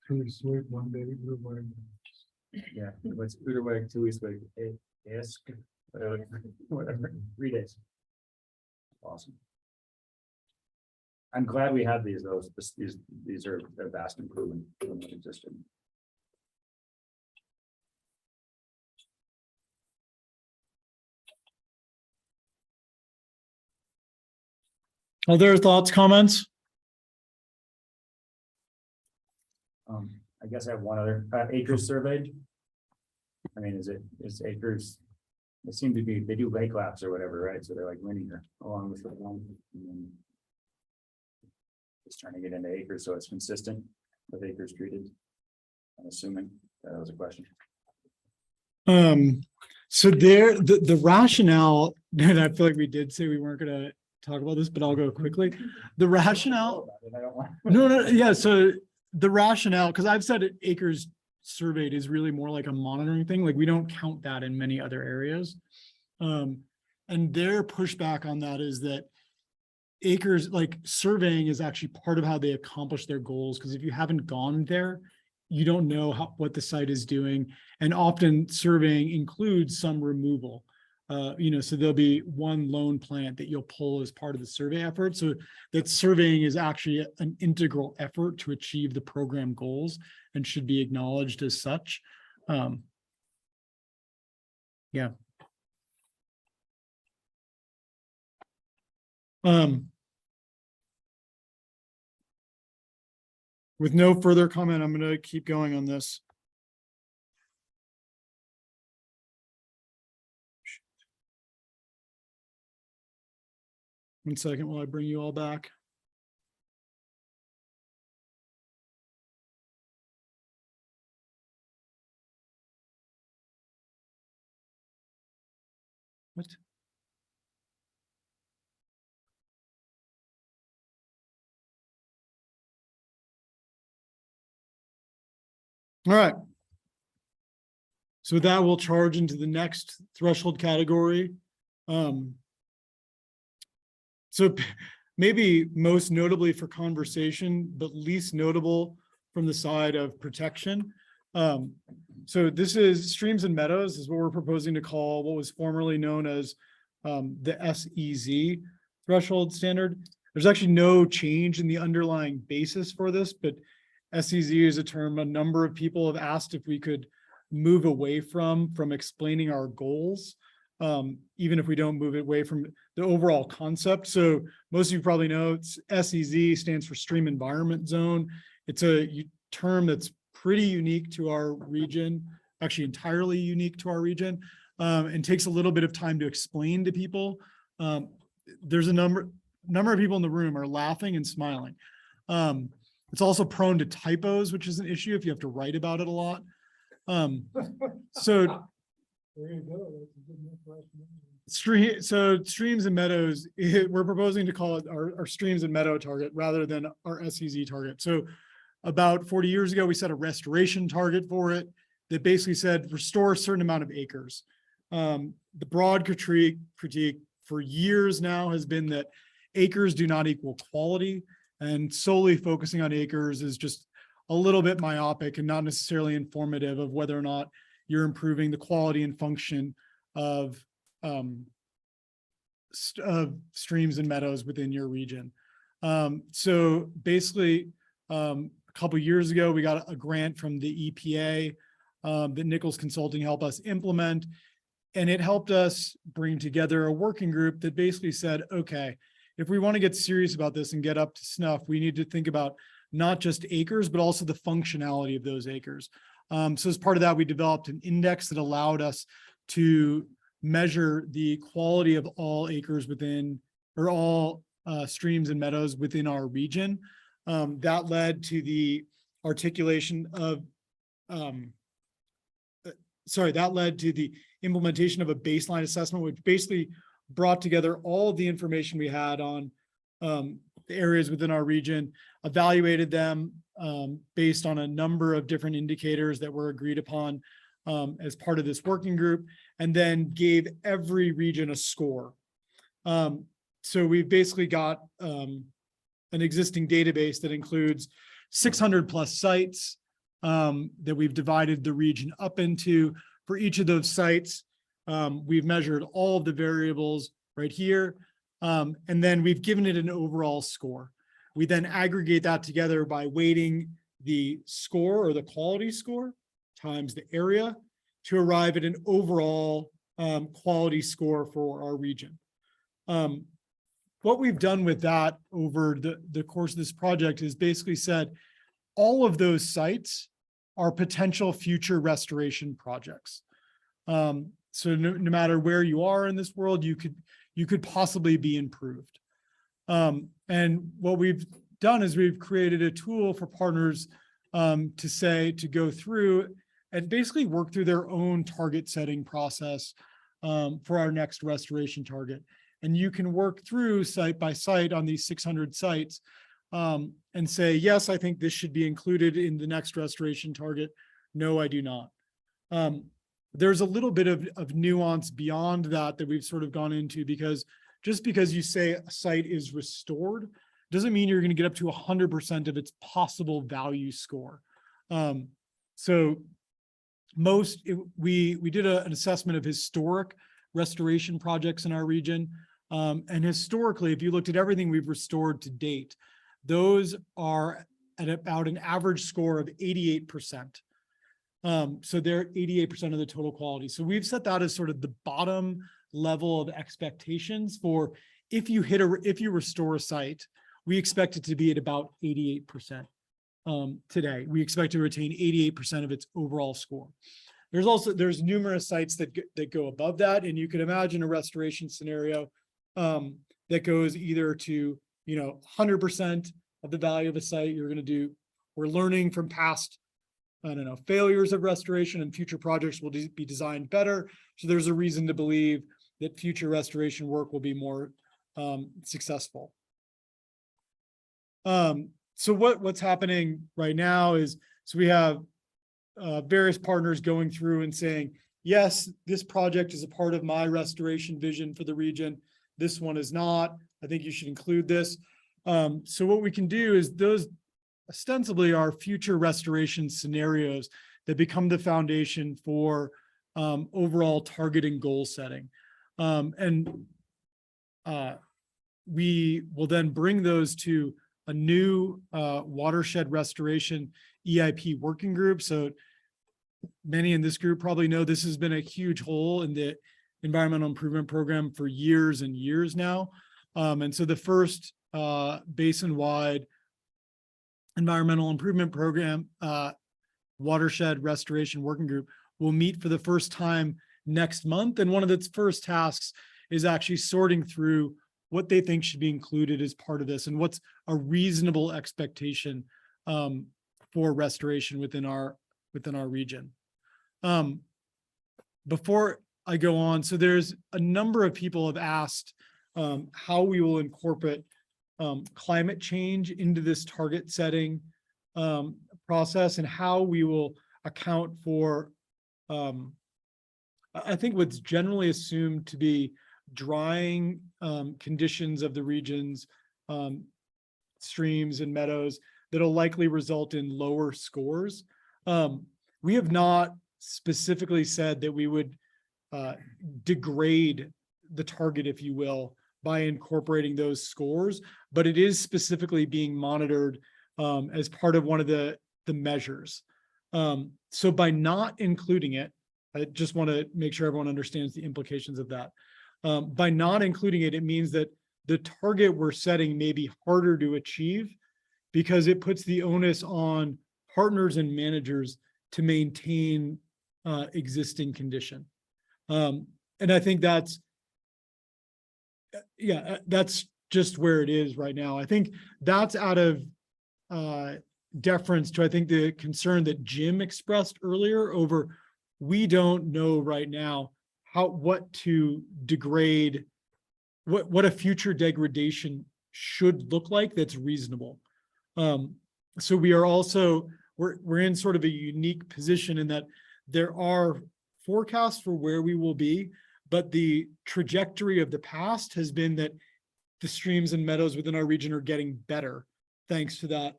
Too sweet one day. We're wearing- Yeah, what's Uter week, 2 weeks, week, yes, whatever, 3 days. Awesome. I'm glad we have these, these are a vast improvement from what existed. Other thoughts, comments? I guess I have one other, acres surveyed. I mean, is acres, they seem to be, they do lake laps or whatever, right? So they're like linear along with the one. And then just trying to get into acres, so it's consistent with acres treated. I'm assuming that was a question. So there, the rationale, and I feel like we did say we weren't gonna talk about this, but I'll go quickly. The rationale, no, yeah, so the rationale, because I've said acres surveyed is really more like a monitoring thing. Like we don't count that in many other areas. And their pushback on that is that acres, like surveying is actually part of how they accomplish their goals. Because if you haven't gone there, you don't know what the site is doing. And often surveying includes some removal. So there'll be one lone plant that you'll pull as part of the survey effort. So that surveying is actually an integral effort to achieve the program goals and should be acknowledged as such. Yeah. With no further comment, I'm going to keep going on this. One second while I bring you all back. What? All right. So with that, we'll charge into the next threshold category. So maybe most notably for conversation, but least notable from the side of protection. So this is streams and meadows is what we're proposing to call what was formerly known as the SEZ threshold standard. There's actually no change in the underlying basis for this, but SEZ is a term a number of people have asked if we could move away from explaining our goals, even if we don't move away from the overall concept. So most of you probably know SEZ stands for Stream Environment Zone. It's a term that's pretty unique to our region, actually entirely unique to our region, and takes a little bit of time to explain to people. There's a number of people in the room are laughing and smiling. It's also prone to typos, which is an issue if you have to write about it a lot. So There you go. That's a good enough so rationale. streams and meadows, we're proposing to call it our streams and meadow target rather than our SEZ target. So about 40 years ago, we set a restoration target for it that basically said restore a certain amount of acres. The broad critique for years now has been that acres do not equal quality, and solely focusing on acres is just a little bit myopic and not necessarily informative of whether or not you're improving the quality and function of streams and meadows within your region. So basically, a couple of years ago, we got a grant from the EPA that Nichols Consulting helped us implement. And it helped us bring together a working group that basically said, okay, if we want to get serious about this and get up to snuff, we need to think about not just acres, but also the functionality of those acres. So as part of that, we developed an index that allowed us to measure the quality of all acres within, or all streams and meadows within our region. That led to the articulation of, that led to the implementation of a baseline assessment, which basically brought together all of the information we had on the areas within our region, evaluated them based on a number of different indicators that were agreed upon as part of this working group, and then gave every region a score. So we've basically got an existing database that includes 600 plus sites that we've divided the region up into. For each of those sites, we've measured all of the variables right here, and then we've given it an overall score. We then aggregate that together by weighting the score or the quality score times the area to arrive at an overall quality score for our region. What we've done with that over the course of this project is basically said, all of those sites are potential future restoration projects. So no matter where you are in this world, you could possibly be improved. And what we've done is we've created a tool for partners to go through and basically work through their own target setting process for our next restoration target. And you can work through site by site on these 600 sites and say, yes, I think this should be included in the next restoration target. No, I do not. There's a little bit of nuance beyond that we've sort of gone into, because just because you say a site is restored doesn't mean you're going to get up to 100% of its possible value score. So we did an assessment of historic restoration projects in our region. And historically, if you looked at everything we've restored to date, those are at about an average score of 88%. So they're 88% of the total quality. So we've set that as sort of the bottom level of expectations for if you restore a site, we expect it to be at about 88%. Today, we expect to retain 88% of its overall score. There's numerous sites that go above that, and you can imagine a restoration scenario that goes either to 100% of the value of a site. We're learning from past, failures of restoration, and future projects will be designed better. So there's a reason to believe that future restoration work will be more successful. So what's happening right now is, so we have various partners going through and saying, yes, this project is a part of my restoration vision for the region. This one is not. I think you should include this. So what we can do is those ostensibly are future restoration scenarios that become the foundation for overall target and goal setting. We will then bring those to a new watershed restoration EIP working group. So many in this group probably know this has been a huge hole in the environmental improvement program for years and years now. And so the first basin-wide environmental improvement program watershed restoration working group will meet for the first time next month. And one of its first tasks is actually sorting through what they think should be included as part of this and what's a reasonable expectation for restoration within our region. Before I go on, so there's a number of people have asked how we will incorporate climate change into this target setting process, and how we will account for, I think what's generally assumed to be drying conditions of the region's streams and meadows that'll likely result in lower scores. We have not specifically said that we would degrade the target, if you will, by incorporating those scores, but it is specifically being monitored as part of one of the measures. So by not including it, I just want to make sure everyone understands the implications of that. By not including it, it means that the target we're setting may be harder to achieve because it puts the onus on partners and managers to maintain existing condition. And I think that's, yeah, that's just where it is right now. I think that's out of deference to, I think, the concern that Jim expressed earlier over, we don't know right now what to degrade, what a future degradation should look like that's reasonable. So we are also, we're in sort of a unique position in that there are forecasts for where we will be, but the trajectory of the past has been that the streams and meadows within our region are getting better thanks to that,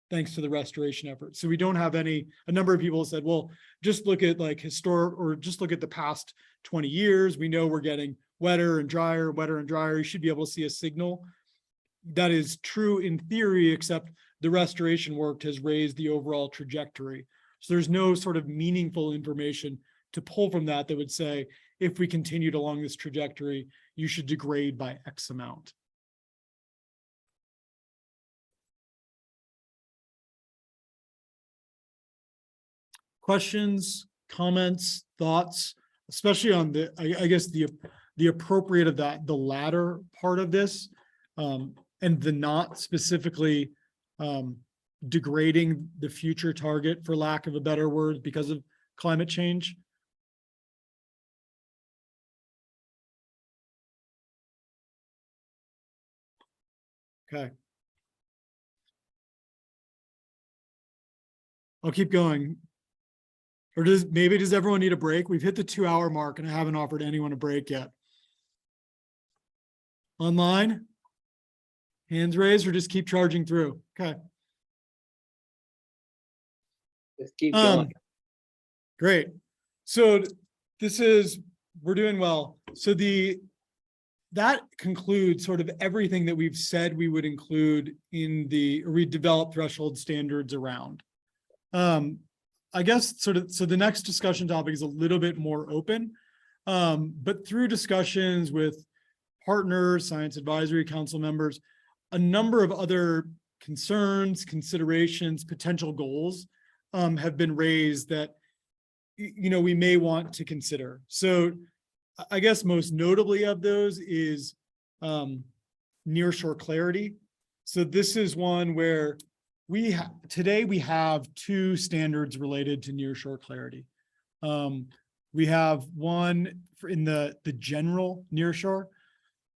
thanks to the restoration effort. So we don't have a number of people said, well, just look at like historic, or just look at the past 20 years. We know we're getting wetter and drier, wetter and drier. You should be able to see a signal. That is true in theory, except the restoration work has raised the overall trajectory. So there's no sort of meaningful information to pull from that would say, if we continued along this trajectory, you should degrade by X amount. Questions, comments, thoughts, especially on the, I guess the appropriate of that, the latter part of this, and the not specifically degrading the future target, for lack of a better word, because of climate change. Okay. I'll keep going. Or does everyone need a break? We've hit the 2-hour mark and I haven't offered anyone a break yet. Online? Hands raised or just keep charging through? Okay. Just keep going. Great. So we're doing well. So that concludes sort of everything that we've said we would include in we develop threshold standards around. I guess so the next discussion topic is a little bit more open, but through discussions with partners, science advisory council members, a number of other concerns, considerations, potential goals have been raised that, we may want to consider. So I guess most notably of those is nearshore clarity. So this is one where today we have 2 standards related to nearshore clarity. We have one in the general nearshore.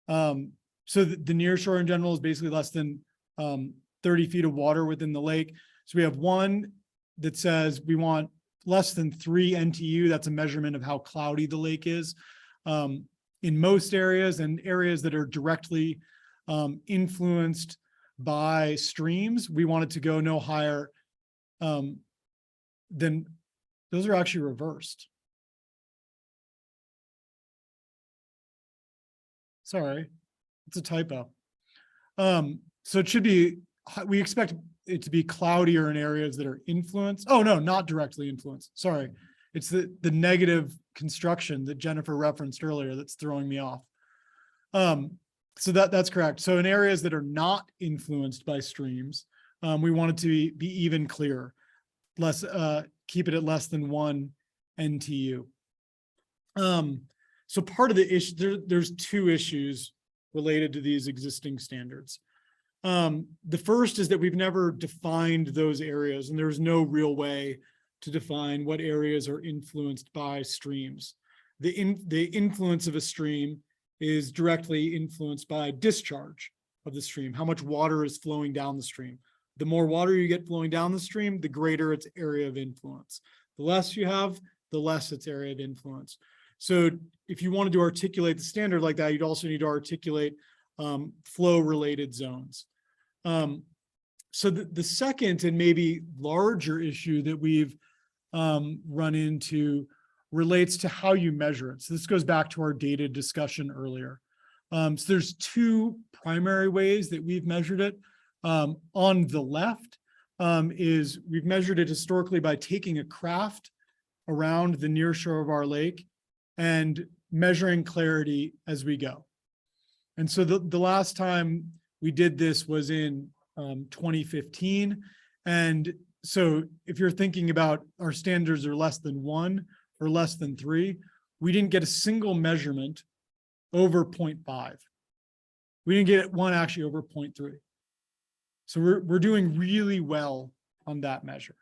So the nearshore in general is basically less than 30 feet of water within the lake. So we have one that says we want less than 3 NTU. That's a measurement of how cloudy the lake is. In most areas, and areas that are directly influenced by streams, we want it to go no higher than, those are actually reversed. Sorry, it's a typo. So it should be, we expect it to be cloudier in areas that are influenced. Oh, no, not directly influenced. Sorry. It's the negative construction that Jennifer referenced earlier that's throwing me off. So that's correct. So in areas that are not influenced by streams, we want it to be even clearer, keep it at less than 1 NTU. So part of the issue, there's 2 issues related to these existing standards. The first is that we've never defined those areas, and there's no real way to define what areas are influenced by streams. The influence of a stream is directly influenced by discharge of the stream, how much water is flowing down the stream. The more water you get flowing down the stream, the greater its area of influence. The less you have, the less its area of influence. So if you wanted to articulate the standard like that, you'd also need to articulate flow-related zones. So the second and maybe larger issue that we've run into relates to how you measure it. So this goes back to our data discussion earlier. So there's 2 primary ways that we've measured it. On the left is we've measured it historically by taking a craft around the near shore of our lake and measuring clarity as we go. And so the last time we did this was in 2015. And so if you're thinking about our standards are less than 1 or less than 3, we didn't get a single measurement over 0.5. We didn't get one actually over 0.3. So we're doing really well on that measure.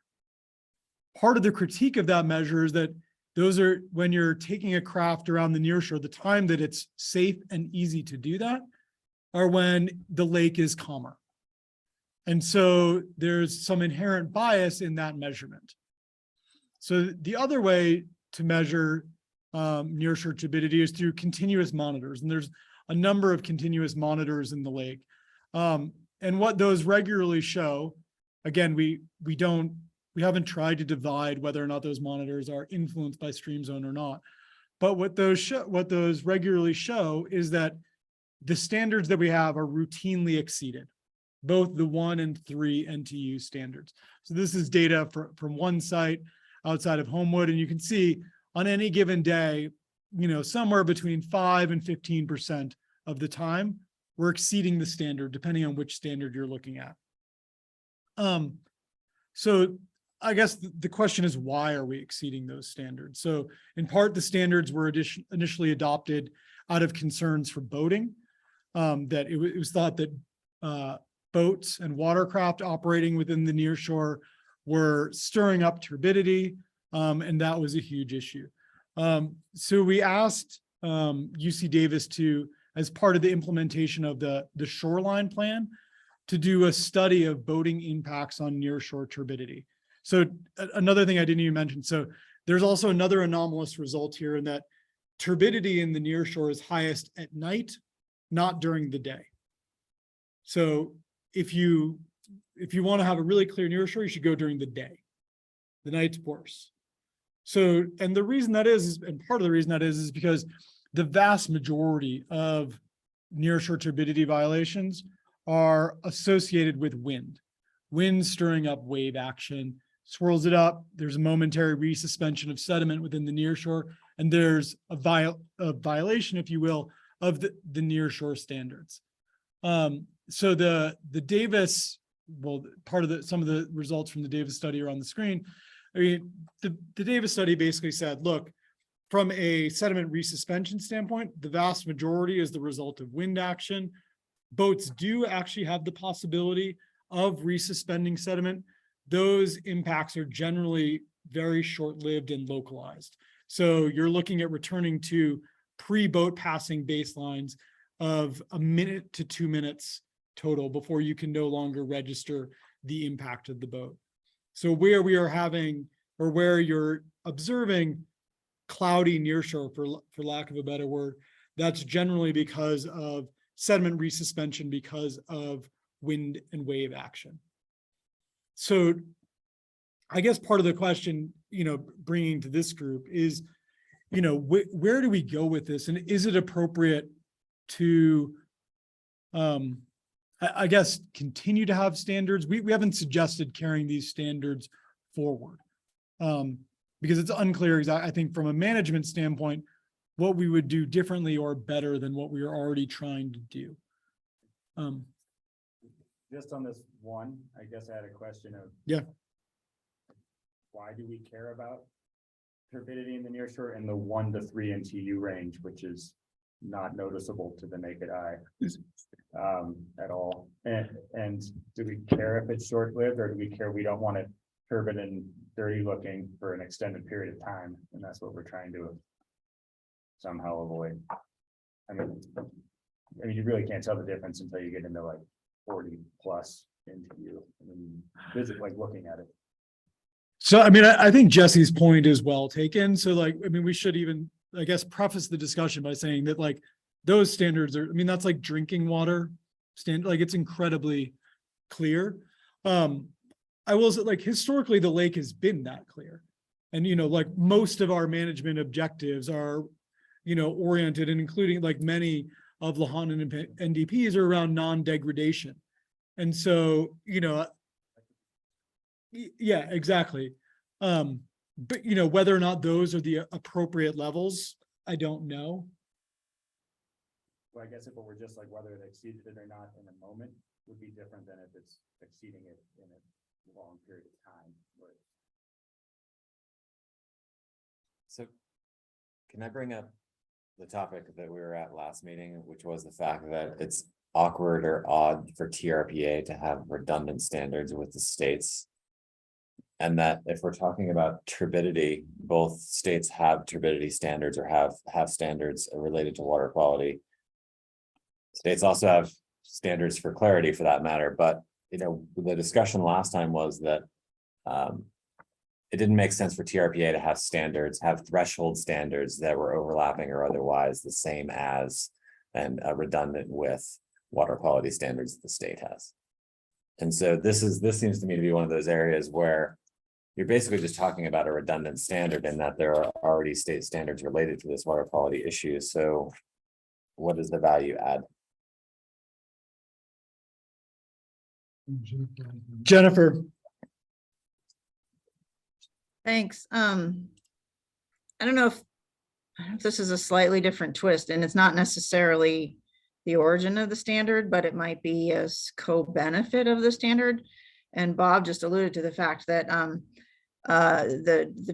Part of the critique of that measure is that those are, when you're taking a craft around the nearshore, the time that it's safe and easy to do that are when the lake is calmer. And so there's some inherent bias in that measurement. So the other way to measure nearshore turbidity is through continuous monitors. And there's a number of continuous monitors in the lake. And what those regularly show, again, we haven't tried to divide whether or not those monitors are influenced by stream zone or not. But what those regularly show is that the standards that we have are routinely exceeded, both the 1 and 3 NTU standards. So this is data from one site outside of Homewood, and you can see on any given day, somewhere between 5 and 15% of the time, we're exceeding the standard, depending on which standard you're looking at. So I guess the question is, why are we exceeding those standards? So in part, the standards were initially adopted out of concerns for boating, that it was thought that boats and watercraft operating within the nearshore were stirring up turbidity, and that was a huge issue. So we asked UC Davis to, as part of the implementation of the shoreline plan, to do a study of boating impacts on nearshore turbidity. So another thing I didn't even mention, so there's also another anomalous result here in that turbidity in the nearshore is highest at night, not during the day. So if you want to have a really clear nearshore, you should go during the day. The night's worse. So, and the reason that is, and part of the reason that is because the vast majority of nearshore turbidity violations are associated with wind. Wind stirring up wave action, swirls it up. There's a momentary resuspension of sediment within the nearshore, and there's a violation, if you will, of the nearshore standards. So the Davis, well, part of some of the results from the Davis study are on the screen. I mean, the Davis study basically said, look, from a sediment resuspension standpoint, the vast majority is the result of wind action. Boats do actually have the possibility of resuspending sediment. Those impacts are generally very short-lived and localized. So you're looking at returning to pre-boat passing baselines of 1 minute to 2 minutes total before you can no longer register the impact of the boat. So where we are having, or where you're observing cloudy nearshore, for lack of a better word, that's generally because of sediment resuspension because of wind and wave action. So I guess part of the question, bringing to this group is, where do we go with this? And is it appropriate to, I guess, continue to have standards? We haven't suggested carrying these standards forward because it's unclear, I think, from a management standpoint, what we would do differently or better than what we are already trying to do. Just on this one, I guess I had a question of. Yeah. Why do we care about turbidity in the nearshore in the 1 to 3 NTU range, which is not noticeable to the naked eye at all? And do we care if it's short-lived, or do we care we don't want it turbid and dirty looking for an extended period of time? And that's what we're trying to somehow avoid. I mean, you really can't tell the difference until you get into like 40 plus NTU. I mean, visit like looking at it. So, I think Jesse's point is well taken. So we should even, I guess, preface the discussion by saying that those standards are, that's like drinking water standard, it's incredibly clear. I will say, historically, the lake has been that clear. And, most of our management objectives are, oriented, and including many of Lahontan NDPs are around non-degradation. And so, yeah, exactly. But whether or not those are the appropriate levels, I don't know. Well, I guess if it were just whether it exceeded it or not in a moment would be different than if it's exceeding it in a long period of time. So Can I bring up the topic that we were at last meeting, which was the fact that it's awkward or odd for TRPA to have redundant standards with the states? And that if we're talking about turbidity, both states have turbidity standards or have standards related to water quality. States also have standards for clarity for that matter, but the discussion last time was that it didn't make sense for TRPA to have threshold standards that were overlapping or otherwise the same as and redundant with water quality standards that the state has. And so this seems to me to be one of those areas where you're basically just talking about a redundant standard in that there are already state standards related to this water quality issue. So what is the value add? Jennifer, Thanks. I don't know if this is a slightly different twist, and it's not necessarily the origin of the standard, but it might be a co-benefit of the standard. And Bob just alluded to the fact that the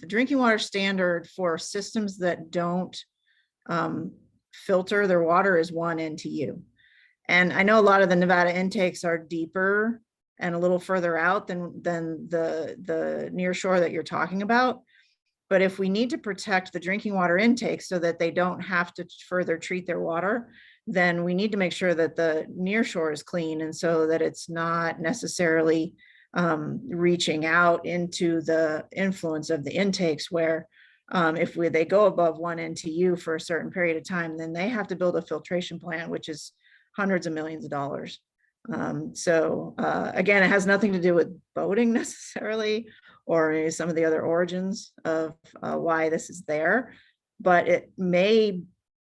drinking water standard for systems that don't filter their water is 1 NTU. And I know a lot of the Nevada intakes are deeper and a little further out than the near shore that you're talking about. But if we need to protect the drinking water intake so that they don't have to further treat their water, then we need to make sure that the near shore is clean, and so that it's not necessarily reaching out into the influence of the intakes where if they go above 1 NTU for a certain period of time, then they have to build a filtration plant, which is hundreds of millions of dollars. Again, it has nothing to do with boating necessarily, or maybe some of the other origins of why this is there, but it may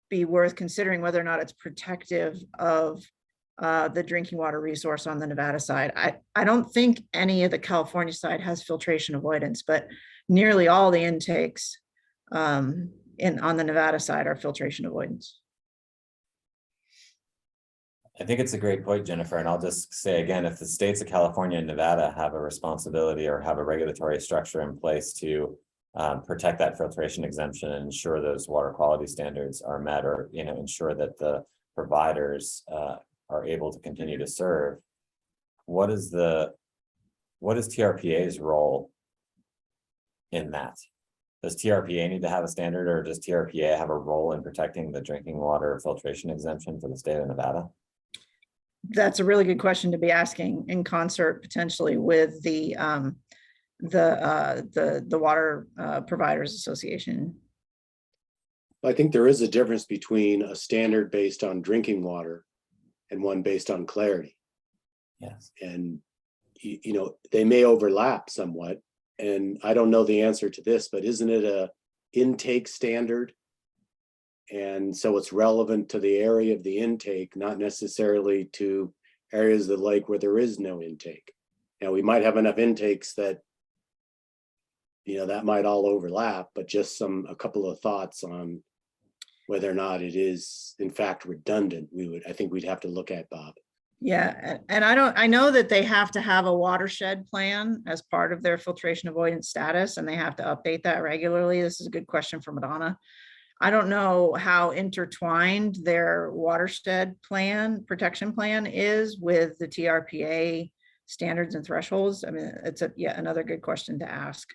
be worth considering whether or not it's protective of the drinking water resource on the Nevada side. I don't think any of the California side has filtration avoidance, but nearly all the intakes on the Nevada side are filtration avoidance. I think it's a great point, Jennifer, and I'll just say again, if the states of California and Nevada have a responsibility or have a regulatory structure in place to protect that filtration exemption and ensure those water quality standards are met, or ensure that the providers are able to continue to serve, what is TRPA's role in that? Does TRPA need to have a standard, or does TRPA have a role in protecting the drinking water filtration exemption for the state of Nevada? That's a really good question to be asking in concert potentially with the Water Providers Association. I think there is a difference between a standard based on drinking water and one based on clarity. Yes. And, they may overlap somewhat. And I don't know the answer to this, but isn't it a intake standard? And so it's relevant to the area of the intake, not necessarily to areas of the lake where there is no intake. Now, we might have enough intakes that, that might all overlap, but just a couple of thoughts on whether or not it is in fact redundant. I think we'd have to look at, Bob. Yeah, and I know that they have to have a watershed plan as part of their filtration avoidance status, and they have to update that regularly. This is a good question for Madonna. I don't know how intertwined their watershed plan, protection plan is with the TRPA standards and thresholds. I mean, it's yet another good question to ask.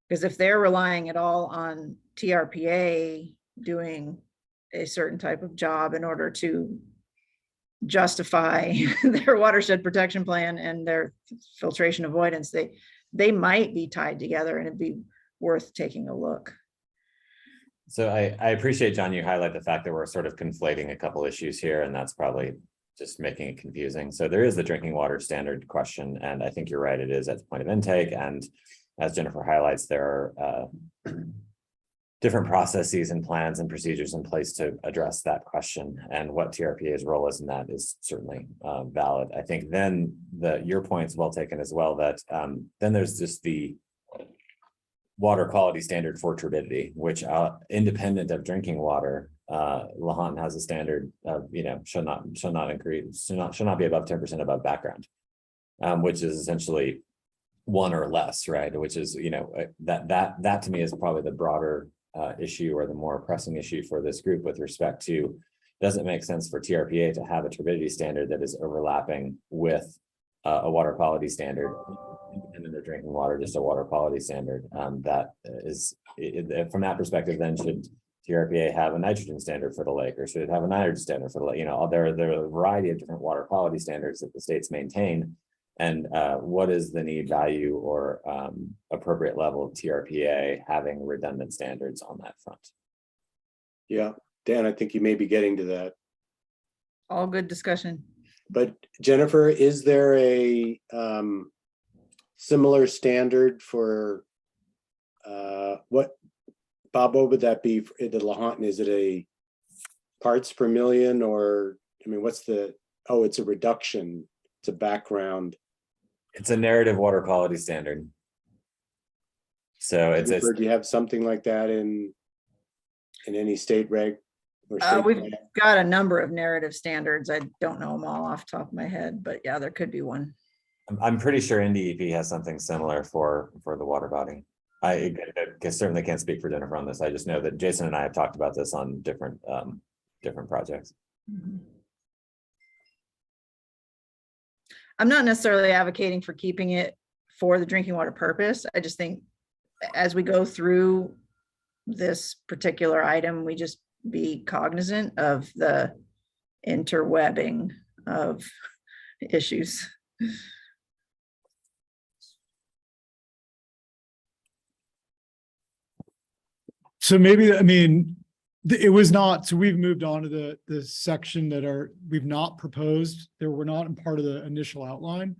Because if they're relying at all on TRPA doing a certain type of job in order to justify their watershed protection plan and their filtration avoidance, they might be tied together, and it'd be worth taking a look. So I appreciate, John, you highlight the fact that we're sort of conflating a couple issues here, and that's probably just making it confusing. So there is the drinking water standard question, and I think you're right, it is at the point of intake. And as Jennifer highlights, there are different processes and plans and procedures in place to address that question, and what TRPA's role is in that is certainly valid. I think then your point's well taken as well, that then there's just the water quality standard for turbidity, which independent of drinking water, Lahontan has a standard of, should not be above 10% above background, which is essentially one or less, right? Which is, that to me is probably the broader issue or the more pressing issue for this group with respect to, does it make sense for TRPA to have a turbidity standard that is overlapping with a water quality standard, independent of drinking water, just a water quality standard that is, from that perspective, then should TRPA have a nitrogen standard for the lake, or should it have a nitrogen standard for the lake? There are a variety of different water quality standards that the states maintain. And what is the need, value, or appropriate level of TRPA having redundant standards on that front? Yeah, Dan, I think you may be getting to that. All good discussion. But Jennifer, is there a similar standard for what, Bob, what would that be for the Lahontan? Is it a parts per million, or, I mean, what's the, oh, it's a reduction, it's a background. It's a narrative water quality standard. So it's Jennifer, do you have something like that in any state reg? Or state We've plan? got a number of narrative standards. I don't know them all off the top of my head, but yeah, there could be one. I'm pretty sure NDEP has something similar for the water body. I certainly can't speak for Jennifer on this. I just know that Jason and I have talked about this on different projects. I'm not necessarily advocating for keeping it for the drinking water purpose. I just think as we go through this particular item, we just be cognizant of the interwebbing of issues. So maybe, I mean, it was not, so we've moved on to the section that we've not proposed, they were not part of the initial outline.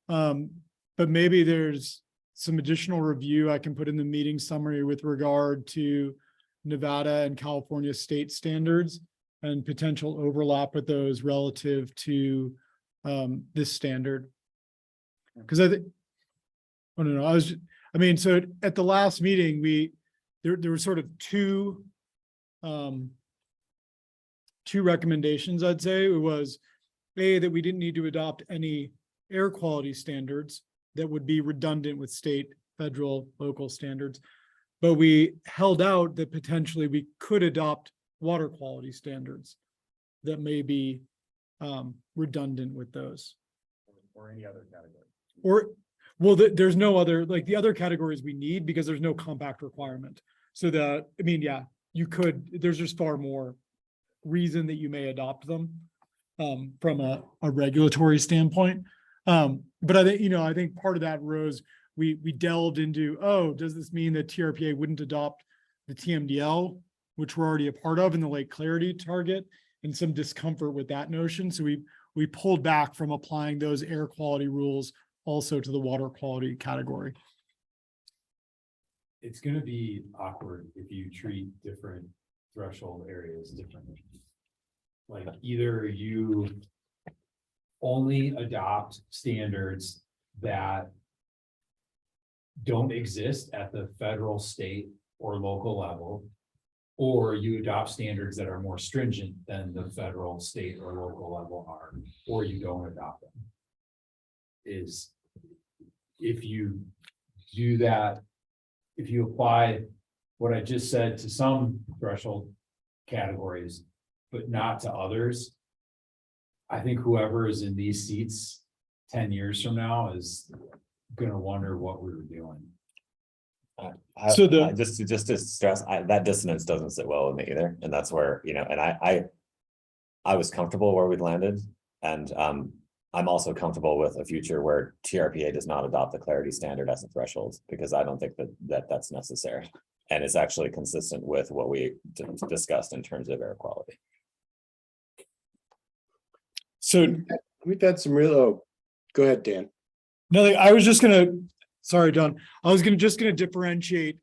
But maybe there's some additional review I can put in the meeting summary with regard to Nevada and California state standards and potential overlap with those relative to this standard. Because I think, I don't know, so at the last meeting, there were sort of two recommendations, I'd say. It was that we didn't need to adopt any air quality standards that would be redundant with state, federal, local standards. But we held out that potentially we could adopt water quality standards that may be redundant with those. Or any other category. Or, well, there's no other, like the other categories we need because there's no compact requirement. So yeah, you could, there's just far more reason that you may adopt them from a regulatory standpoint. But I think part of that rose, we delved into, does this mean that TRPA wouldn't adopt the TMDL, which we're already a part of in the Lake Clarity target, and some discomfort with that notion. So we pulled back from applying those air quality rules also to the water quality category. It's gonna be awkward if you treat different threshold areas differently. Like either you only adopt standards that don't exist at the federal, state, or local level, or you adopt standards that are more stringent than the federal, state, or local level are, or you don't adopt them. If you do that, if you apply what I just said to some threshold categories, but not to others, I think whoever is in these seats 10 years from now is gonna wonder what we were doing. So Just to stress, that dissonance doesn't sit well with me either, and that's where, and I was comfortable where we'd landed, and I'm also comfortable with a future where TRPA does not adopt the clarity standard as a threshold, because I don't think that's necessary, and it's actually consistent with what we discussed in terms of air quality. So We've had some real, go ahead, Dan. no, I was just sorry, John, I was just gonna differentiate.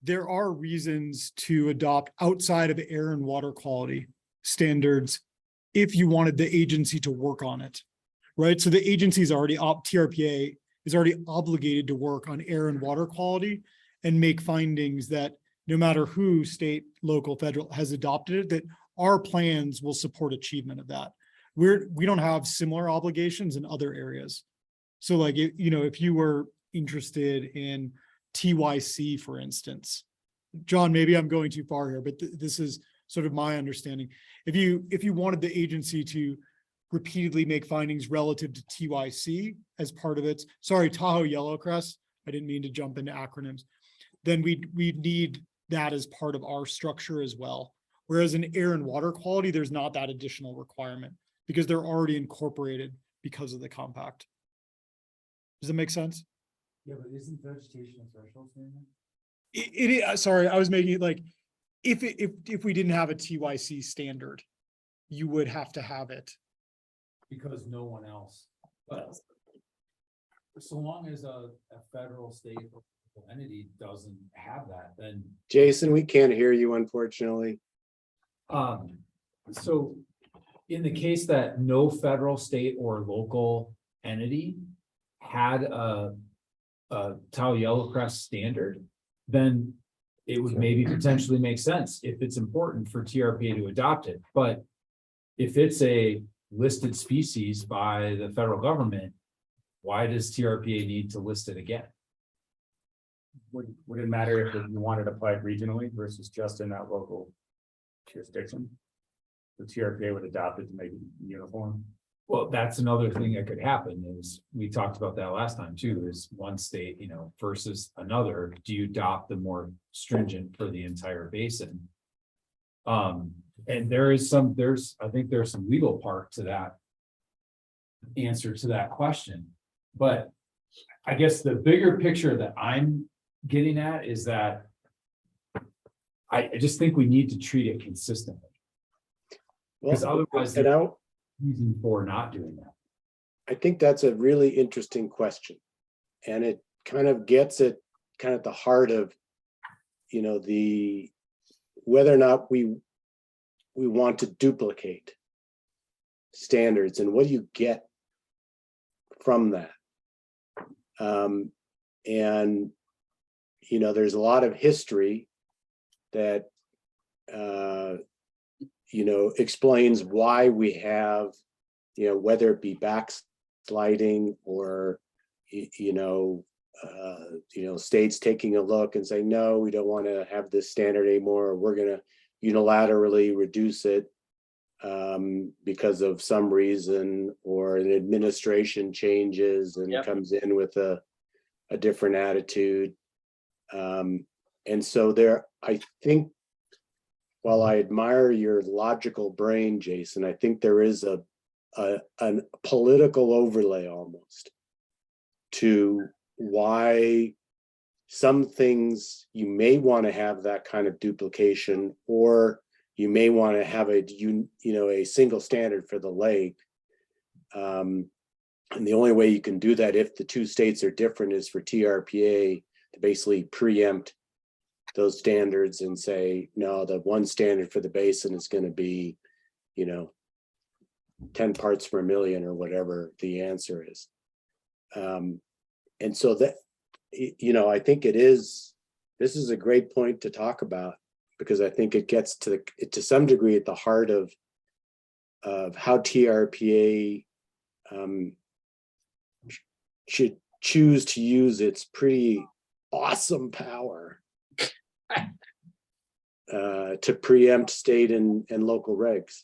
There are reasons to adopt outside of air and water quality standards if you wanted the agency to work on it, right? So the agency's already, TRPA is already obligated to work on air and water quality and make findings that no matter who, state, local, federal, has adopted it, that our plans will support achievement of that. We don't have similar obligations in other areas. So like, if you were, interested in TYC, for instance. John, maybe I'm going too far here, but this is sort of my understanding. If you wanted the agency to repeatedly make findings relative to TYC as part of its, sorry, Tahoe Yellowcrest, I didn't mean to jump into acronyms, then we'd need that as part of our structure as well. Whereas in air and water quality, there's not that additional requirement because they're already incorporated because of the compact. Does that make sense? Yeah, but isn't vegetation a threshold standard? Sorry, I was making it like, if we didn't have a TYC standard, you would have to have it. Because no one else, but so long as a federal, state, or local entity doesn't have that, then Jason, we can't hear you unfortunately. so in the case that no federal, state, or local entity had a Tahoe Yellowcrest standard, then it would maybe potentially make sense if it's important for TRPA to adopt it. But if it's a listed species by the federal government, why does TRPA need to list it again? Would it matter if you wanted applied regionally versus just in that local jurisdiction? The TRPA would adopt it to make it uniform. Well, that's another thing that could happen is, we talked about that last time too, is one state, versus another, do you adopt the more stringent for the entire basin? And I think there's some legal part to that answer to that question. But I guess the bigger picture that I'm getting at is that I just think we need to treat it consistently. Because otherwise, And there's reason for not doing that. I think that's a really interesting question. And it kind of gets at kind of the heart of, whether or not we want to duplicate standards and what do you get from that? And, there's a lot of history that, explains why we have, whether it be backsliding or, states taking a look and saying, no, we don't want to have this standard anymore. We're going to unilaterally reduce it because of some reason, or an administration changes and comes in with a different attitude. And so I think, while I admire your logical brain, Jason, I think there is a political overlay almost to why some things you may want to have that kind of duplication, or you may want to have a single standard for the lake. And the only way you can do that if the two states are different is for TRPA to basically preempt those standards and say, no, the one standard for the basin is going to be, 10 parts per million or whatever the answer is. And so that, I think this is a great point to talk about, because I think it gets to some degree at the heart of how TRPA should choose to use its pretty awesome power to preempt state and local regs.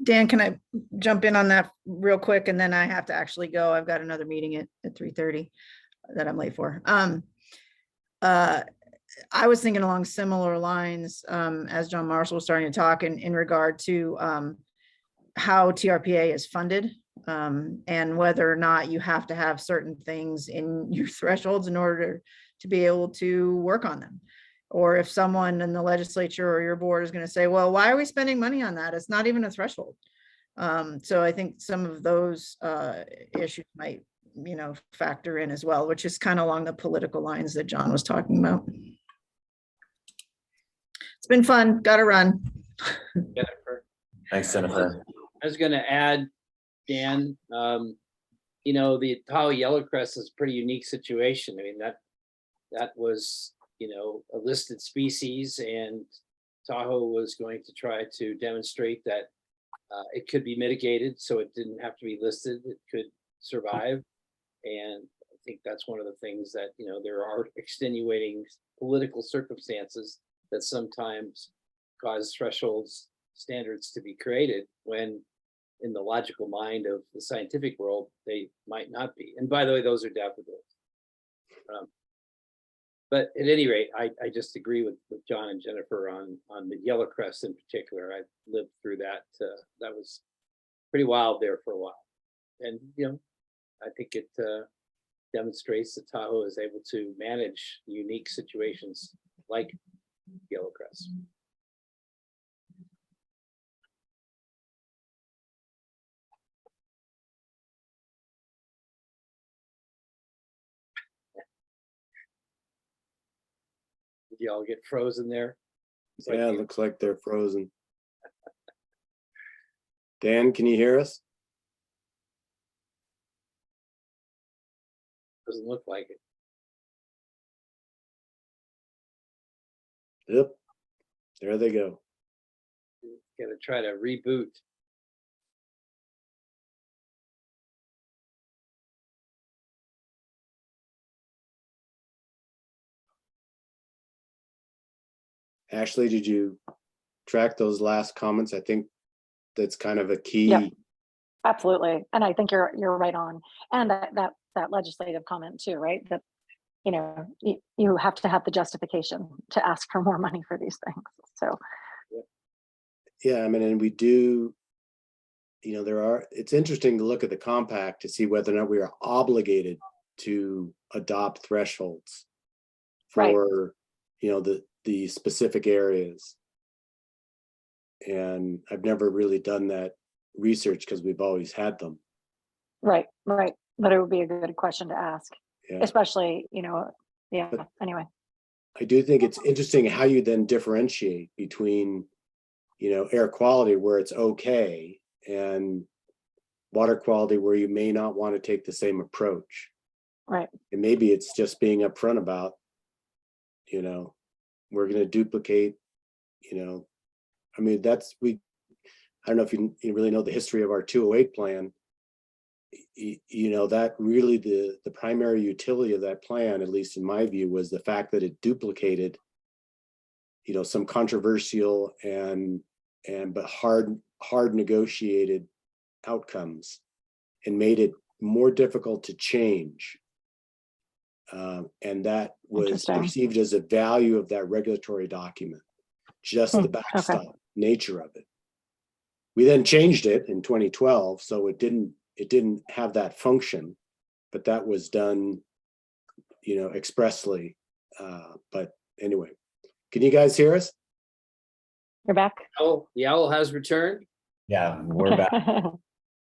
Dan, can I jump in on that real quick? And then I have to actually go. I've got another meeting at 3:30 that I'm late for. I was thinking along similar lines as John Marshall was starting to talk in regard to how TRPA is funded and whether or not you have to have certain things in your thresholds in order to be able to work on them. Or if someone in the legislature or your board is going to say, well, why are we spending money on that? It's not even a threshold. So I think some of those issues might, factor in as well, which is kind of along the political lines that John was talking about. It's been fun. Got to run. Jennifer. Thanks, Jennifer. I was going to add, Dan, the Tahoe Yellowcrest is a pretty unique situation. I mean, that was, a listed species, and Tahoe was going to try to demonstrate that It could be mitigated, so it didn't have to be listed. It could survive. And I think that's one of the things that, you know, there are extenuating political circumstances that sometimes cause thresholds, standards to be created when in the logical mind of the scientific world, they might not be. And by the way, those are daffodils. But at any rate, I just agree with John and Jennifer on the yellow crest in particular. I lived through that. That was pretty wild there for a while. And, you know, I think it demonstrates that Tahoe is able to manage unique situations like yellow crest. Did y'all get frozen there? It's like Yeah, it looks like they're frozen. Dan, can you hear us? doesn't look like it. Yep. There they go. Gotta try to reboot. Ashley, did you track those last comments? I think that's kind of a key. Yep. Absolutely. And I think you're right on. And that legislative comment too, right? That, you know, you have to have the justification to ask for more money for these things. So. Yeah, I mean, and we do, you know, it's interesting to look at the compact to see whether or not we are obligated to adopt thresholds for, you know, the specific areas. And I've never really done that research because we've always had them. Right. But it would be a good question to ask, Yeah. especially, you know, yeah, But anyway. I do think it's interesting how you then differentiate between, you know, air quality where it's okay and water quality where you may not want to take the same approach. Right. And maybe it's just being upfront about, you know, we're going to duplicate, you know, I mean, I don't know if you really know the history of our 208 plan. You know, that really the primary utility of that plan, at least in my view, was the fact that it duplicated, you know, some controversial but hard negotiated outcomes and made it more difficult to change. And that was perceived as a value of that regulatory document, just the backstop nature of it. We then changed it in 2012, so it didn't have that function, but that was done, you know, expressly. But anyway, can you guys hear us? You're back. Oh, the owl has returned. Yeah, we're back.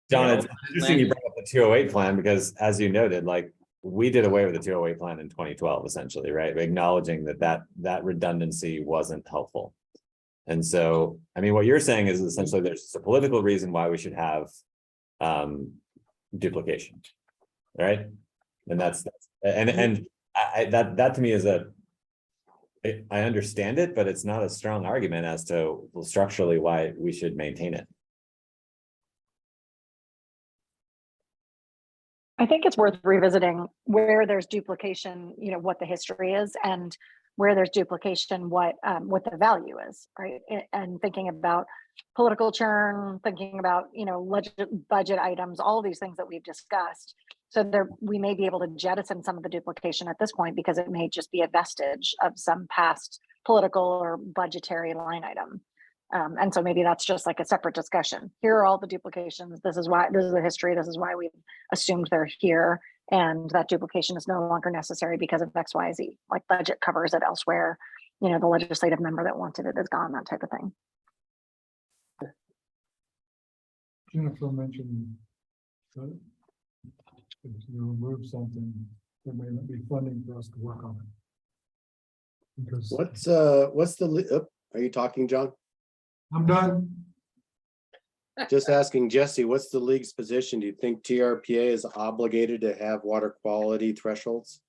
John, it's interesting you brought up the 208 plan because, as you noted, like we did away with the 208 plan in 2012, essentially, right? Acknowledging that redundancy wasn't helpful. And so, I mean, what you're saying is essentially there's a political reason why we should have duplication, right? And that to me is I understand it, but it's not a strong argument as to structurally why we should maintain it. I think it's worth revisiting where there's duplication, you know, what the history is, and where there's duplication, what the value is, right? And thinking about political churn, thinking about, you know, budget items, all of these things that we've discussed. So we may be able to jettison some of the duplication at this point because it may just be a vestige of some past political or budgetary line item. And so maybe that's just like a separate discussion. Here are all the duplications. This is the history. This is why we assumed they're here. And that duplication is no longer necessary because of X, Y, Z, like budget covers it elsewhere. You know, the legislative member that wanted it is gone, that type of thing. Jennifer mentioned that if you remove something, there may not be funding for us to work on it. Because Are you talking, John? I'm done. Just asking Jesse, what's the league's position? Do you think TRPA is obligated to have water quality thresholds?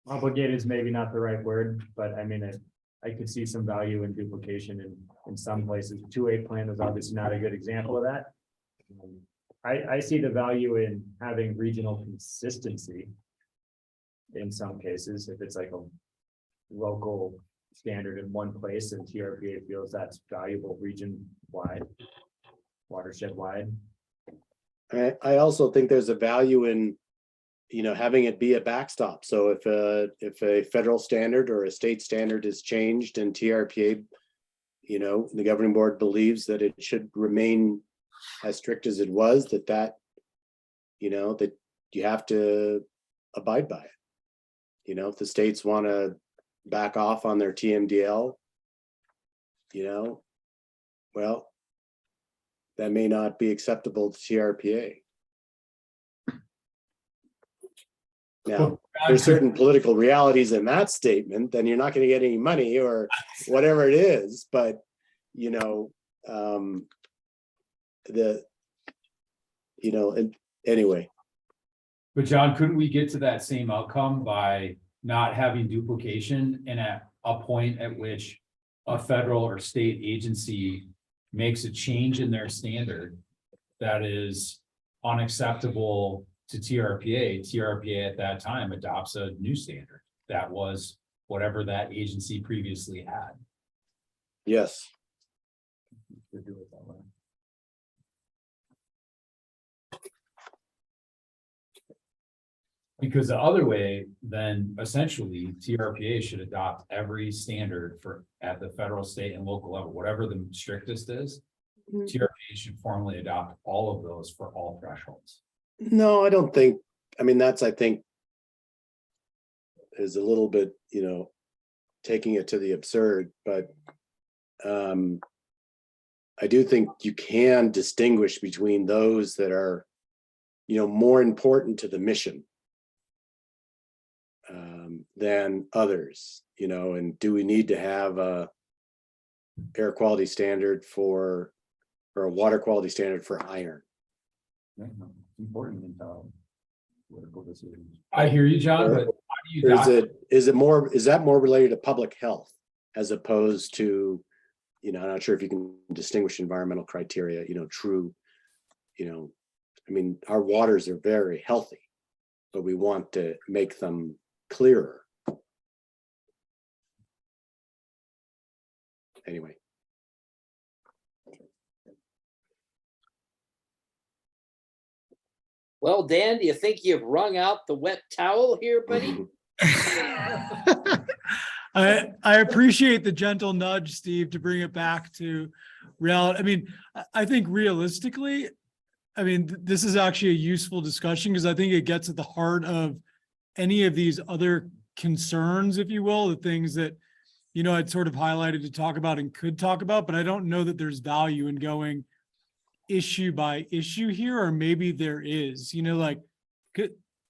Obligated is maybe not the right word, but I mean, I could see some value in duplication in some places. 2A plan is obviously not a good example of that. I see the value in having regional consistency. In some cases, if it's like a local standard in one place and TRPA feels that's valuable region-wide, watershed-wide. I also think there's a value in, having it be a backstop. So if a federal standard or a state standard is changed and TRPA, the governing board believes that it should remain as strict as it was, that you have to abide by it. If the states want to back off on their TMDL, well, that may not be acceptable to TRPA. Now, there's certain political realities in that statement, then you're not going to get any money or whatever it is, but anyway. But John, couldn't we get to that same outcome by not having duplication and at a point at which a federal or state agency makes a change in their standard that is unacceptable to TRPA at that time adopts a new standard that was whatever that agency previously had. Yes. Because the other way, then essentially TRPA should adopt every standard for at the federal, state, and local level, whatever the strictest is. TRPA should formally adopt all of those for all thresholds. No, I don't think, I think is a little bit, taking it to the absurd, but I do think you can distinguish between those that are, more important to the mission than others, and do we need to have a air quality standard or a water quality standard for iron? Important in political decisions. I hear you, John, but how do you Or is that more related to public health as opposed to, I'm not sure if you can distinguish environmental criteria, true, our waters are very healthy, but we want to make them clearer. Anyway. Well, Dan, do you think you've wrung out the wet towel here, buddy? I appreciate the gentle nudge, Steve, to bring it back to reality. I think realistically, this is actually a useful discussion because I think it gets at the heart of any of these other concerns, if you will, the things that, I'd sort of highlighted to talk about and could talk about, but I don't know that there's value in going issue by issue here, or maybe there is,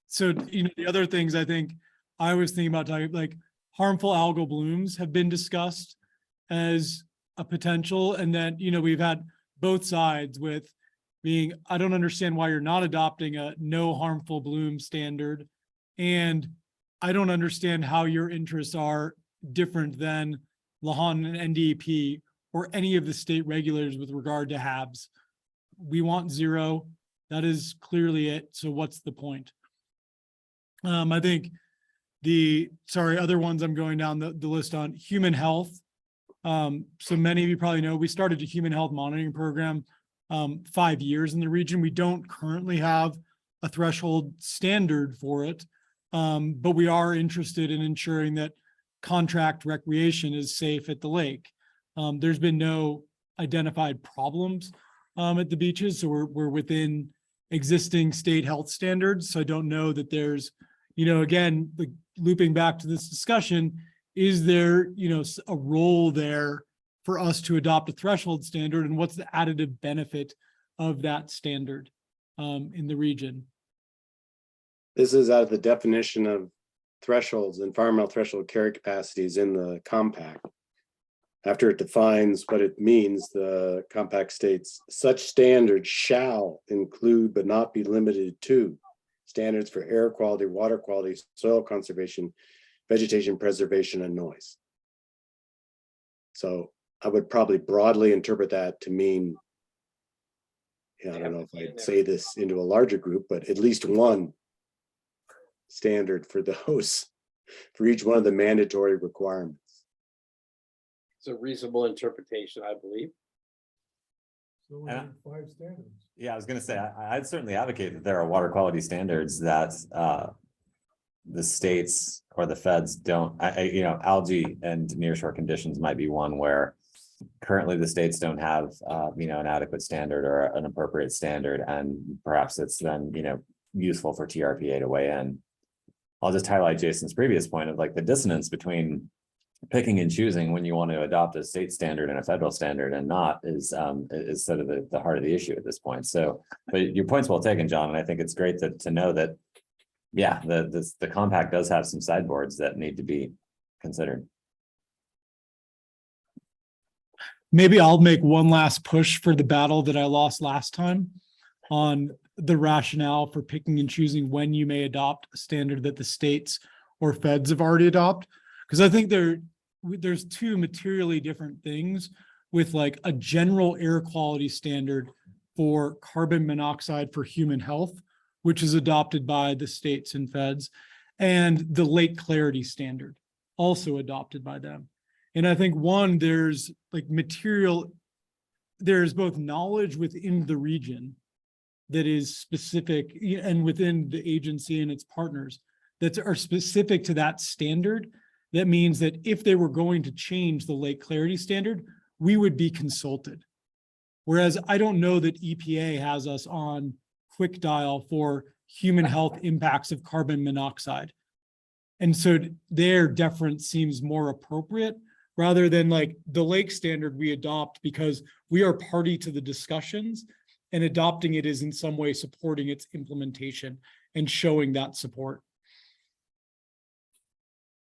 so, the other things I think I was thinking about talking, like harmful algal blooms have been discussed as a potential. And then, we've had both sides with being, I don't understand why you're not adopting a no harmful bloom standard. And I don't understand how your interests are different than Lahan and NDEP or any of the state regulators with regard to HABs. We want zero. That is clearly it. So what's the point? I think other ones I'm going down the list on human health. So many of you probably know we started a human health monitoring program 5 years in the region. We don't currently have a threshold standard for it, but we are interested in ensuring that contract recreation is safe at the lake. There's been no identified problems at the beaches, so we're within existing state health standards. So I don't know that there's, again, looping back to this discussion, is there, a role there for us to adopt a threshold standard, and what's the additive benefit of that standard in the region? This is out of the definition of thresholds, environmental threshold carry capacities in the compact. After it defines what it means, the compact states, such standards shall include but not be limited to standards for air quality, water quality, soil conservation, vegetation preservation, and noise. So I would probably broadly interpret that to mean, yeah, I don't know if I'd say this into a larger group, but at least one standard for those, for each one of the mandatory requirements. It's a reasonable interpretation, I believe. So we have 5 standards. Yeah, I was gonna say, I'd certainly advocate that there are water quality standards that the states or the feds don't, algae and nearshore conditions might be one where currently the states don't have, an adequate standard or an appropriate standard, and perhaps it's then, useful for TRPA to weigh in. I'll just highlight Jason's previous point of like the dissonance between picking and choosing when you want to adopt a state standard and a federal standard and not is sort of the heart of the issue at this point. So, but your point's well taken, John, and I think it's great to know that, yeah, the compact does have some sideboards that need to be considered. Maybe I'll make one last push for the battle that I lost last time on the rationale for picking and choosing when you may adopt a standard that the states or feds have already adopted. Because I think there's two materially different things with like a general air quality standard for carbon monoxide for human health, which is adopted by the states and feds, and the lake clarity standard, also adopted by them. And I think there's both knowledge within the region that is specific and within the agency and its partners that are specific to that standard. That means that if they were going to change the lake clarity standard, we would be consulted. Whereas I don't know that EPA has us on quick dial for human health impacts of carbon monoxide. And so their deference seems more appropriate rather than like the lake standard we adopt because we are party to the discussions, and adopting it is in some way supporting its implementation and showing that support.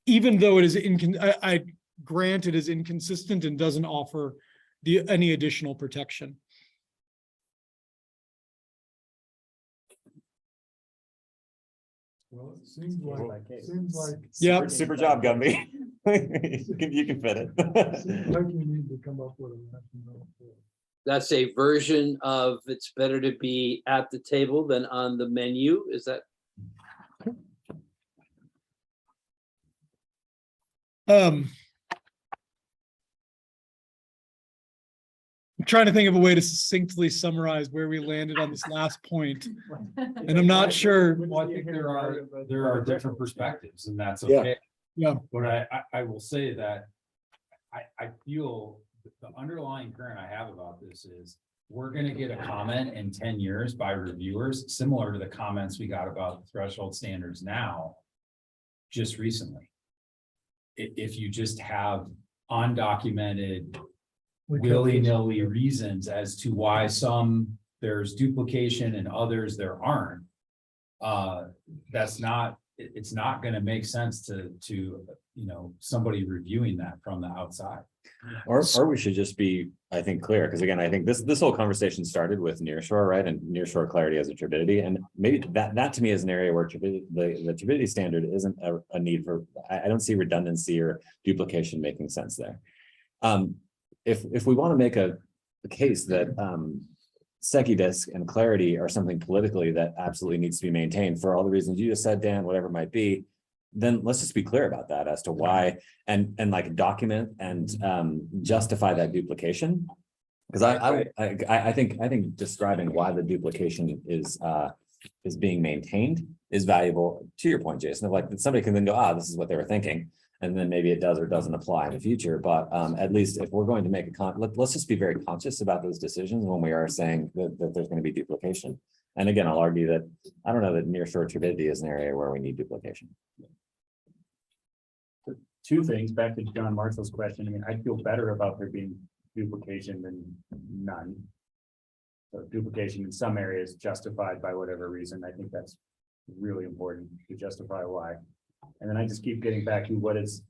Even though it is I grant it is inconsistent and doesn't offer any additional protection. Well, it seems like, Yeah. Super job, Gumby. You can fit it. seems like we need to come up with a rationale for it. That's a version of it's better to be at the table than on the menu. Is that? I'm trying to think of a way to succinctly summarize where we landed on this last point, and I'm not sure. Well, I think there are different perspectives, and that's Yeah. okay. Yeah. But I will say that I feel the underlying current I have about this is we're gonna get a comment in 10 years by reviewers, similar to the comments we got about the threshold standards now, just recently. If you just have undocumented willy-nilly reasons as to why some there's duplication and others there aren't. It's not going to make sense to somebody reviewing that from the outside. Or we should just be, I think, clear, because again, I think this whole conversation started with nearshore, right? And nearshore clarity as a turbidity. And maybe that to me is an area where the turbidity standard isn't a need for, I don't see redundancy or duplication making sense there. If we want to make a case that Sekidisk and clarity are something politically that absolutely needs to be maintained for all the reasons you just said, Dan, whatever it might be, then let's just be clear about that as to why and like document and justify that duplication. Because I think describing why the duplication is being maintained is valuable to your point, Jason, of like somebody can then go, this is what they were thinking. And then maybe it does or doesn't apply in the future. But at least if we're going to make let's just be very conscious about those decisions when we are saying that there's going to be duplication. And again, I'll argue that I don't know that nearshore turbidity is an area where we need duplication. Two things back to John Marshall's question. I mean, I feel better about there being duplication than none. So duplication in some areas justified by whatever reason. I think that's really important to justify why. And then I just keep getting back to what is,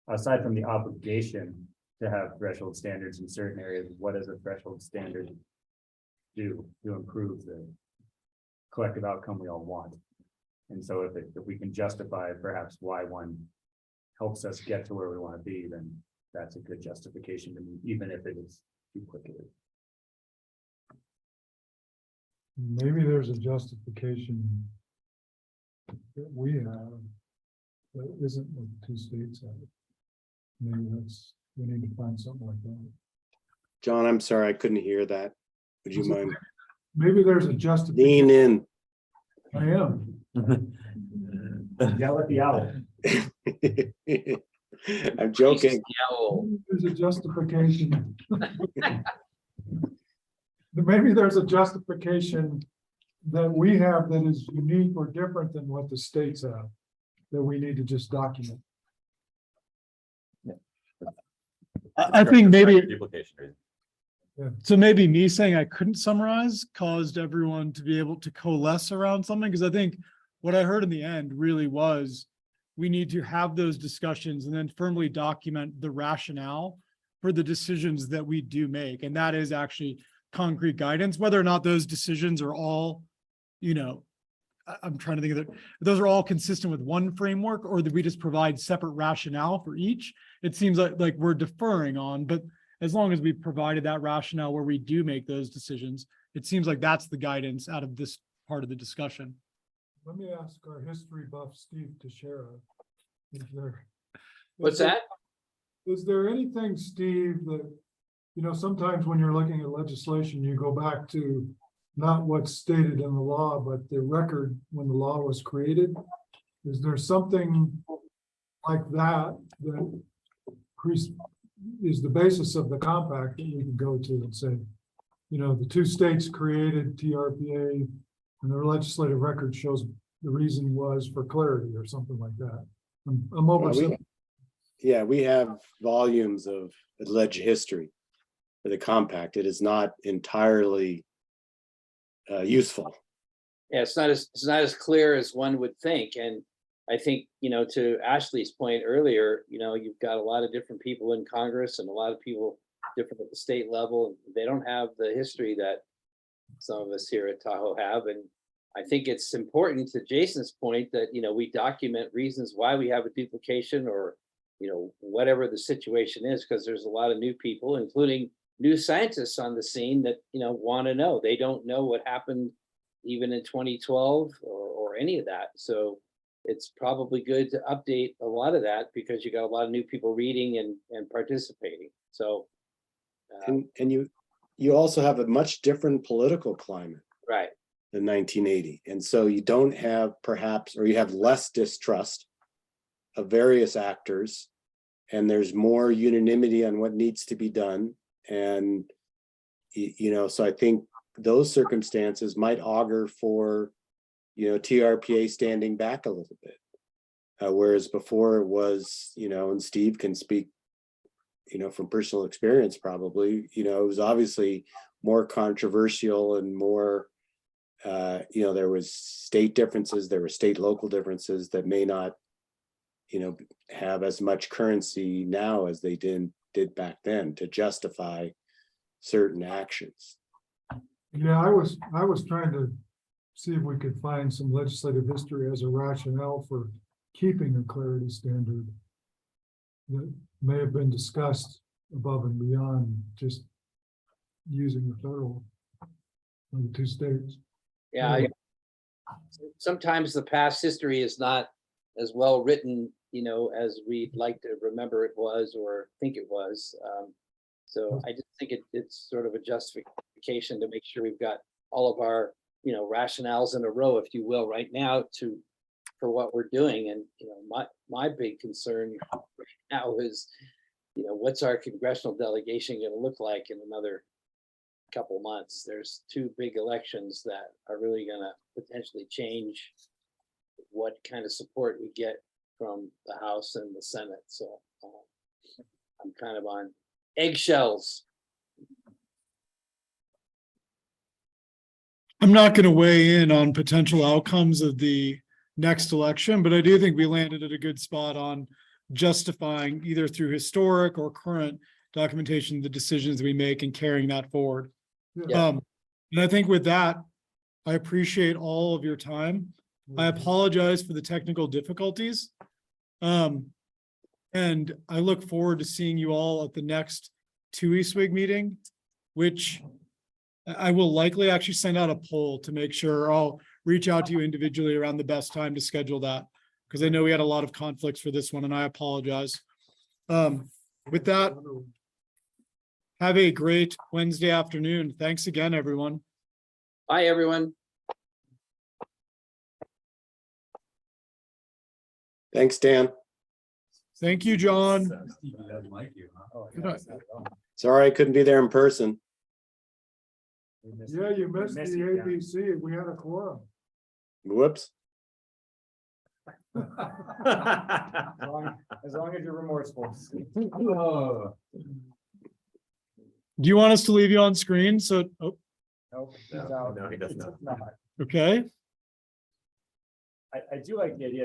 aside from the obligation to have threshold standards in certain areas, what does a threshold standard do to improve the collective outcome we all want? And so if we can justify perhaps why one helps us get to where we want to be, then that's a good justification, even if it is too quickly. Maybe there's a justification that we have that isn't what the two states have. Maybe we need to find something like that. John, I'm sorry, I couldn't hear that. Would you mind? Maybe there's a Lean justification. in. I am. Yell at the owl. I'm joking. There's a justification. Maybe there's a justification that we have that is unique or different than what the states have, that we need to just document. I think maybe, Duplication reason. so maybe me saying I couldn't summarize caused everyone to be able to coalesce around something, because I think what I heard in the end really was we need to have those discussions and then firmly document the rationale for the decisions that we do make. And that is actually concrete guidance, whether or not those decisions are all, I'm trying to think of it, those are all consistent with one framework, or that we just provide separate rationale for each. It seems like we're deferring on, but as long as we provided that rationale where we do make those decisions, it seems like that's the guidance out of this part of the discussion. Let me ask our history buff, Steve Teixeira. What's that? Is there anything, Steve, that, sometimes when you're looking at legislation, you go back to not what's stated in the law, but the record when the law was created? Is there something like that that is the basis of the compact that we can go to and say, the two states created TRPA and their legislative record shows the reason was for clarity or something like that? I'm over. We have volumes of alleged history for the compact. It is not entirely useful. Yeah, it's not as clear as one would think. And I think, to Ashley's point earlier, you've got a lot of different people in Congress and a lot of people different at the state level. They don't have the history that some of us here at Tahoe have. And I think it's important, to Jason's point, that, we document reasons why we have a duplication or, whatever the situation is, because there's a lot of new people, including new scientists on the scene that, want to know. They don't know what happened even in 2012 or any of that. So it's probably good to update a lot of that, because you got a lot of new people reading and participating. So. And you also have a much different political climate. Right. Than 1980. And so you don't have you have less distrust of various actors, and there's more unanimity on what needs to be done. And, so I think those circumstances might augur for, TRPA standing back a little bit. Whereas before it was, and Steve can speak, from personal experience, probably, it was obviously more controversial and more, there was state differences, there were state local differences that may not, have as much currency now as they did back then to justify certain actions. Yeah, I was trying to see if we could find some legislative history as a rationale for keeping a clarity standard that may have been discussed above and beyond just using the federal, the two states. Yeah, sometimes the past history is not as well written, as we'd like to remember it was or think it was. So I just think it's sort of a justification to make sure we've got all of our, rationales in a row, if you will, right now for what we're doing. And, my big concern right now is, what's our congressional delegation going to look like in another couple months? There's two big elections that are really going to potentially change what kind of support we get from the House and the Senate. So I'm kind of on eggshells. I'm not going to weigh in on potential outcomes of the next election, but I do think we landed at a good spot on justifying either through historic or current documentation the decisions we make and carrying that forward. Yeah. And I think with that, I appreciate all of your time. I apologize for the technical difficulties. And And I look forward to seeing you all at the next two-week meeting, which I will likely actually send out a poll to make sure I'll reach out to you individually around the best time to schedule that. Because I know we had a lot of conflicts for this one and I apologize. With that, have a great Wednesday afternoon. Thanks again, everyone. Bye, everyone. Thanks, Dan. Thank you, John. Steve doesn't like you, huh? Oh, Good yeah, night. it's not wrong. Sorry I couldn't be there in person. We missed Yeah, you we missed missed the you, John. ABC. We had a quorum. Whoops. As long as you're remorseful. Oh. Do you want us to leave you on screen? So, oh, Nope, he's No, out. no, he does not. It's not. okay. I do like the idea